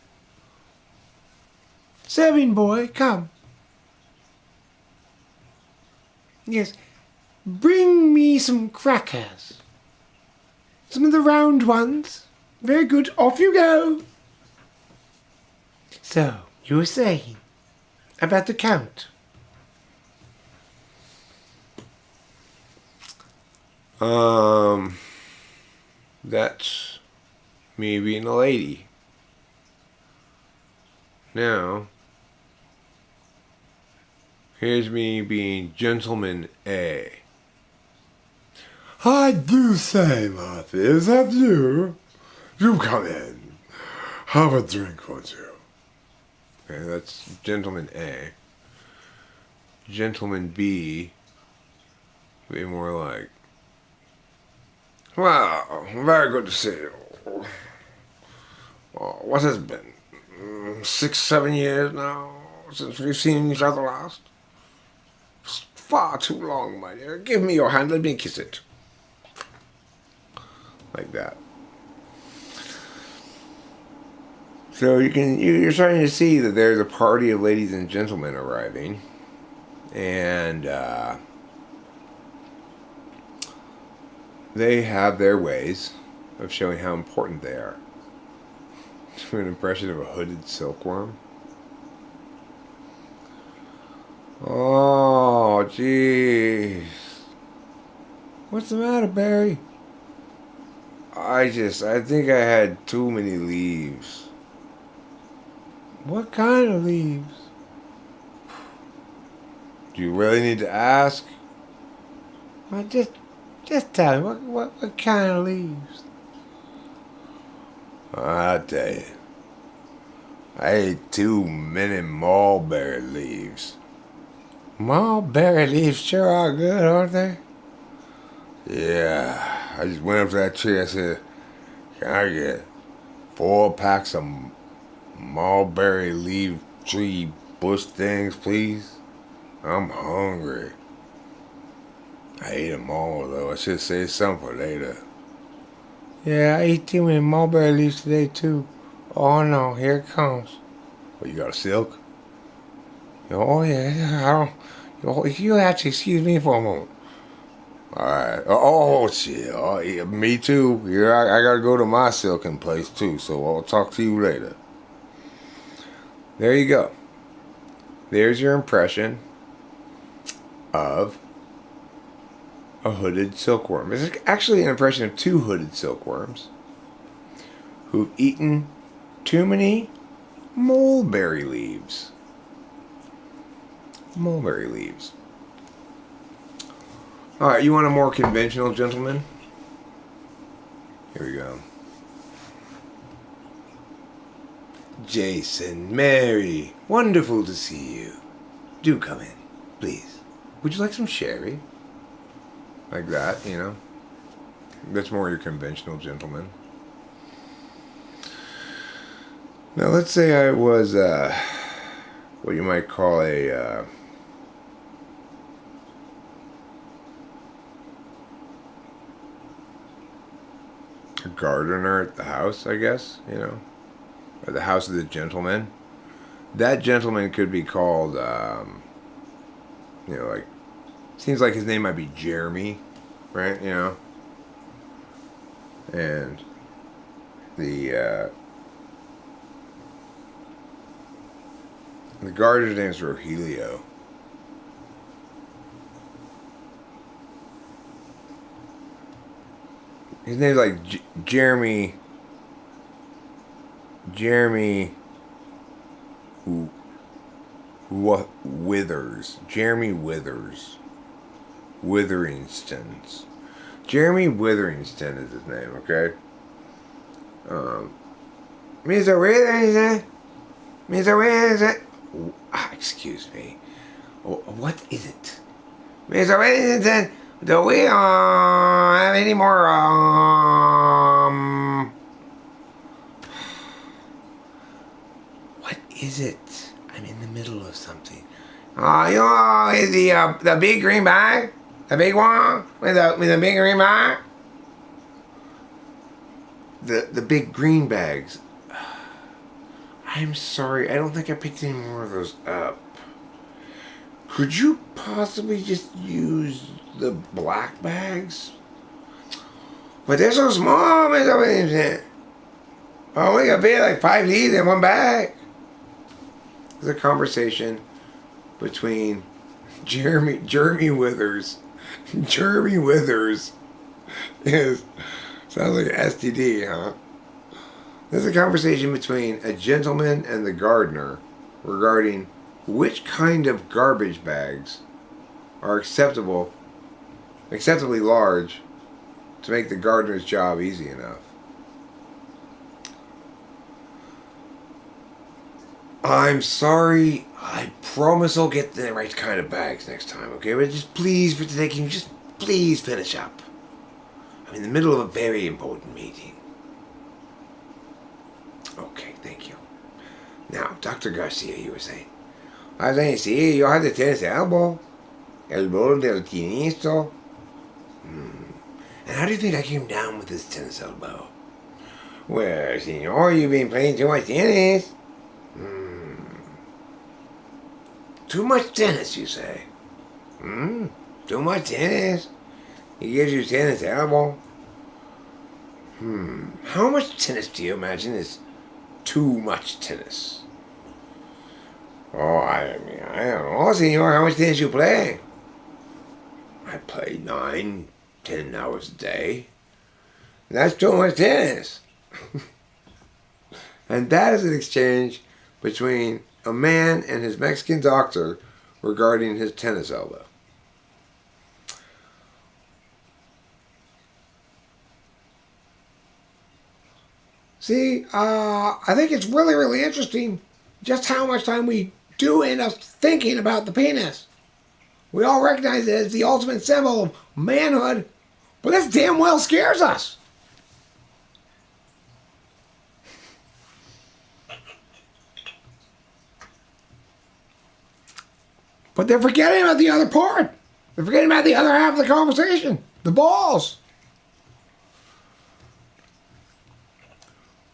Serving boy, come. Yes. Bring me some crackers. Some of the round ones. Very good. Off you go. So, you were saying about the Count. That's me being a lady. Now, here's me being gentleman A. I do say, Martha, is that you? You come in. Have a drink, won't you? Okay, that's gentleman A. Gentleman B, be more like, well, very good to see you. What has it been? 6, 7 years now since we've seen each other last? It's far too long, my dear. Give me your hand, let me kiss it. Like that. So you're starting to see that there's a party of ladies and gentlemen arriving, and they have their ways of showing how important they are. To an impression of a hooded silkworm. Oh, jeez. What's the matter, Barry? I think I had too many leaves. What kind of leaves? Do you really need to ask? Well, just tell me, what kind of leaves? I'll tell you. I ate too many mulberry leaves. Mulberry leaves sure are good, aren't they? Yeah. I just went up to that tree. I said, can I get 4 packs of mulberry leaf tree bush things, please? I'm hungry. I ate them all, though. I should save some for later. Yeah, I ate too many mulberry leaves today, too. Oh, no, here it comes. Well, you got a silk? Oh, yeah, you have to excuse me for a moment. Alright. Oh, shit. Oh, yeah, me too. Yeah, I gotta go to my silken place, too, so I'll talk to you later. There you go. There's your impression of a hooded silkworm. It's actually an impression of 2 hooded silkworms who've eaten too many mulberry leaves. Mulberry leaves. Alright, you want a more conventional gentleman? Here we go. Jason, Mary, wonderful to see you. Do come in, please. Would you like some sherry? Like that, you know? That's more your conventional gentleman. Now, let's say I was, what you might call a gardener at the house, I guess, you know? At the house of the gentleman. That gentleman could be called, you know, like, seems like his name might be Jeremy, right? You know? And the gardener's name is Rogelio. His name's like Jeremy Withers. Jeremy Withers. Witheringstons. Jeremy Witherington is his name, okay? Mr. Witherington? Mr. Whittington. Excuse me. What is it? Mr. Whittington, do we have any more, What is it? I'm in the middle of something. Is the big green bag? The big one? With the big green bag? The big green bags. I'm sorry, I don't think I picked any more of those up. Could you possibly just use the black bags? But they're so small, Mr. Williamson. Oh, we gotta pay like 5 Gs in one bag. There's a conversation between Jeremy Withers. Jeremy Withers sounds like an STD, huh? There's a conversation between a gentleman and the gardener regarding which kind of garbage bags are acceptably large to make the gardener's job easy enough. I'm sorry. I promise I'll get the right kind of bags next time, okay? But just please, for today, can you just please finish up? I'm in the middle of a very important meeting. Okay, thank you. Now, Dr. Garcia, you were saying. I was saying, sí, yo had the tennis elbow. Elbow del tinisto. And how do you think I came down with this tennis elbow? Well, senor, you've been playing too much tennis. Too much tennis, you say? Too much tennis? He gives you tennis elbow? How much tennis do you imagine is too much tennis? Oh, I don't know, senor. How much tennis you play? I play 9, 10 hours a day. That's too much tennis. And that is an exchange between a man and his Mexican doctor regarding his tennis elbow. See, I think it's really, really interesting just how much time we do end up thinking about the penis. We all recognize it as the ultimate symbol of manhood, but this damn well scares us. But they're forgetting about the other part. They're forgetting about the other half of the conversation. The balls.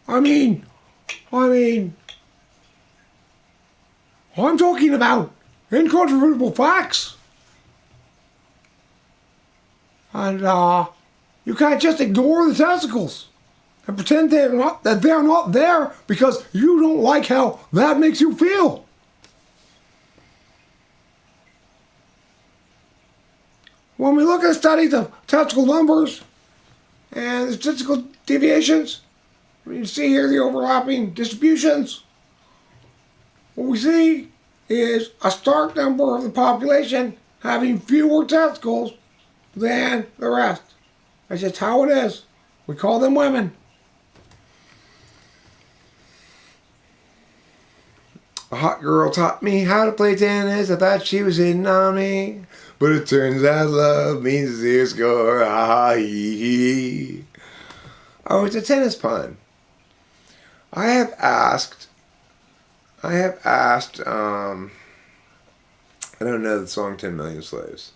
I mean, I'm talking about incontrovertible facts. And you can't just ignore the testicles and pretend that they're not there because you don't like how that makes you feel. When we look at studies of testicle numbers and the statistical deviations, you see here the overlapping distributions. What we see is a stark number of the population having fewer testicles than the rest. That's just how it is. We call them women. A hot girl taught me how to play tennis. I thought she was hitting on me. But it turns out love means a zero score. Oh, it's a tennis pun. I have asked, I don't know the song 10 Million Slaves.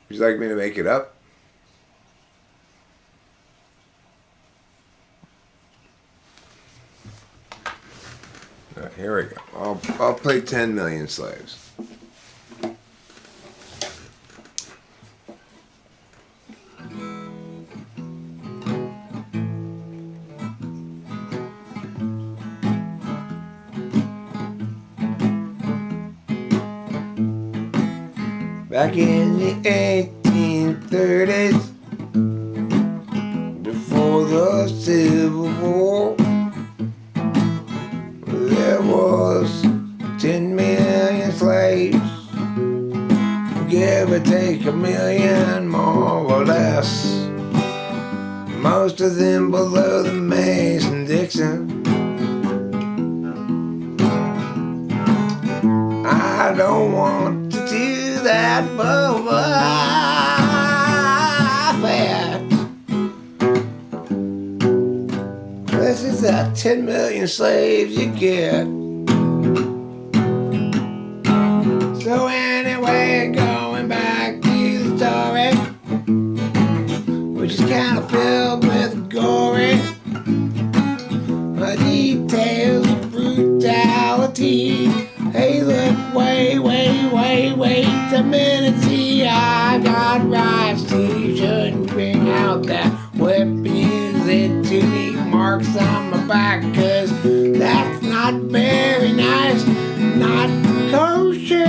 Would you like me to make it up? All right, here we go. I'll play 10 Million Slaves. Back in the 1830s, before the Civil War, there was 10 million slaves, give or take a million more or less. Most of them below the Mason-Dixon. I don't want to do that, but fast. This is the 10 million slaves you get. So anyway, going back to the story, which is kind of filled with gory details of brutality. Hey, look, wait a minute, see, I got rights to shouldn't bring out that weapon, use it to leave marks on my back, cause that's not very nice, not kosher.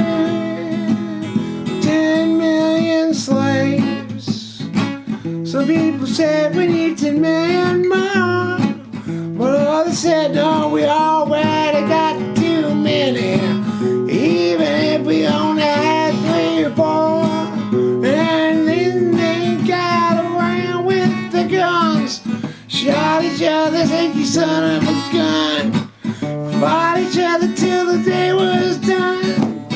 10 million slaves. Some people said we need 10 million more, but others said no, we already got too many. Even if we only had 3 or 4, and then they got around with the guns, shot each other, think you son of a gun, fought each other till the day was done,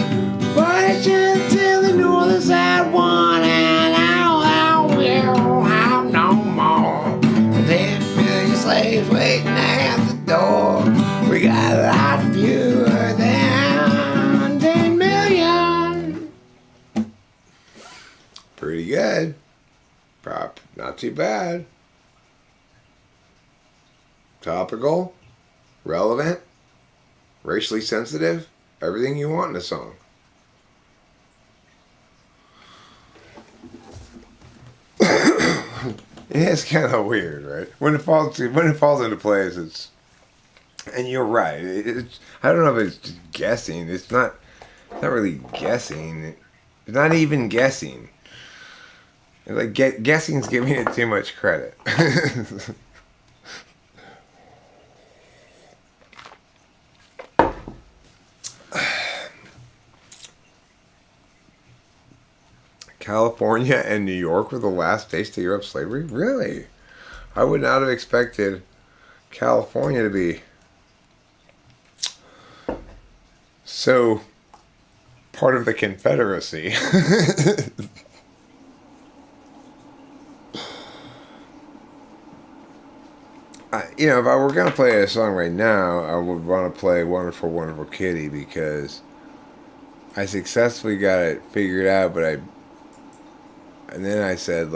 fought each other till the northern side won, and now we don't have no more. 10 million slaves waiting at the door. We got a lot fewer than 10 million. Pretty good. Not too bad. Topical, relevant, racially sensitive, everything you want in a song. It's kind of weird, right? When it falls into place, it's, and you're right. It's, I don't know if it's just guessing. It's not really guessing. It's not even guessing. It's like guessing's giving it too much credit. California and New York were the last states to hear of slavery? Really? I would not have expected California to be so part of the Confederacy. If I were going to play a song right now, I would want to play Wonderful, Wonderful Kitty, because I successfully got it figured out, and then I said,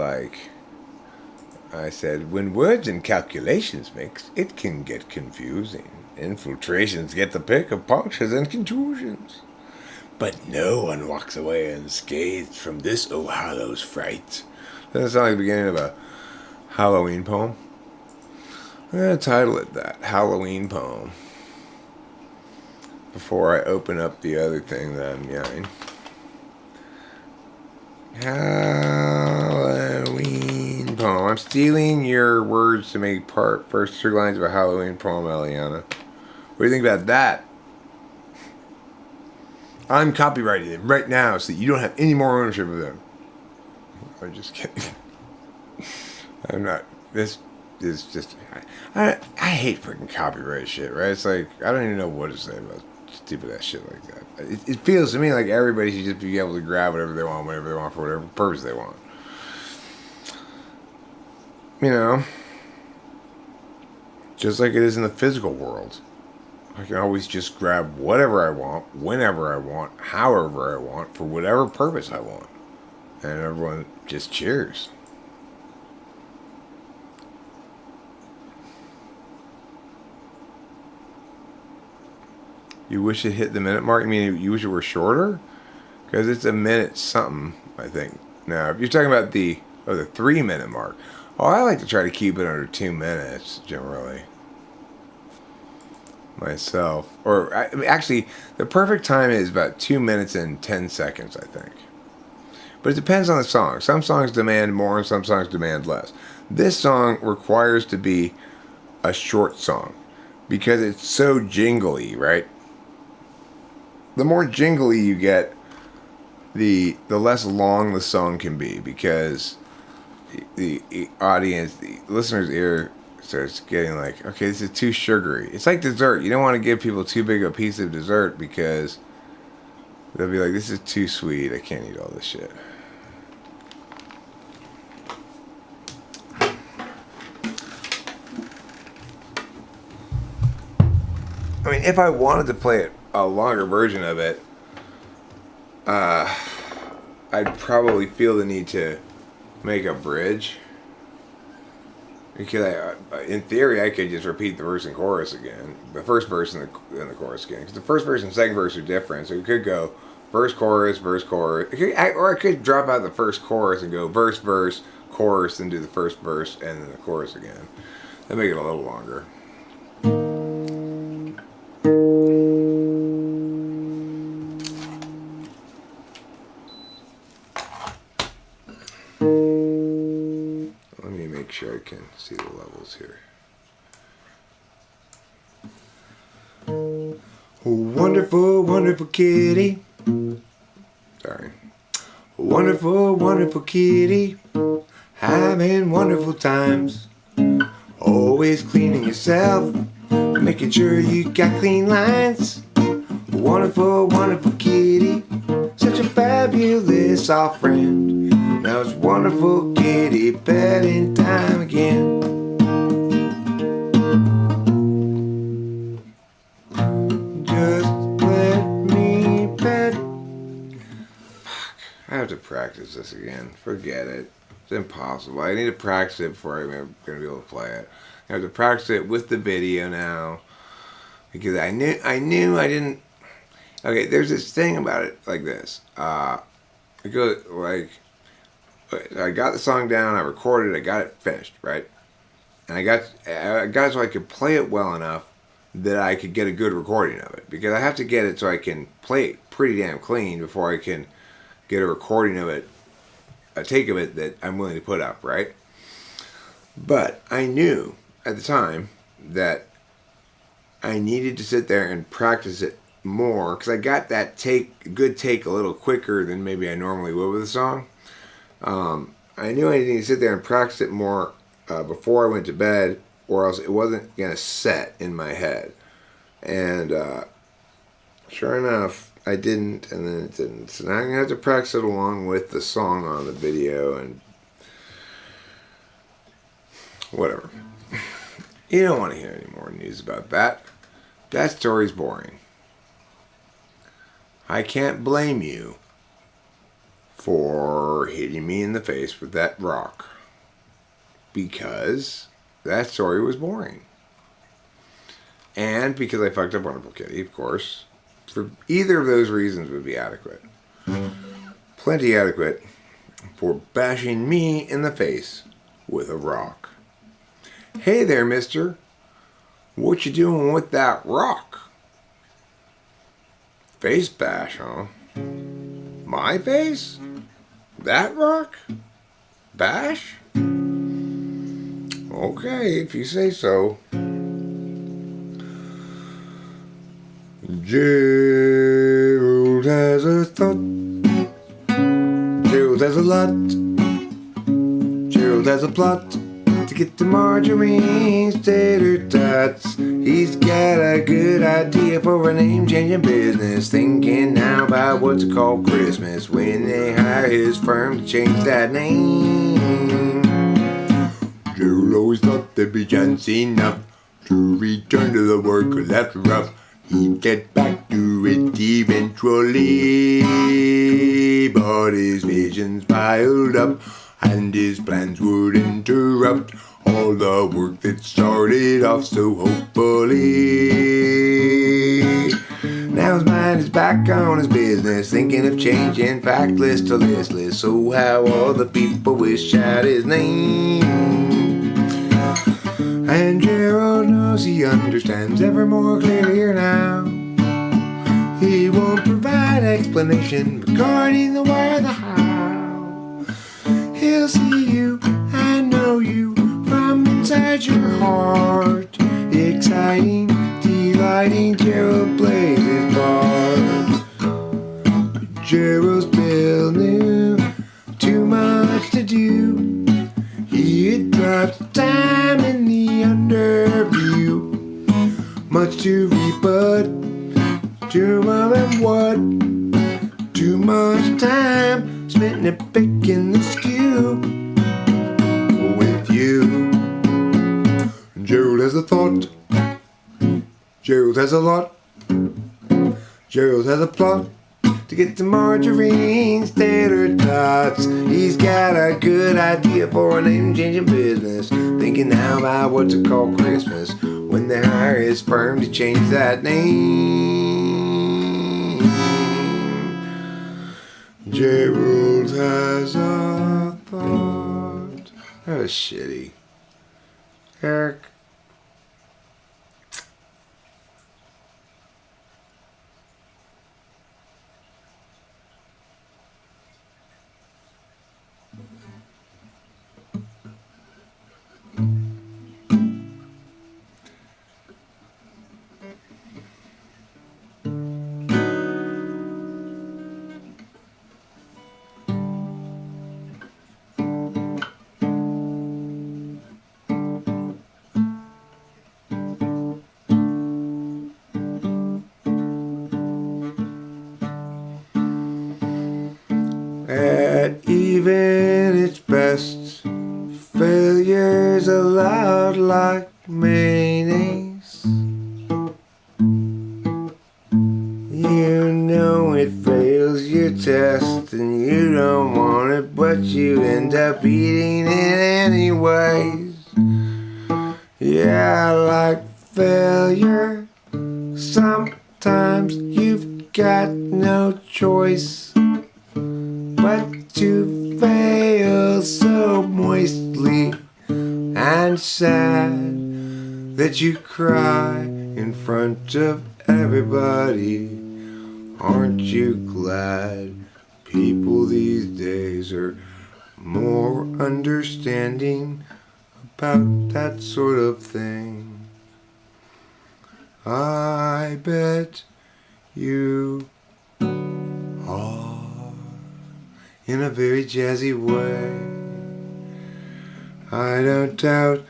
when words and calculations mix, it can get confusing. Infiltrations get the pick of punctures and contusions. But no one walks away unscathed from this O Hallows fright. Doesn't it sound like the beginning of a Halloween poem? I'm going to title it that, Halloween Poem, before I open up the other thing that I'm yelling. Halloween poem. I'm stealing your words to make first 2 lines of a Halloween poem, Eliana. What do you think about that? I'm copyrighting them right now so that you don't have any more ownership of them. I'm just kidding. I'm not. This is just. I hate freaking copyright shit, right? It's like, I don't even know what to say about stupid ass shit like that. It feels to me like everybody should just be able to grab whatever they want, whenever they want, for whatever purpose they want. Just like it is in the physical world. I can always just grab whatever I want, whenever I want, however I want, for whatever purpose I want. And everyone just cheers. You wish it hit the minute mark? You mean you wish it were shorter? Because it's a minute something, I think. Now, if you're talking about the 3-minute mark, I like to try to keep it under 2 minutes, generally. Myself. Actually, the perfect time is about 2 minutes and 10 seconds, I think. But it depends on the song. Some songs demand more and some songs demand less. This song requires to be a short song because it's so jingly, right? The more jingly you get, the less long the song can be, because the audience, the listener's ear starts getting like, okay, this is too sugary. It's like dessert. You don't want to give people too big a piece of dessert because They'll be like, this is too sweet. I can't eat all this shit. I mean, if I wanted to play it, a longer version of it, I'd probably feel the need to make a bridge. Because in theory, I could just repeat the verse and chorus again. The first verse and the chorus again. Because the first verse and second verse are different. So you could go verse, chorus, verse, chorus. Or I could drop out the first chorus and go verse, verse, chorus, then do the first verse and then the chorus again. That'd make it a little longer. Let me make sure I can see the levels here. Oh, wonderful, wonderful kitty. Sorry. Wonderful, wonderful kitty. Having wonderful times. Always cleaning yourself. Making sure you got clean lines. Wonderful, wonderful kitty. Such a fabulous soft friend. Now it's wonderful kitty petting time again. Just let me pet. Fuck. I have to practice this again. Forget it. It's impossible. I need to practice it before I'm going to be able to play it. I have to practice it with the video now. Because I knew I didn't. Okay, there's this thing about it like this. It goes like, I got the song down, I recorded it, I got it finished, right? And I got it so I could play it well enough that I could get a good recording of it. Because I have to get it so I can play it pretty damn clean before I can get a recording of it, a take of it that I'm willing to put up, right? But I knew at the time that I needed to sit there and practice it more, because I got that good take a little quicker than maybe I normally would with a song. I knew I needed to sit there and practice it more before I went to bed, or else it wasn't going to set in my head. And sure enough, I didn't, and then it didn't. So now I'm going to have to practice it along with the song on the video, and whatever. You don't want to hear any more news about that. That story's boring. I can't blame you for hitting me in the face with that rock, because that story was boring. And because I fucked up Wonderful Kitty, of course. For either of those reasons would be adequate. Plenty adequate for bashing me in the face with a rock. Hey there, mister. What you doing with that rock? Face bash, huh? My face? That rock? Bash? Okay, if you say so. Gerald has a thought. Gerald has a lot. Gerald has a plot to get to Marjorie's tater tots. He's got a good idea for a name-changing business. Thinking now about what's it called Christmas when they hire his firm to change that name. Gerald always thought there'd be chance enough to return to the work left rough. He'd get back to it eventually, but his visions piled up and his plans would interrupt all the work that started off so hopefully. Now his mind is back on his business, thinking of changing fact list to list. So how all the people wish out his name. And Gerald knows he understands ever more clearly now. He won't provide explanation regarding the why or the how. He'll see you and know you from inside your heart. Exciting, delighting, Gerald plays his part. But Gerald still knew too much to do. He had dropped time in the underview. Much to rebut, to mom and what Too much time spent picking the skew with you. Gerald has a thought. Gerald has a lot. Gerald has a plot to get to Marjorie's tater tots. He's got a good idea for a name-changing business. Thinking now about what to call Christmas when they hire his firm to change that name. Gerald has a thought. That was shitty. Eric. At even its best, failure's allowed like mayonnaise. You know it fails your test and you don't want it, but you end up eating it anyways. Yeah, like failure, sometimes you've got no choice but to fail so moistly and sad that you cry in front of everybody. Aren't you glad people these days are more understanding about that sort of thing? I bet you are. In a very jazzy way. I don't doubt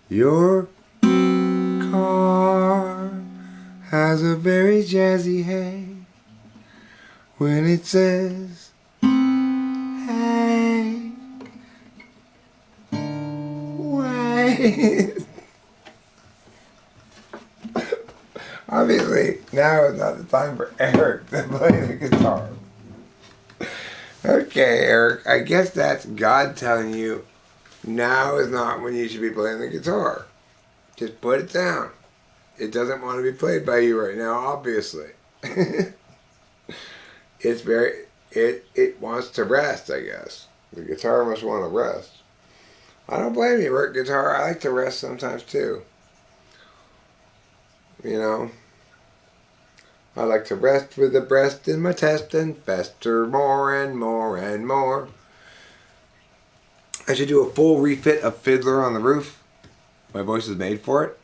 your car has a very jazzy hey when it says hey. Wait. Obviously, now is not the time for Eric to play the guitar. Okay, Eric, I guess that's God telling you now is not when you should be playing the guitar. Just put it down. It doesn't want to be played by you right now, obviously. It wants to rest, I guess. The guitar must want to rest. I don't blame you, Rick. Guitar, I like to rest sometimes too. You know? I like to rest with the breast in my chest and fester more and more and more. I should do a full refit of Fiddler on the Roof. My voice is made for it.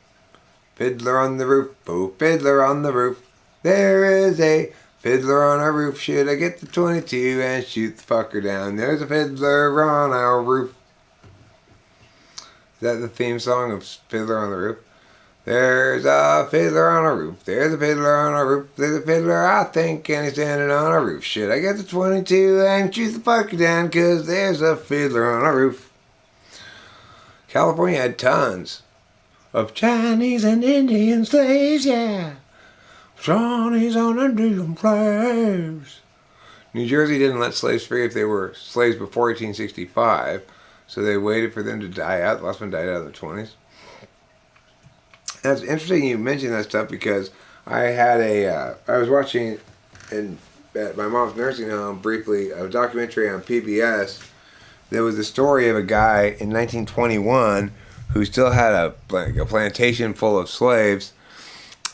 Fiddler on the roof, oh fiddler on the roof. There is a fiddler on our roof. Should I get the 22 and shoot the fucker down? There's a fiddler on our roof. Is that the theme song of Fiddler on the Roof? There's a fiddler on a roof. There's a fiddler on a roof. There's a fiddler, I think, and he's standing on a roof. Should I get the 22 and shoot the fucker down? Cause there's a fiddler on a roof. California had tons of Chinese and Indian slaves, yeah. Johnny's on Indian slaves. New Jersey didn't let slaves free if they were slaves before 1865, so they waited for them to die out. The last one died out in the 20s. That's interesting you mentioned that stuff because I had I was watching at my mom's nursing home briefly a documentary on PBS. There was a story of a guy in 1921 who still had a plantation full of slaves,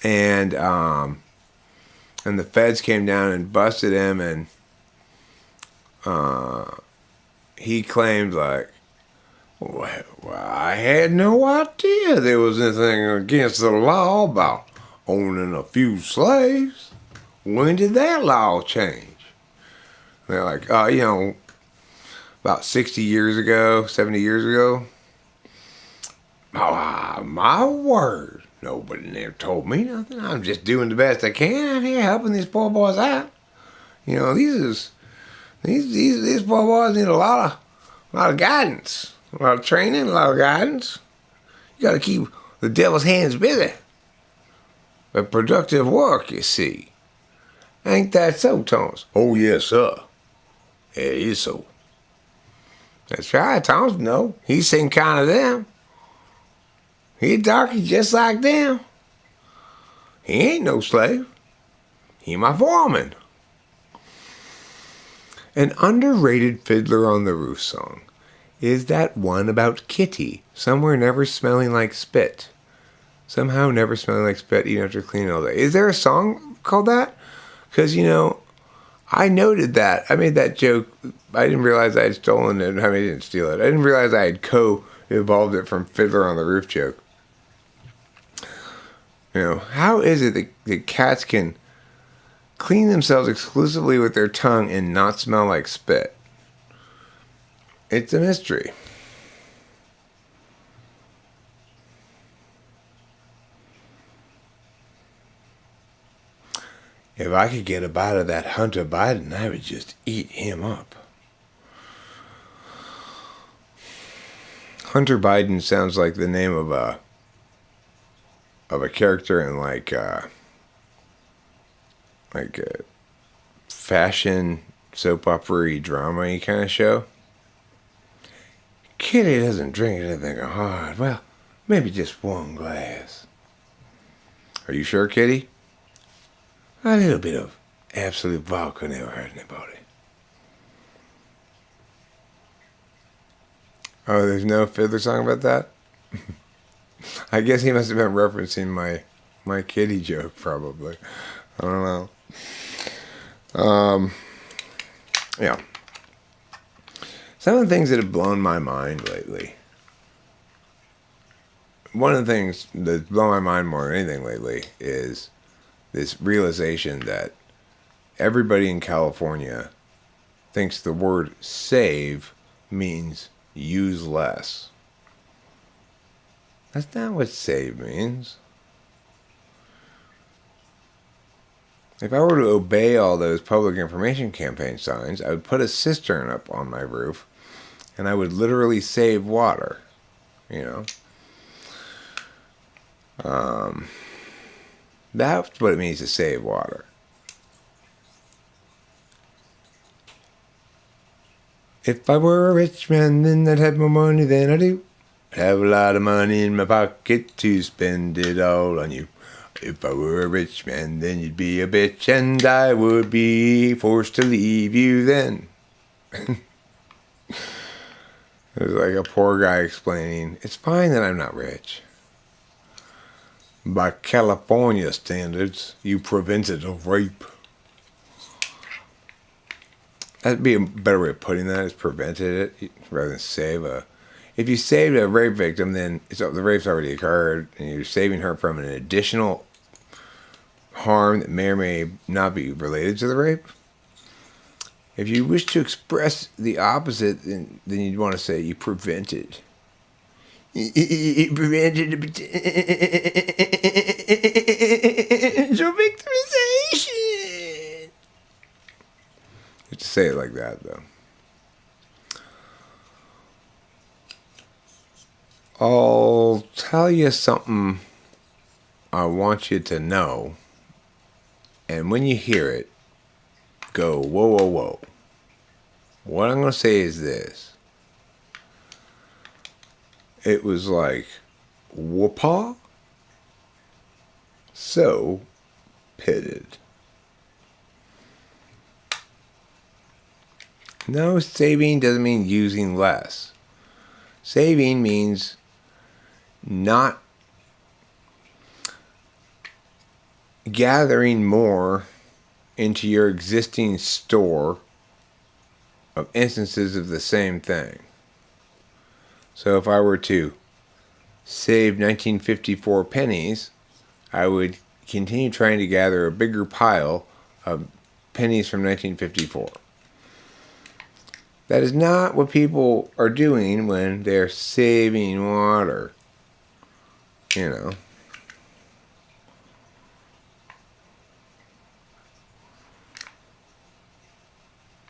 and the feds came down and busted him, and he claimed like, well, I had no idea there was anything against the law about owning a few slaves. When did that law change? They're like, about 60 years ago, 70 years ago. Oh, my word. Nobody never told me nothing. I'm just doing the best I can out here helping these poor boys out. You know, these boys need a lot of guidance, a lot of training, a lot of guidance. You got to keep the devil's hands busy. But productive work, you see. Ain't that so, Thomas? Oh, yes, sir. It is so. That's right, Thomas. No, he's same kind of them. He darky just like them. He ain't no slave. He my foreman. An underrated Fiddler on the Roof song is that one about Kitty, somewhere never smelling like spit. Somehow never smelling like spit even after cleaning all day. Is there a song called that? Because, you know, I noted that. I made that joke. I didn't realize I had stolen it. I mean, I didn't steal it. I didn't realize I had co-evolved it from Fiddler on the Roof joke. You know, how is it that cats can clean themselves exclusively with their tongue and not smell like spit? It's a mystery. If I could get a bite of that Hunter Biden, I would just eat him up. Hunter Biden sounds like the name of a character in like a fashion soap opera drama kind of show. Kitty doesn't drink anything hard. Well, maybe just one glass. Are you sure, Kitty? A little bit of absolute vodka never hurt anybody. Oh, there's no Fiddler song about that? I guess he must have been referencing my kitty joke, probably. I don't know. Yeah. Some of the things that have blown my mind lately. One of the things that's blown my mind more than anything lately is this realization that everybody in California thinks the word save means use less. That's not what save means. If I were to obey all those public information campaign signs, I would put a cistern up on my roof and I would literally save water, you know. That's what it means to save water. If I were a rich man, then I'd have more money than I do. I'd have a lot of money in my pocket to spend it all on you. If I were a rich man, then you'd be a bitch, and I would be forced to leave you then. It was like a poor guy explaining, it's fine that I'm not rich. By California standards, you prevented a rape. That'd be a better way of putting that, is prevented it, rather than save a... If you saved a rape victim, then the rape's already occurred, and you're saving her from an additional harm that may or may not be related to the rape. If you wish to express the opposite, then you'd want to say you prevented. It prevented a potential victimization. You have to say it like that, though. I'll tell you something I want you to know, and when you hear it, go, whoa, whoa, whoa. What I'm going to say is this. It was like, whoopah, so pitted. No, saving doesn't mean using less. Saving means not gathering more into your existing store of instances of the same thing. So if I were to save 1954 pennies, I would continue trying to gather a bigger pile of pennies from 1954. That is not what people are doing when they're saving water. You know.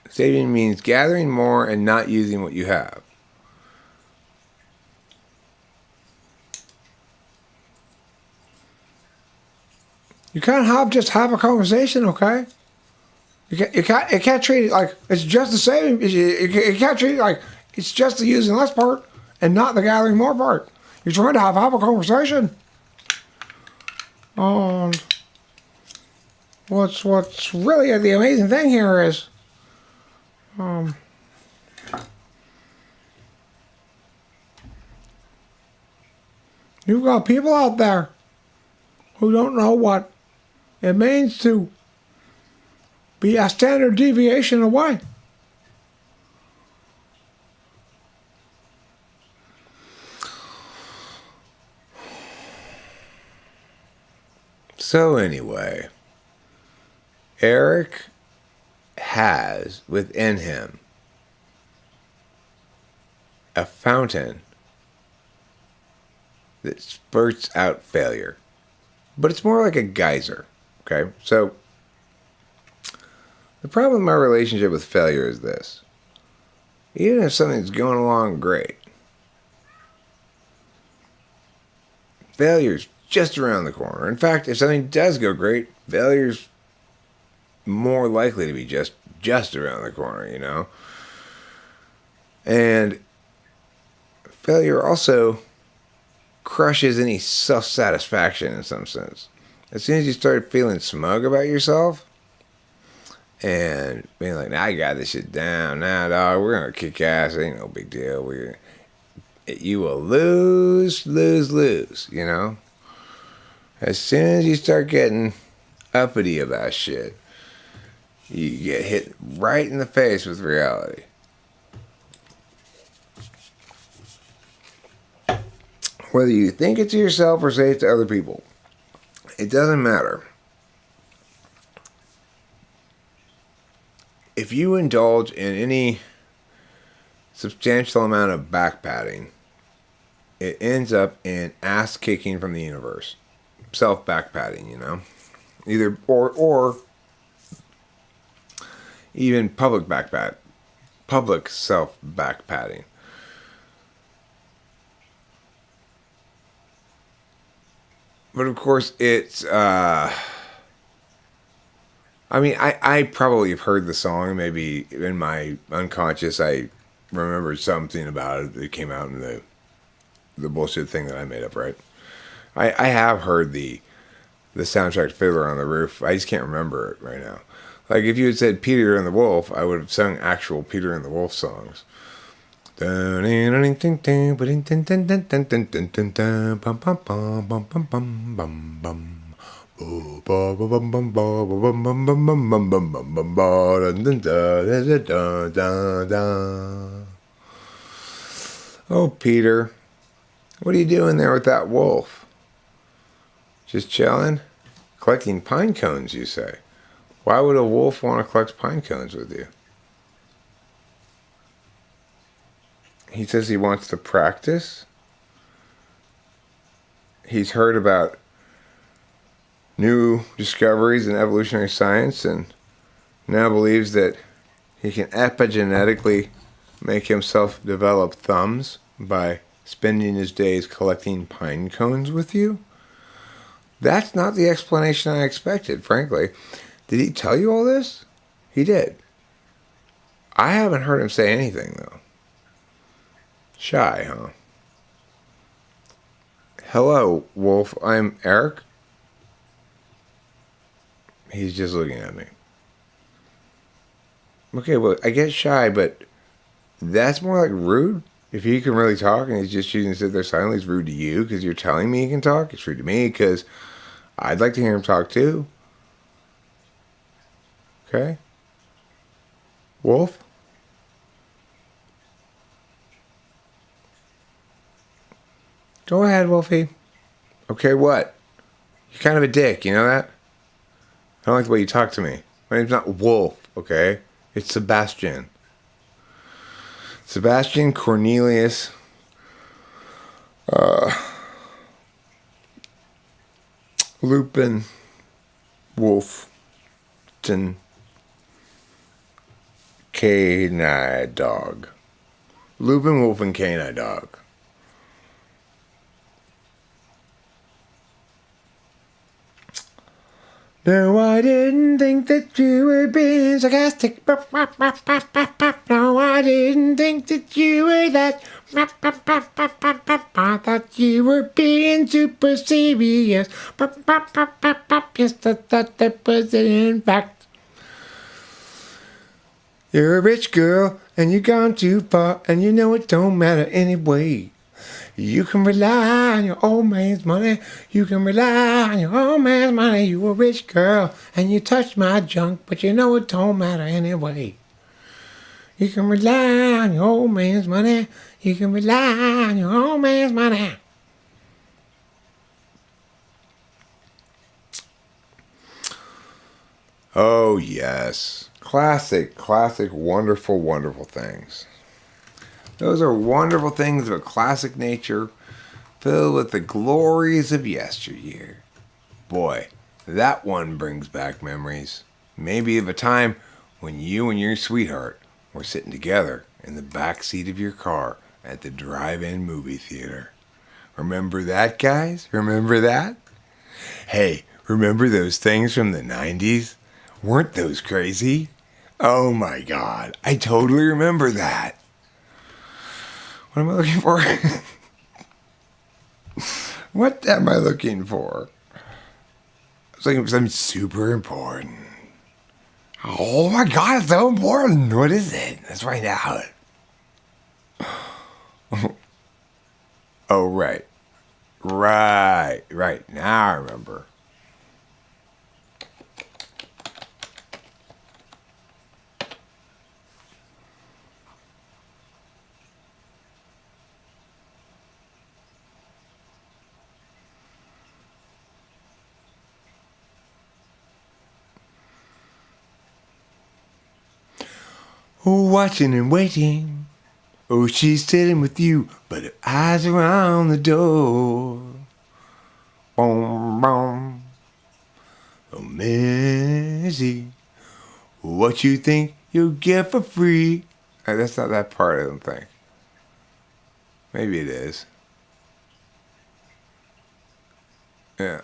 Saving means gathering more and not using what you have. You can't just have a conversation, okay? You can't treat it like it's just the saving. You can't treat it like it's just the using less part and not the gathering more part. You're trying to have a conversation. And what's really the amazing thing here is, you've got people out there who don't know what it means to be a standard deviation away. So anyway, Eric has within him a fountain that spurts out failure. But it's more like a geyser, okay? So the problem with my relationship with failure is this. Even if something's going along great, failure's just around the corner. In fact, if something does go great, failure's more likely to be just around the corner, you know? And failure also crushes any self-satisfaction in some sense. As soon as you start feeling smug about yourself and being like, nah, I got this shit down. Nah, dog, we're going to kick ass. It ain't no big deal. You will lose, you know? As soon as you start getting uppity about shit, you get hit right in the face with reality. Whether you think it to yourself or say it to other people, it doesn't matter. If you indulge in any substantial amount of backpatting, it ends up in ass kicking from the universe. Self backpatting, you know? Either or even public self backpatting. But of course, it's, I mean, I probably have heard the song. Maybe in my unconscious, I remembered something about it that came out in the bullshit thing that I made up, right? I have heard the soundtrack to Fiddler on the Roof. I just can't remember it right now. Like, if you had said Peter and the Wolf, I would have sung actual Peter and the Wolf songs. Oh, Peter, what are you doing there with that wolf? Just chilling? Collecting pine cones, you say? Why would a wolf want to collect pine cones with you? He says he wants to practice. He's heard about new discoveries in evolutionary science and now believes that he can epigenetically make himself develop thumbs by spending his days collecting pine cones with you. That's not the explanation I expected, frankly. Did he tell you all this? He did. I haven't heard him say anything, though. Shy, huh? Hello, Wolf. I'm Eric. He's just looking at me. Okay, well, I get shy, but that's more like rude. If he can really talk and he's just choosing to sit there silently, it's rude to you because you're telling me he can talk. It's rude to me because I'd like to hear him talk too. Okay? Wolf? Go ahead, Wolfie. Okay, what? You're kind of a dick, you know that? I don't like the way you talk to me. My name's not Wolf, okay? It's Sebastian. Sebastian Cornelius Lupin Wolfton Canine dog. Lupin, wolf, and canine dog. No, I didn't think that you were being sarcastic. No, I didn't think that you were that. I thought you were being super serious. Yes, I thought that was it in fact. You're a rich girl, and you've gone too far, and you know it don't matter anyway. You can rely on your old man's money. You can rely on your old man's money. You a rich girl, and you touch my junk, but you know it don't matter anyway. You can rely on your old man's money. You can rely on your old man's money. Oh, yes. Classic, wonderful, wonderful things. Those are wonderful things of a classic nature filled with the glories of yesteryear. Boy, that one brings back memories. Maybe of a time when you and your sweetheart were sitting together in the back seat of your car at the drive-in movie theater. Remember that, guys? Remember that? Hey, remember those things from the 90s? Weren't those crazy? Oh my God, I totally remember that. What am I looking for? What am I looking for? I was looking for something super important. Oh my God, it's so important. What is it? Let's find out. Oh, right. Right. Now I remember. Watching and waiting. Oh, she's sitting with you, but her eyes are on the door. Boom, boom. Oh, Missy, what you think you'll get for free? That's not that part, I don't think. Maybe it is. Yeah.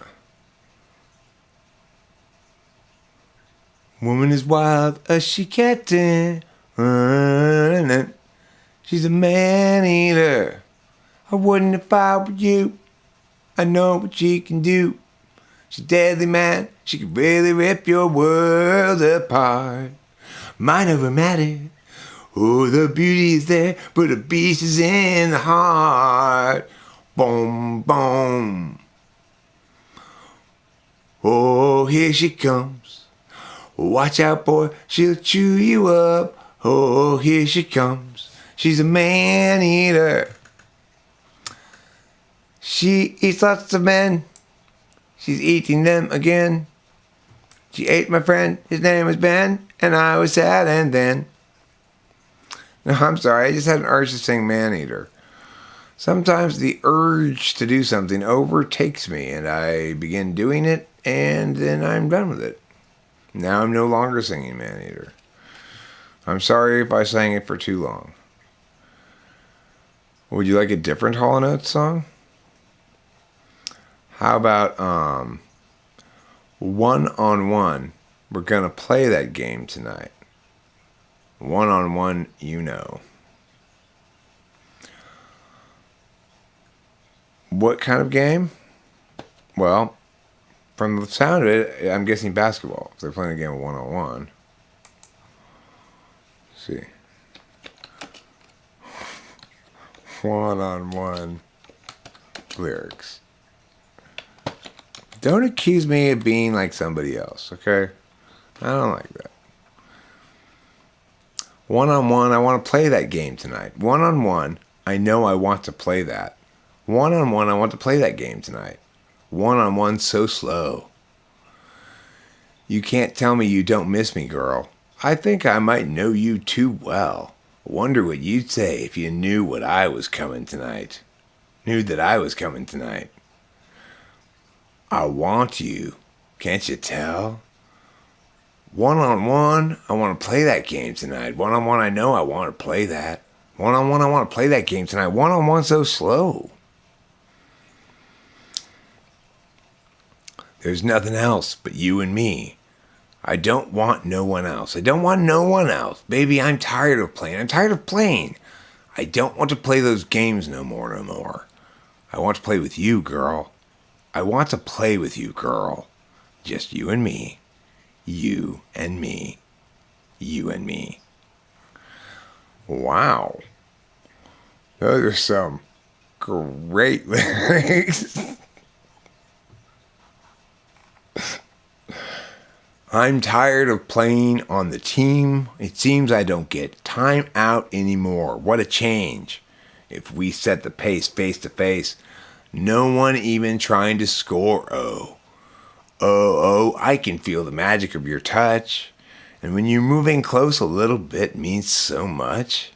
Woman is wild as she cattin'. She's a man-eater. I wouldn't if I were you. I know what she can do. She's deadly, man. She can really rip your world apart. Mind over matter. Oh, the beauty is there, but the beast is in the heart. Boom, boom. Oh, here she comes. Watch out, boy, she'll chew you up. Oh, here she comes. She's a man-eater. She eats lots of men. She's eating them again. She ate my friend. His name was Ben, and I was sad and then. No, I'm sorry. I just had an urge to sing man-eater. Sometimes the urge to do something overtakes me, and I begin doing it, and then I'm done with it. Now I'm no longer singing man-eater. I'm sorry if I sang it for too long. Would you like a different Hall & Oates song? How about one-on-one? We're going to play that game tonight. One-on-one, you know. What kind of game? Well, from the sound of it, I'm guessing basketball. If they're playing a game of one-on-one. See. One-on-one lyrics. Don't accuse me of being like somebody else, okay? I don't like that. One-on-one, I want to play that game tonight. One-on-one, I know I want to play that. One-on-one, I want to play that game tonight. One-on-one, so slow. You can't tell me you don't miss me, girl. I think I might know you too well. Wonder what you'd say if you knew what I was coming tonight. Knew that I was coming tonight. I want you. Can't you tell? One-on-one, I want to play that game tonight. One-on-one, I know I want to play that. One-on-one, I want to play that game tonight. One-on-one, so slow. There's nothing else but you and me. I don't want no one else. I don't want no one else. Baby, I'm tired of playing. I'm tired of playing. I don't want to play those games no more. I want to play with you, girl. I want to play with you, girl. Just you and me. You and me. You and me. Wow. Those are some great lyrics. I'm tired of playing on the team. It seems I don't get time out anymore. What a change. If we set the pace face to face, no one even trying to score. Oh, I can feel the magic of your touch. And when you're moving close a little bit means so much.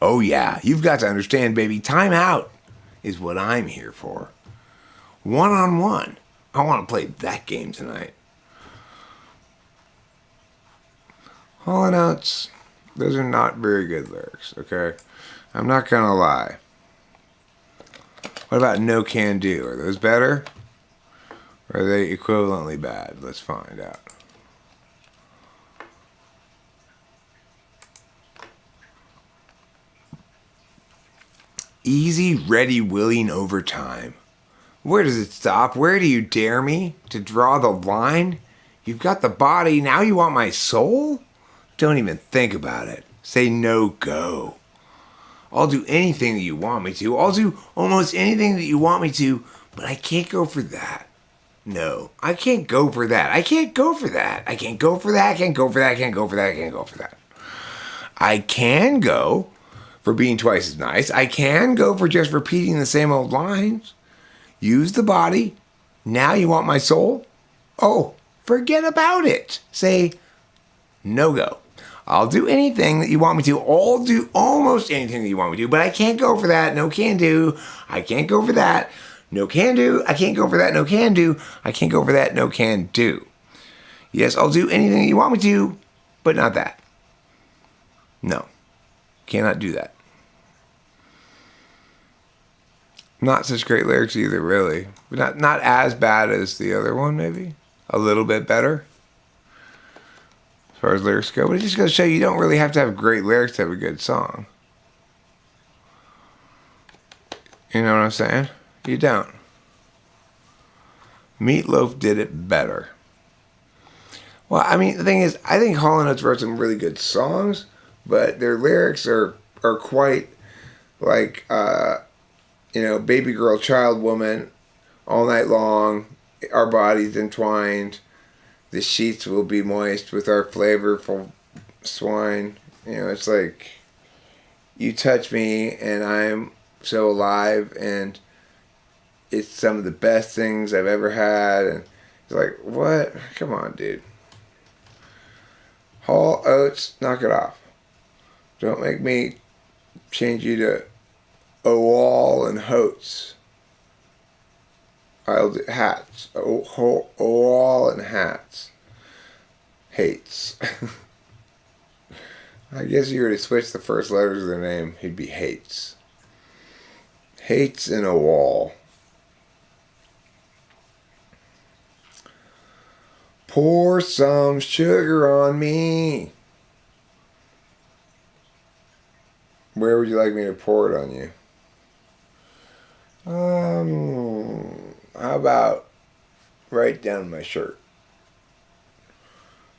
Oh yeah, you've got to understand, baby, time out is what I'm here for. One-on-one. I want to play that game tonight. Hall & Oates, those are not very good lyrics, okay? I'm not going to lie. What about No Can Do? Are those better? Or are they equivalently bad? Let's find out. Easy, ready, willing, overtime. Where does it stop? Where do you dare me to draw the line? You've got the body, now you want my soul? Don't even think about it. Say no, go. I'll do anything that you want me to. I'll do almost anything that you want me to, but I can't go for that. No, I can't go for that. I can't go for that. I can't go for that. I can't go for that. I can't go for that. I can't go for that. I can go for being twice as nice. I can go for just repeating the same old lines. Use the body. Now you want my soul? Oh, forget about it. Say no go. I'll do anything that you want me to. I'll do almost anything that you want me to, but I can't go for that. No can do. I can't go for that. No can do. I can't go for that. No can do. I can't go for that. No can do. Yes, I'll do anything that you want me to, but not that. No. Cannot do that. Not such great lyrics either, really. Not as bad as the other one, maybe. A little bit better. As far as lyrics go, but it just goes to show you don't really have to have great lyrics to have a good song. You know what I'm saying? You don't. Meatloaf did it better. Well, I mean, the thing is, I think Hall & Oates wrote some really good songs, but their lyrics are quite like, baby girl, child, woman, all night long, our bodies entwined. The sheets will be moist with our flavorful swine. It's like, you touch me and I'm so alive and it's some of the best things I've ever had. And it's like, what? Come on, dude. Hall Oates, knock it off. Don't make me change you to Owal and Hoates. I'll do hats. Owal and hats. Hates. I guess you were to switch the first letters of their name, he'd be Hates. Hates and Owal. Pour some sugar on me. Where would you like me to pour it on you? How about right down my shirt?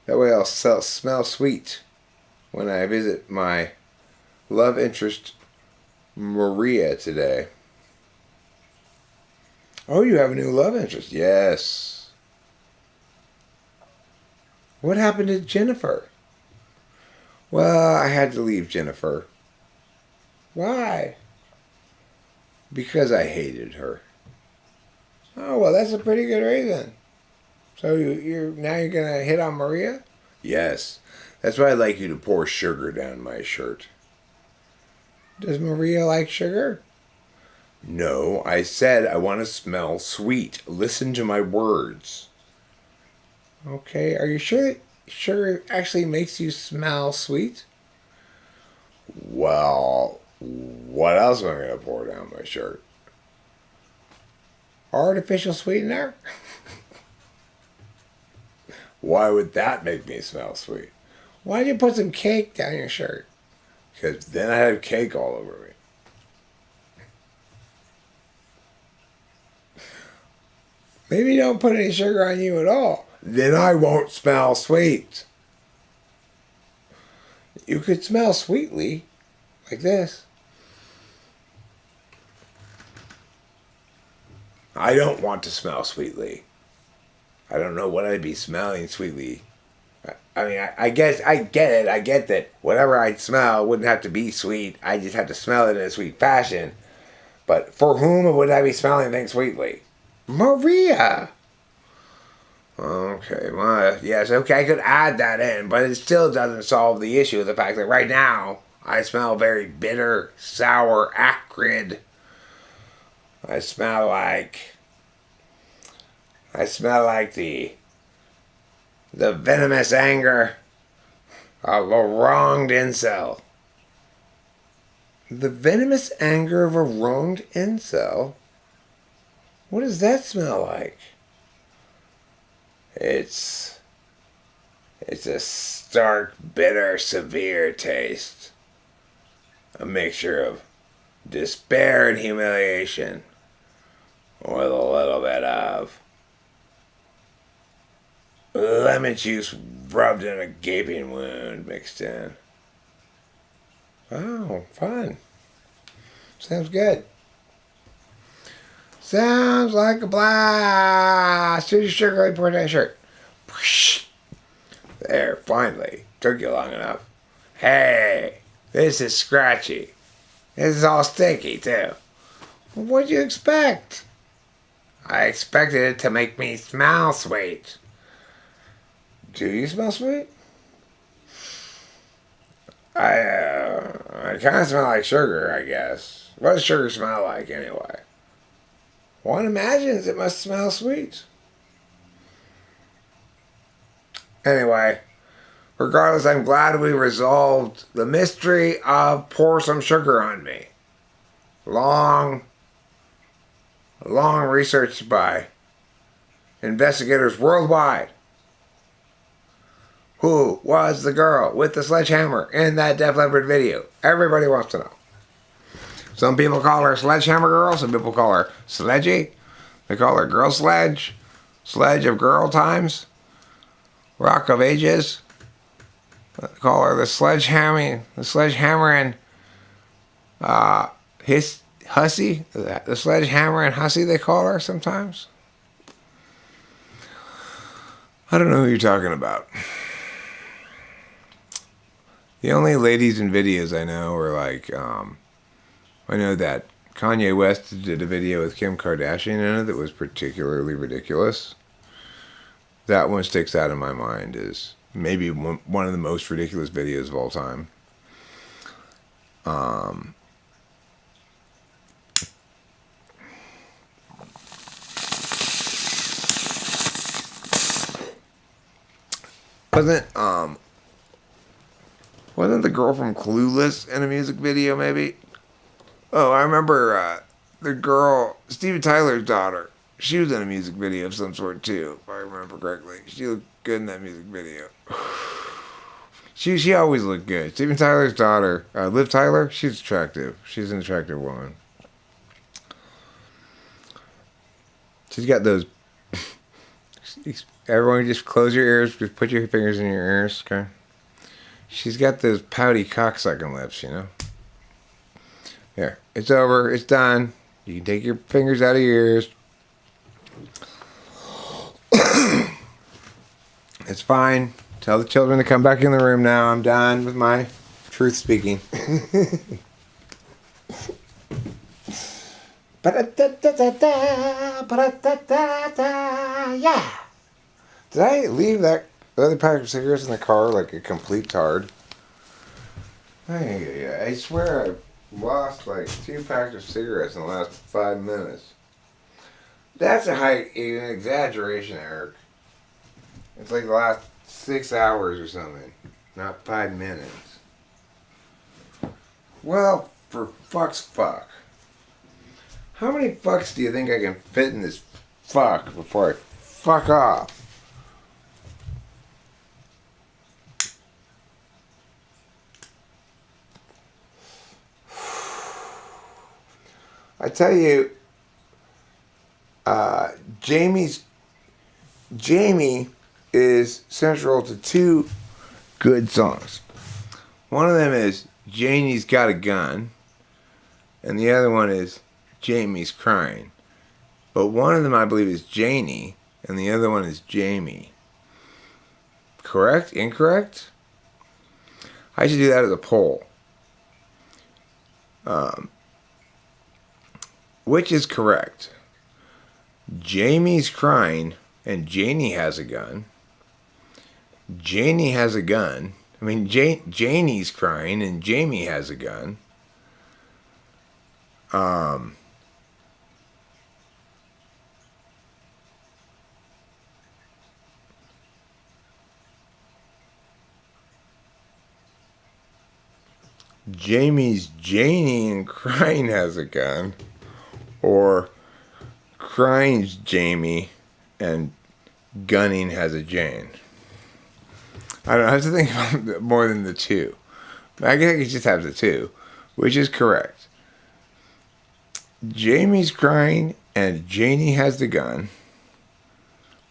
That way I'll smell sweet when I visit my love interest, Maria, today. Oh, you have a new love interest? Yes. What happened to Jennifer? Well, I had to leave Jennifer. Why? Because I hated her. Oh, well, that's a pretty good reason. So you're gonna hit on Maria? Yes. That's why I'd like you to pour sugar down my shirt. Does Maria like sugar? No, I said I want to smell sweet. Listen to my words. Okay, are you sure sugar actually makes you smell sweet? Well, what else am I going to pour down my shirt? Artificial sweetener? Why would that make me smell sweet? Why'd you put some cake down your shirt? Because then I have cake all over me. Maybe don't put any sugar on you at all. Then I won't smell sweet. You could smell sweetly, like this. I don't want to smell sweetly. I don't know what I'd be smelling sweetly. I mean, I guess I get it. I get that whatever I smell wouldn't have to be sweet. I just have to smell it in a sweet fashion. But for whom would I be smelling things sweetly? Maria! Okay, well, yes, okay, I could add that in, but it still doesn't solve the issue of the fact that right now I smell very bitter, sour, acrid. I smell like the venomous anger of a wronged incel. The venomous anger of a wronged incel? What does that smell like? It's a stark, bitter, severe taste. A mixture of despair and humiliation, with a little bit of lemon juice rubbed in a gaping wound mixed in. Oh, fun. Sounds good. Sounds like a blast. Here's your sugar, let me pour it down your shirt. There, finally. Took you long enough. Hey, this is scratchy. This is all sticky, too. What'd you expect? I expected it to make me smell sweet. Do you smell sweet? I kind of smell like sugar, I guess. What does sugar smell like, anyway? One imagines it must smell sweet. Anyway, regardless, I'm glad we resolved the mystery of pour some sugar on me. Long research by investigators worldwide. Who was the girl with the sledgehammer in that Def Leppard video? Everybody wants to know. Some people call her Sledgehammer Girl. Some people call her Sledgy. They call her Girl Sledge. Sledge of Girl Times. Rock of Ages. They call her the Sledgehammering Hussy. The Sledgehammer and Hussy, they call her sometimes. I don't know who you're talking about. The only ladies in videos I know are like, I know that Kanye West did a video with Kim Kardashian in it that was particularly ridiculous. That one sticks out in my mind as maybe one of the most ridiculous videos of all time. Wasn't the girl from Clueless in a music video, maybe? Oh, I remember the girl, Steven Tyler's daughter. She was in a music video of some sort, too, if I remember correctly. She looked good in that music video. She always looked good. Steven Tyler's daughter, Liv Tyler, she's attractive. She's an attractive woman. She's got those... Everyone just close your ears. Just put your fingers in your ears, okay? She's got those pouty cocksucking lips, you know? Here, it's over. It's done. You can take your fingers out of your ears. It's fine. Tell the children to come back in the room now. I'm done with my truth speaking. Yeah. Did I leave that other pack of cigarettes in the car like a complete tard? I swear I've lost like 2 packs of cigarettes in the last 5 minutes. That's an exaggeration, Eric. It's like the last 6 hours or something, not 5 minutes. Well, for fuck's fuck. How many fucks do you think I can fit in this fuck before I fuck off? I tell you, Jamie is central to two good songs. One of them is Janie's Got a Gun, and the other one is Jamie's Crying. But one of them, I believe, is Janie, and the other one is Jamie. Correct? Incorrect? I should do that as a poll. Which is correct? Jamie's Crying and Janie Has a Gun. Janie Has a Gun. I mean, Janie's Crying and Jamie Has a Gun. Jamie's Janie and Crying Has a Gun. Or Crying's Jamie and Gunning Has a Jane. I don't know. I have to think about more than the two. I guess I could just have the two, which is correct. Jamie's Crying and Janie Has the Gun.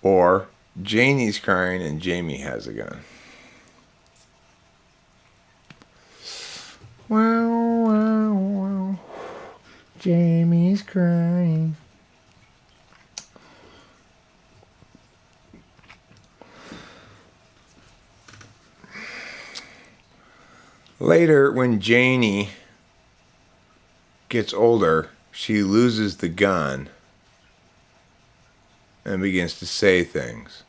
Or Janie's Crying and Jamie Has a Gun. Wow, wow, wow. Jamie's crying. Later, when Janie gets older, she loses the gun and begins to say things.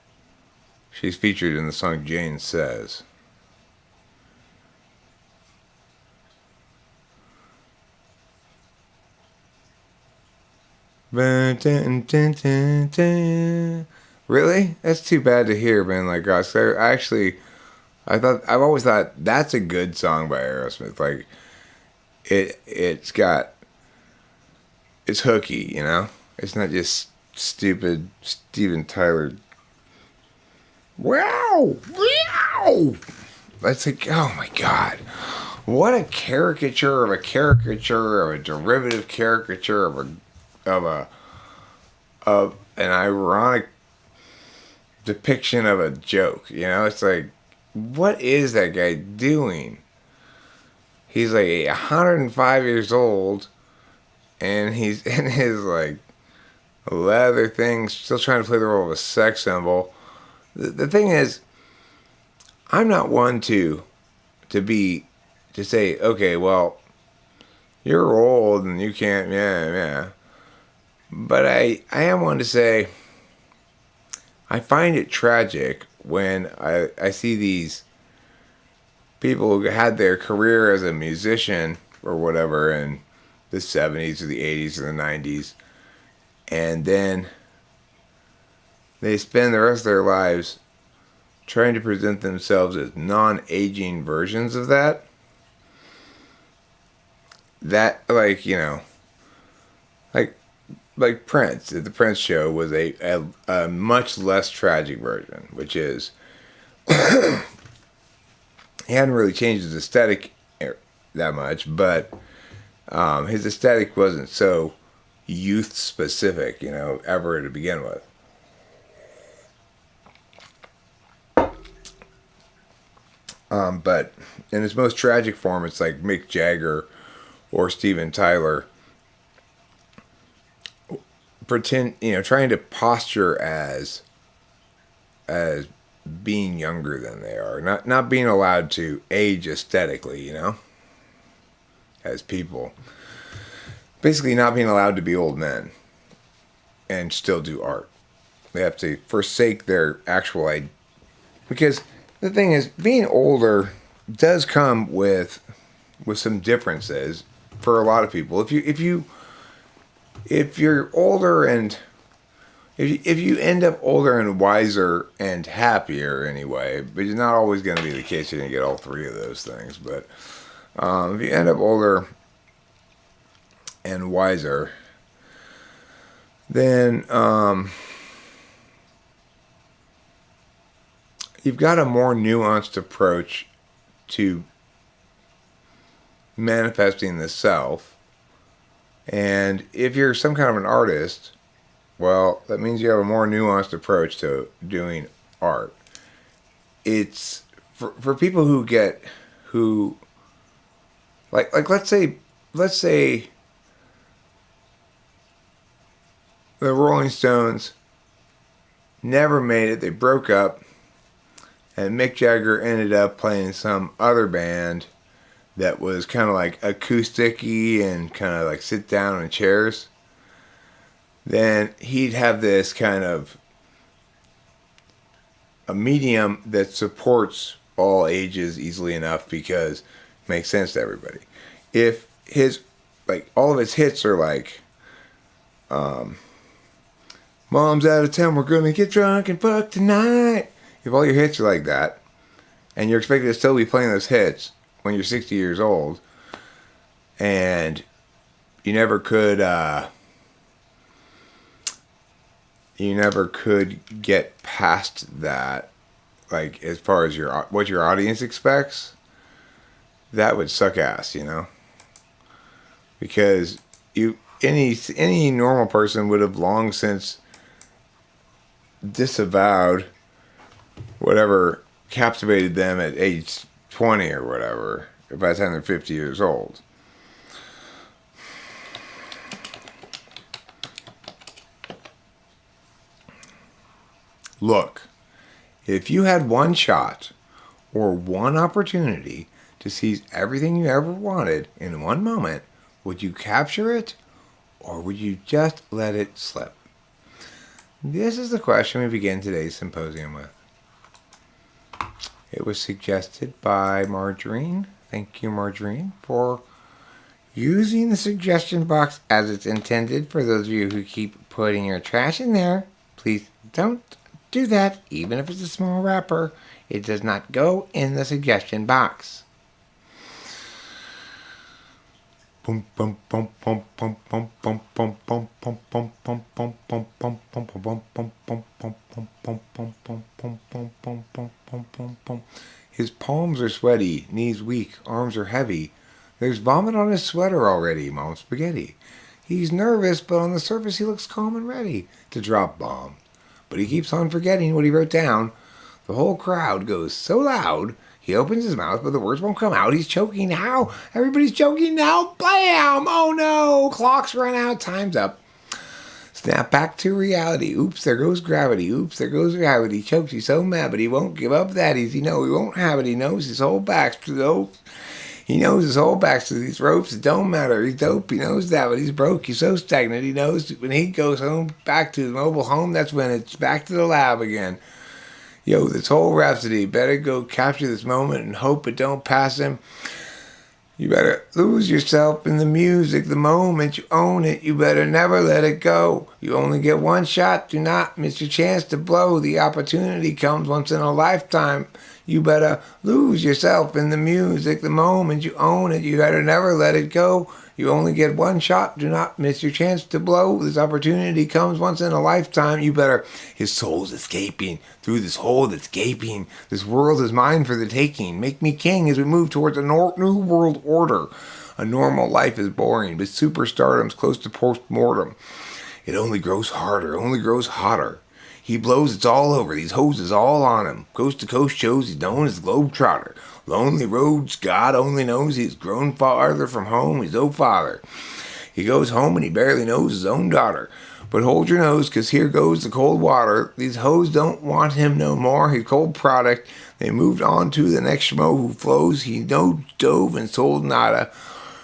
She's featured in the song Jane Says. Really? That's too bad to hear, man. Like, gosh, I've always thought that's a good song by Aerosmith. Like, it's hooky, you know? It's not just stupid Steven Tyler. Wow! Wow! That's like, oh my God. What a caricature of a derivative caricature of an ironic depiction of a joke, you know? It's like, what is that guy doing? He's like 105 years old, and he's in his like leather thing, still trying to play the role of a sex symbol. The thing is, I'm not one to say, okay, well, you're old and you can't, yeah. But I am one to say, I find it tragic when I see these people who had their career as a musician or whatever in the 70s or the 80s or the 90s, and then they spend the rest of their lives trying to present themselves as non-aging versions of that. That, like, you know, like Prince, the Prince show was a much less tragic version, which is he hadn't really changed his aesthetic that much, but his aesthetic wasn't so youth specific, you know, ever to begin with. But in its most tragic form, it's like Mick Jagger or Steven Tyler trying to posture as being younger than they are, not being allowed to age aesthetically, you know, as people. Basically, not being allowed to be old men and still do art. They have to forsake their actual identity. Because the thing is, being older does come with some differences for a lot of people. If you're older and if you end up older and wiser and happier anyway, but it's not always going to be the case. You're going to get all three of those things. But if you end up older and wiser, then you've got a more nuanced approach to manifesting the self. And if you're some kind of an artist, well, that means you have a more nuanced approach to doing art. It's for people who like let's say the Rolling Stones never made it. They broke up, and Mick Jagger ended up playing some other band that was kind of like acoustic-y and kind of like sit down in chairs. Then he'd have this kind of a medium that supports all ages easily enough because it makes sense to everybody. If all of his hits are like, Mom's out of town, we're gonna get drunk and fuck tonight. If all your hits are like that, and you're expected to still be playing those hits when you're 60 years old, and you never could get past that, like as far as what your audience expects, that would suck ass, because any normal person would have long since disavowed whatever captivated them at age 20 or whatever, by the time they're 50 years old. Look, if you had one shot or one opportunity to seize everything you ever wanted in one moment, would you capture it or would you just let it slip? This is the question we begin today's symposium with. It was suggested by Margarine. Thank you, Margarine, for using the suggestion box as it's intended. For those of you who keep putting your trash in there, please don't do that. Even if it's a small wrapper, it does not go in the suggestion box. His palms are sweaty, knees weak, arms are heavy. There's vomit on his sweater already, Mom Spaghetti. He's nervous, but on the surface he looks calm and ready to drop bombs. But he keeps on forgetting what he wrote down. The whole crowd goes so loud, he opens his mouth, but the words won't come out. He's choking now. Everybody's choking now. Blam! Oh no! Clock's run out. Time's up. Snap back to reality. Oops, there goes gravity. Oops, there goes gravity. He chokes. He's so mad, but he won't give up that easy. No, he won't have it. He knows his whole back to those. He knows his whole back to these ropes. It don't matter. He's dope. He knows that, but he's broke. He's so stagnant. He knows when he goes home, back to his mobile home, that's when it's back to the lab again. Yo, this whole rhapsody, better go capture this moment and hope it don't pass him. You better lose yourself in the music the moment you own it. You better never let it go. You only get one shot. Do not miss your chance to blow. The opportunity comes once in a lifetime. You better lose yourself in the music the moment you own it. You better never let it go. You only get one shot. Do not miss your chance to blow. This opportunity comes once in a lifetime. You better. His soul's escaping through this hole that's gaping. This world is mine for the taking. Make me king as we move towards a new world order. A normal life is boring, but superstardom's close to post-mortem. It only grows harder, only grows hotter. He blows, it's all over. These hoses all on him. Coast to coast shows, he's known as Globetrotter. Lonely roads, God only knows he's grown farther from home, his own father. He goes home and he barely knows his own daughter. But hold your nose, 'cause here goes the cold water. These hoes don't want him no more, his cold product. They moved on to the next schmo who flows. He no dove and sold nada.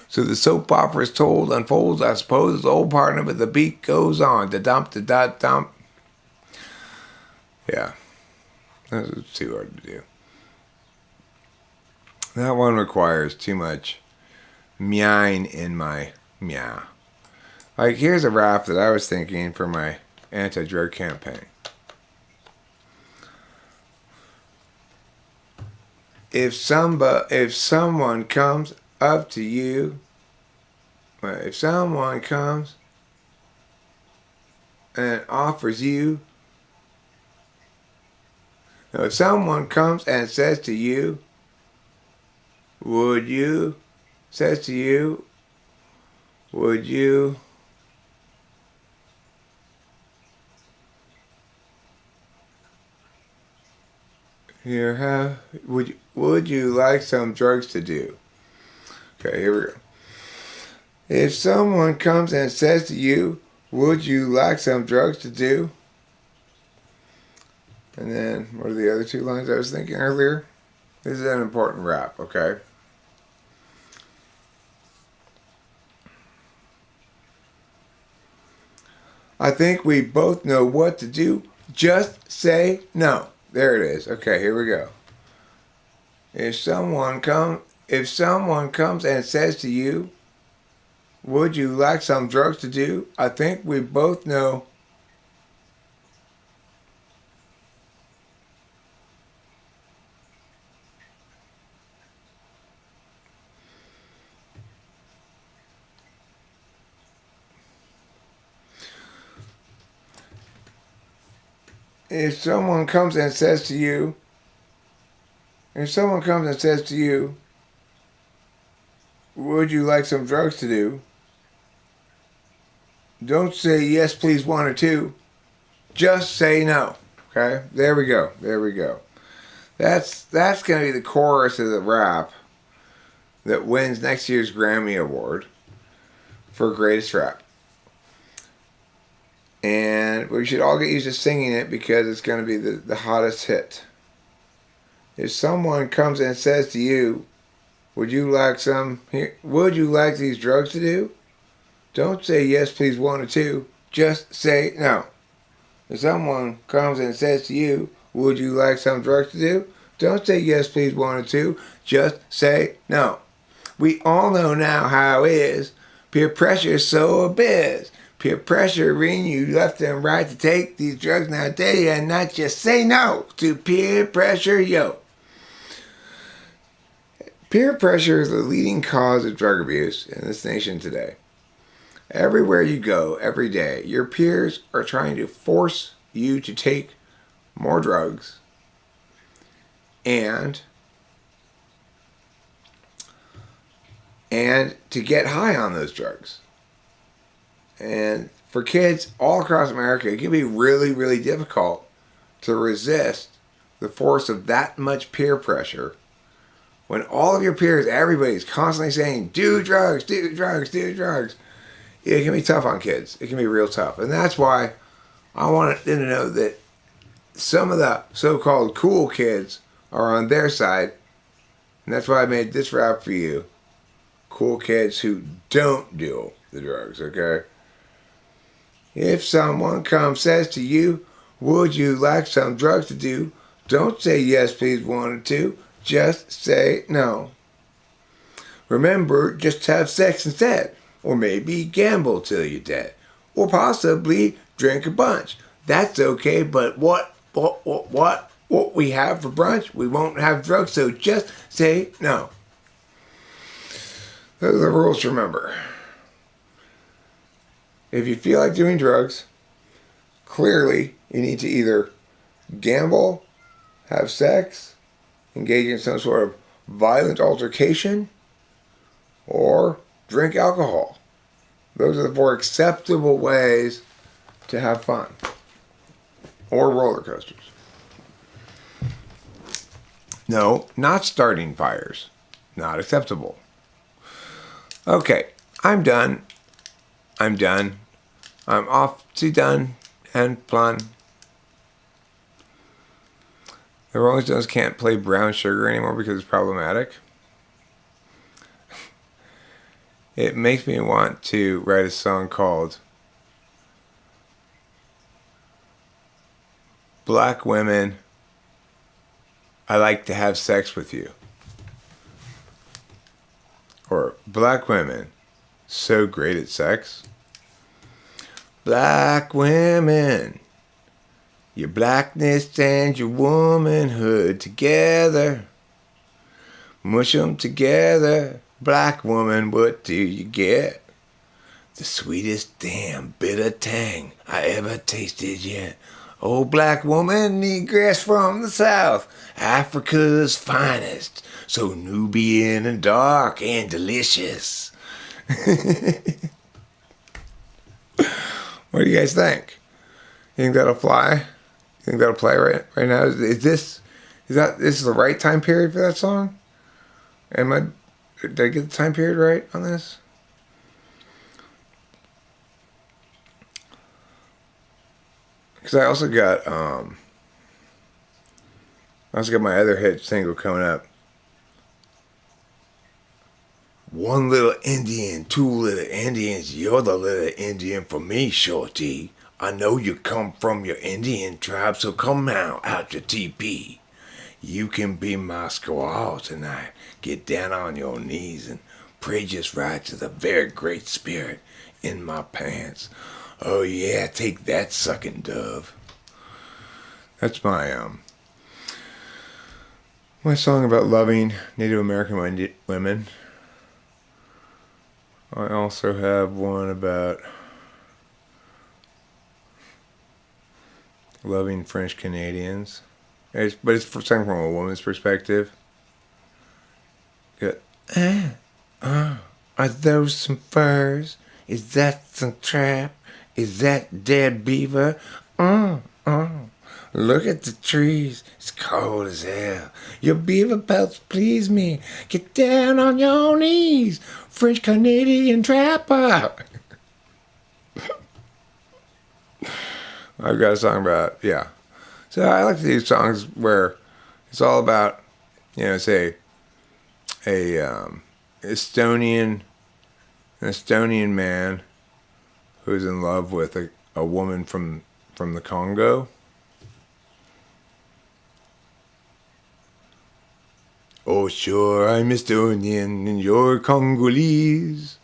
So the soap opera is told, unfolds, I suppose, his old partner, but the beat goes on. Da-dump, da-da-dump. Yeah, that's too hard to do. That one requires too much meowing in my meow. Like, here's a rap that I was thinking for my anti-drug campaign. If someone comes up to you, if someone comes and offers you, if someone comes and says to you, would you would you like some drugs to do? Okay, here we go. If someone comes and says to you, would you like some drugs to do? And then, what are the other two lines I was thinking earlier? This is an important rap, okay? I think we both know what to do. Just say no. There it is. Okay, here we go. If someone comes and says to you, would you like some drugs to do? I think we both know. If someone comes and says to you, would you like some drugs to do? Don't say yes, please, one or two. Just say no. Okay? There we go. That's going to be the chorus of the rap that wins next year's Grammy Award for Greatest Rap. And we should all get used to singing it because it's going to be the hottest hit. If someone comes and says to you, would you like these drugs to do? Don't say yes, please, one or two. Just say no. If someone comes and says to you, would you like some drugs to do? Don't say yes, please, one or two. Just say no. We all know now how it is. Peer pressure is so abyss. Peer pressure reading you left and right to take these drugs nowadays and not just say no to peer pressure, yo. Peer pressure is the leading cause of drug abuse in this nation today. Everywhere you go, every day, your peers are trying to force you to take more drugs and to get high on those drugs. And for kids all across America, it can be really, really difficult to resist the force of that much peer pressure when all of your peers, everybody's constantly saying, do drugs, do drugs, do drugs. It can be tough on kids. It can be real tough. And that's why I want them to know that some of the so-called cool kids are on their side. And that's why I made this rap for you. Cool kids who don't do the drugs, okay? If someone says to you, would you like some drugs to do? Don't say yes, please, one or two. Just say no. Remember, just have sex instead. Or maybe gamble till you're dead. Or possibly drink a bunch. That's okay, but what we have for brunch, we won't have drugs, so just say no. Those are the rules to remember. If you feel like doing drugs, clearly you need to either gamble, have sex, engage in some sort of violent altercation, or drink alcohol. Those are the 4 acceptable ways to have fun. Or roller coasters. No, not starting fires. Not acceptable. Okay, I'm done. I'm off to done and plun. The Rolling Stones can't play Brown Sugar anymore because it's problematic. It makes me want to write a song called Black Women, I Like to Have Sex with You. Or Black Women, So Great at Sex. Black women, your blackness and your womanhood together. Mush 'em together. Black woman, what do you get? The sweetest damn bitter tang I ever tasted yet. Oh, black woman, negress from the south, Africa's finest, so Nubian and dark and delicious. What do you guys think? You think that'll fly? You think that'll play right now? Is this the right time period for that song? Did I get the time period right on this? Because I also got my other hit single coming up. One little Indian, two little Indians, you're the little Indian for me, shorty. I know you come from your Indian tribe, so come now out your teepee. You can be my squaw tonight. Get down on your knees and pray just right to the very great spirit in my pants. Oh yeah, take that, sucking dove. That's my my song about loving Native American women. I also have one about loving French Canadians. But it's something from a woman's perspective. Good. Are those some furs? Is that some trap? Is that dead beaver? Look at the trees. It's cold as hell. Your beaver pelts please me. Get down on your knees, French Canadian trapper. I've got a song about, yeah. So I like to do songs where it's all about, say, an Estonian man who's in love with a woman from the Congo. Oh, sure, I'm Estonian and you're Congolese.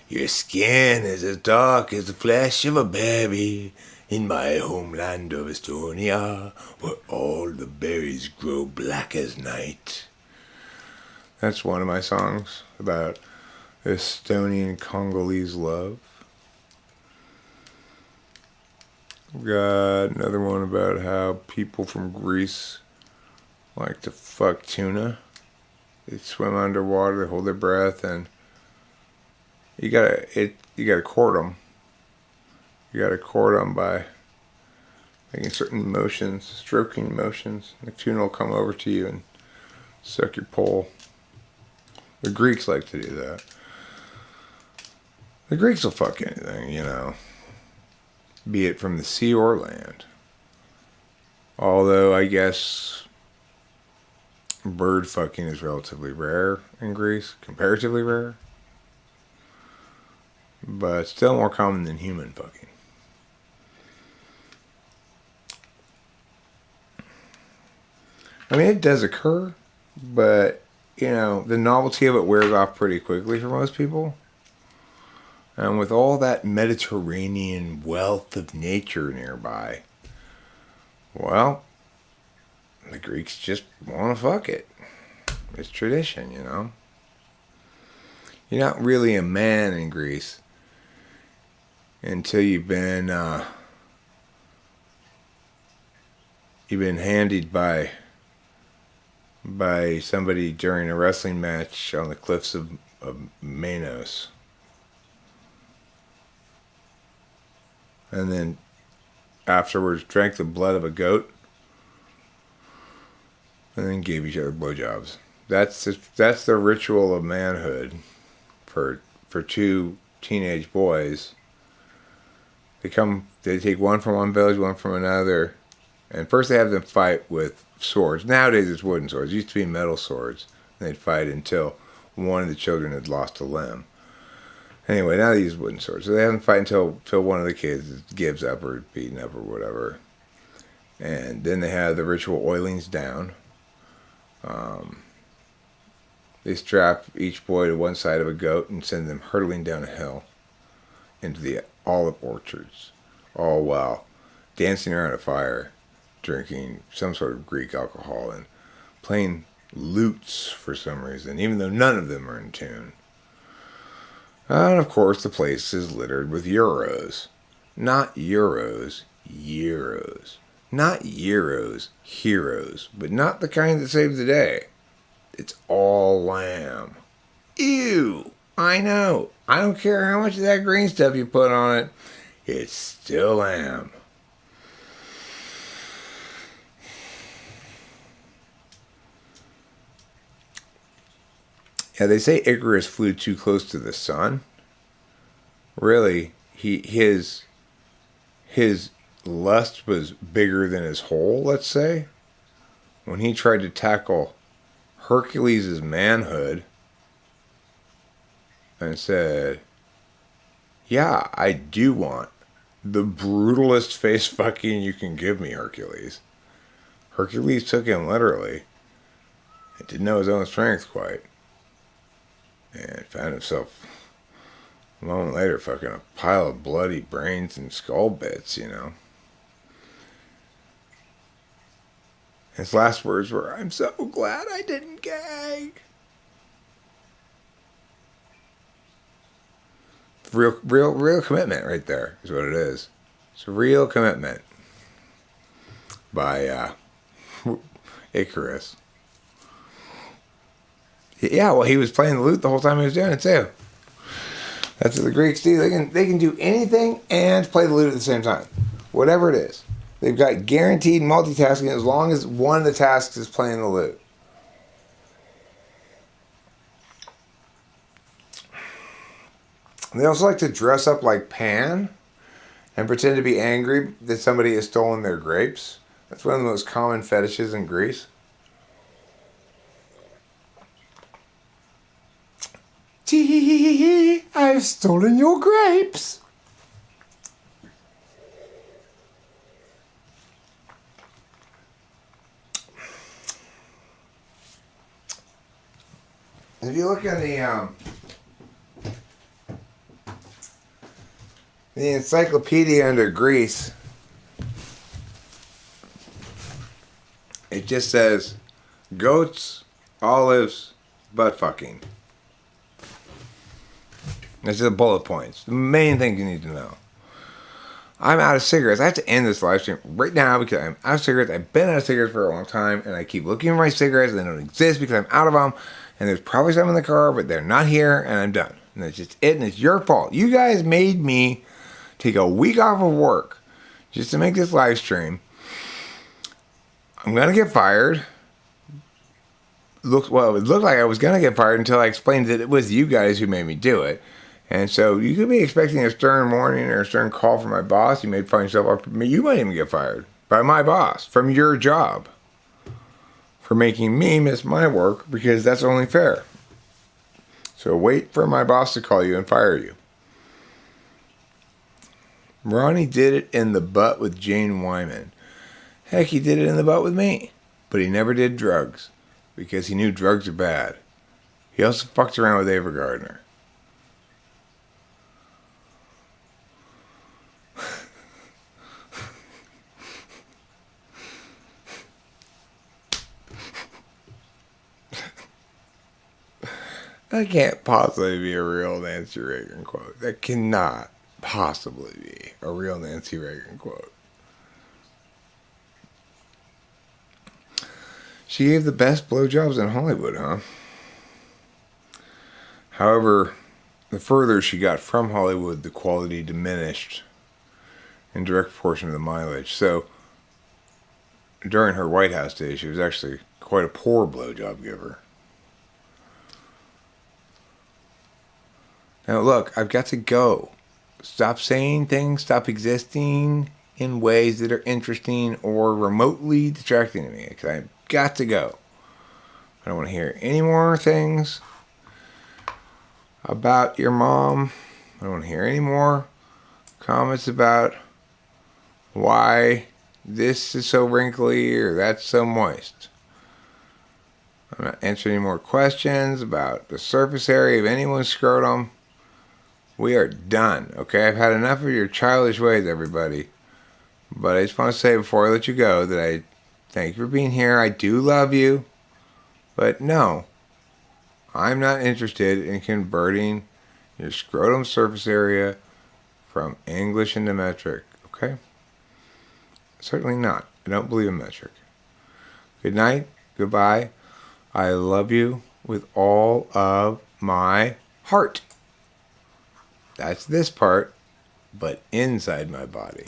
Your skin is as dark as the flesh of a baby in my homeland of Estonia, where all the berries grow black as night. That's one of my songs about Estonian Congolese love. Got another one about how people from Greece like to fuck tuna. They swim underwater, they hold their breath, and you gotta court them. You gotta court them by making certain motions, stroking motions. The tuna will come over to you and suck your pole. The Greeks like to do that. The Greeks will fuck anything, be it from the sea or land. Although I guess bird fucking is relatively rare in Greece, comparatively rare. But still more common than human fucking. I mean, it does occur, but, the novelty of it wears off pretty quickly for most people. And with all that Mediterranean wealth of nature nearby, well, the Greeks just want to fuck it. It's tradition, You're not really a man in Greece until you've been handed by somebody during a wrestling match on the cliffs of Manos. And then afterwards drank the blood of a goat and then gave each other blowjobs. That's the ritual of manhood for two teenage boys. They take one from one village, one from another, and first they have them fight with swords. Nowadays it's wooden swords. It used to be metal swords. And they'd fight until one of the children had lost a limb. Anyway, now they use wooden swords. So they have them fight until one of the kids gives up or beaten up or whatever. And then they have the ritual oilings down. They strap each boy to one side of a goat and send them hurtling down a hill into the olive orchards, all while dancing around a fire, drinking some sort of Greek alcohol, and playing lutes for some reason, even though none of them are in tune. And of course, the place is littered with euros. Not euros, euros. Not euros, heroes, but not the kind that save the day. It's all lamb. Ew! I know. I don't care how much of that green stuff you put on it. It's still lamb. Yeah, they say Icarus flew too close to the sun. Really, his lust was bigger than his hole, let's say. When he tried to tackle Hercules' manhood and said, yeah, I do want the brutalest face fucking you can give me, Hercules. Hercules took him literally and didn't know his own strength quite. And found himself a moment later fucking a pile of bloody brains and skull bits, you know. His last words were, I'm so glad I didn't gag. Real commitment right there is what it is. It's a real commitment by Icarus. Yeah, well, he was playing the lute the whole time he was doing it too. That's what the Greeks do. They can do anything and play the lute at the same time, whatever it is. They've got guaranteed multitasking as long as one of the tasks is playing the lute. They also like to dress up like Pan and pretend to be angry that somebody has stolen their grapes. That's one of the most common fetishes in Greece. Tee, I've stolen your grapes. If you look in the encyclopedia under Greece, it just says goats, olives, butt fucking. That's just bullet points. The main thing you need to know. I'm out of cigarettes. I have to end this live stream right now because I'm out of cigarettes. I've been out of cigarettes for a long time, and I keep looking for my cigarettes, and they don't exist because I'm out of them. And there's probably some in the car, but they're not here, and I'm done. And that's just it, and it's your fault. You guys made me take a week off of work just to make this live stream. I'm going to get fired. It looked like I was going to get fired until I explained that it was you guys who made me do it. And so you could be expecting a stern warning or a stern call from my boss. You may find yourself up. You might even get fired by my boss from your job for making me miss my work because that's only fair. So wait for my boss to call you and fire you. Ronnie did it in the butt with Jane Wyman. Heck, he did it in the butt with me. But he never did drugs because he knew drugs are bad. He also fucked around with Ava Gardner. That can't possibly be a real Nancy Reagan quote. That cannot possibly be a real Nancy Reagan quote. She gave the best blowjobs in Hollywood, huh? However, the further she got from Hollywood, the quality diminished in direct proportion to the mileage. So, during her White House days, she was actually quite a poor blowjob giver. Now look, I've got to go. Stop saying things, stop existing in ways that are interesting or remotely distracting to me. Because I've got to go. I don't want to hear any more things about your mom. I don't want to hear any more comments about why this is so wrinkly or that's so moist. I'm not answering any more questions about the surface area of anyone's scrotum. We are done, okay? I've had enough of your childish ways, everybody. But I just want to say before I let you go that I thank you for being here. I do love you. But no, I'm not interested in converting your scrotum surface area from English into metric, okay? Certainly not. I don't believe in metric. Good night. Goodbye. I love you with all of my heart. That's this part, but inside my body.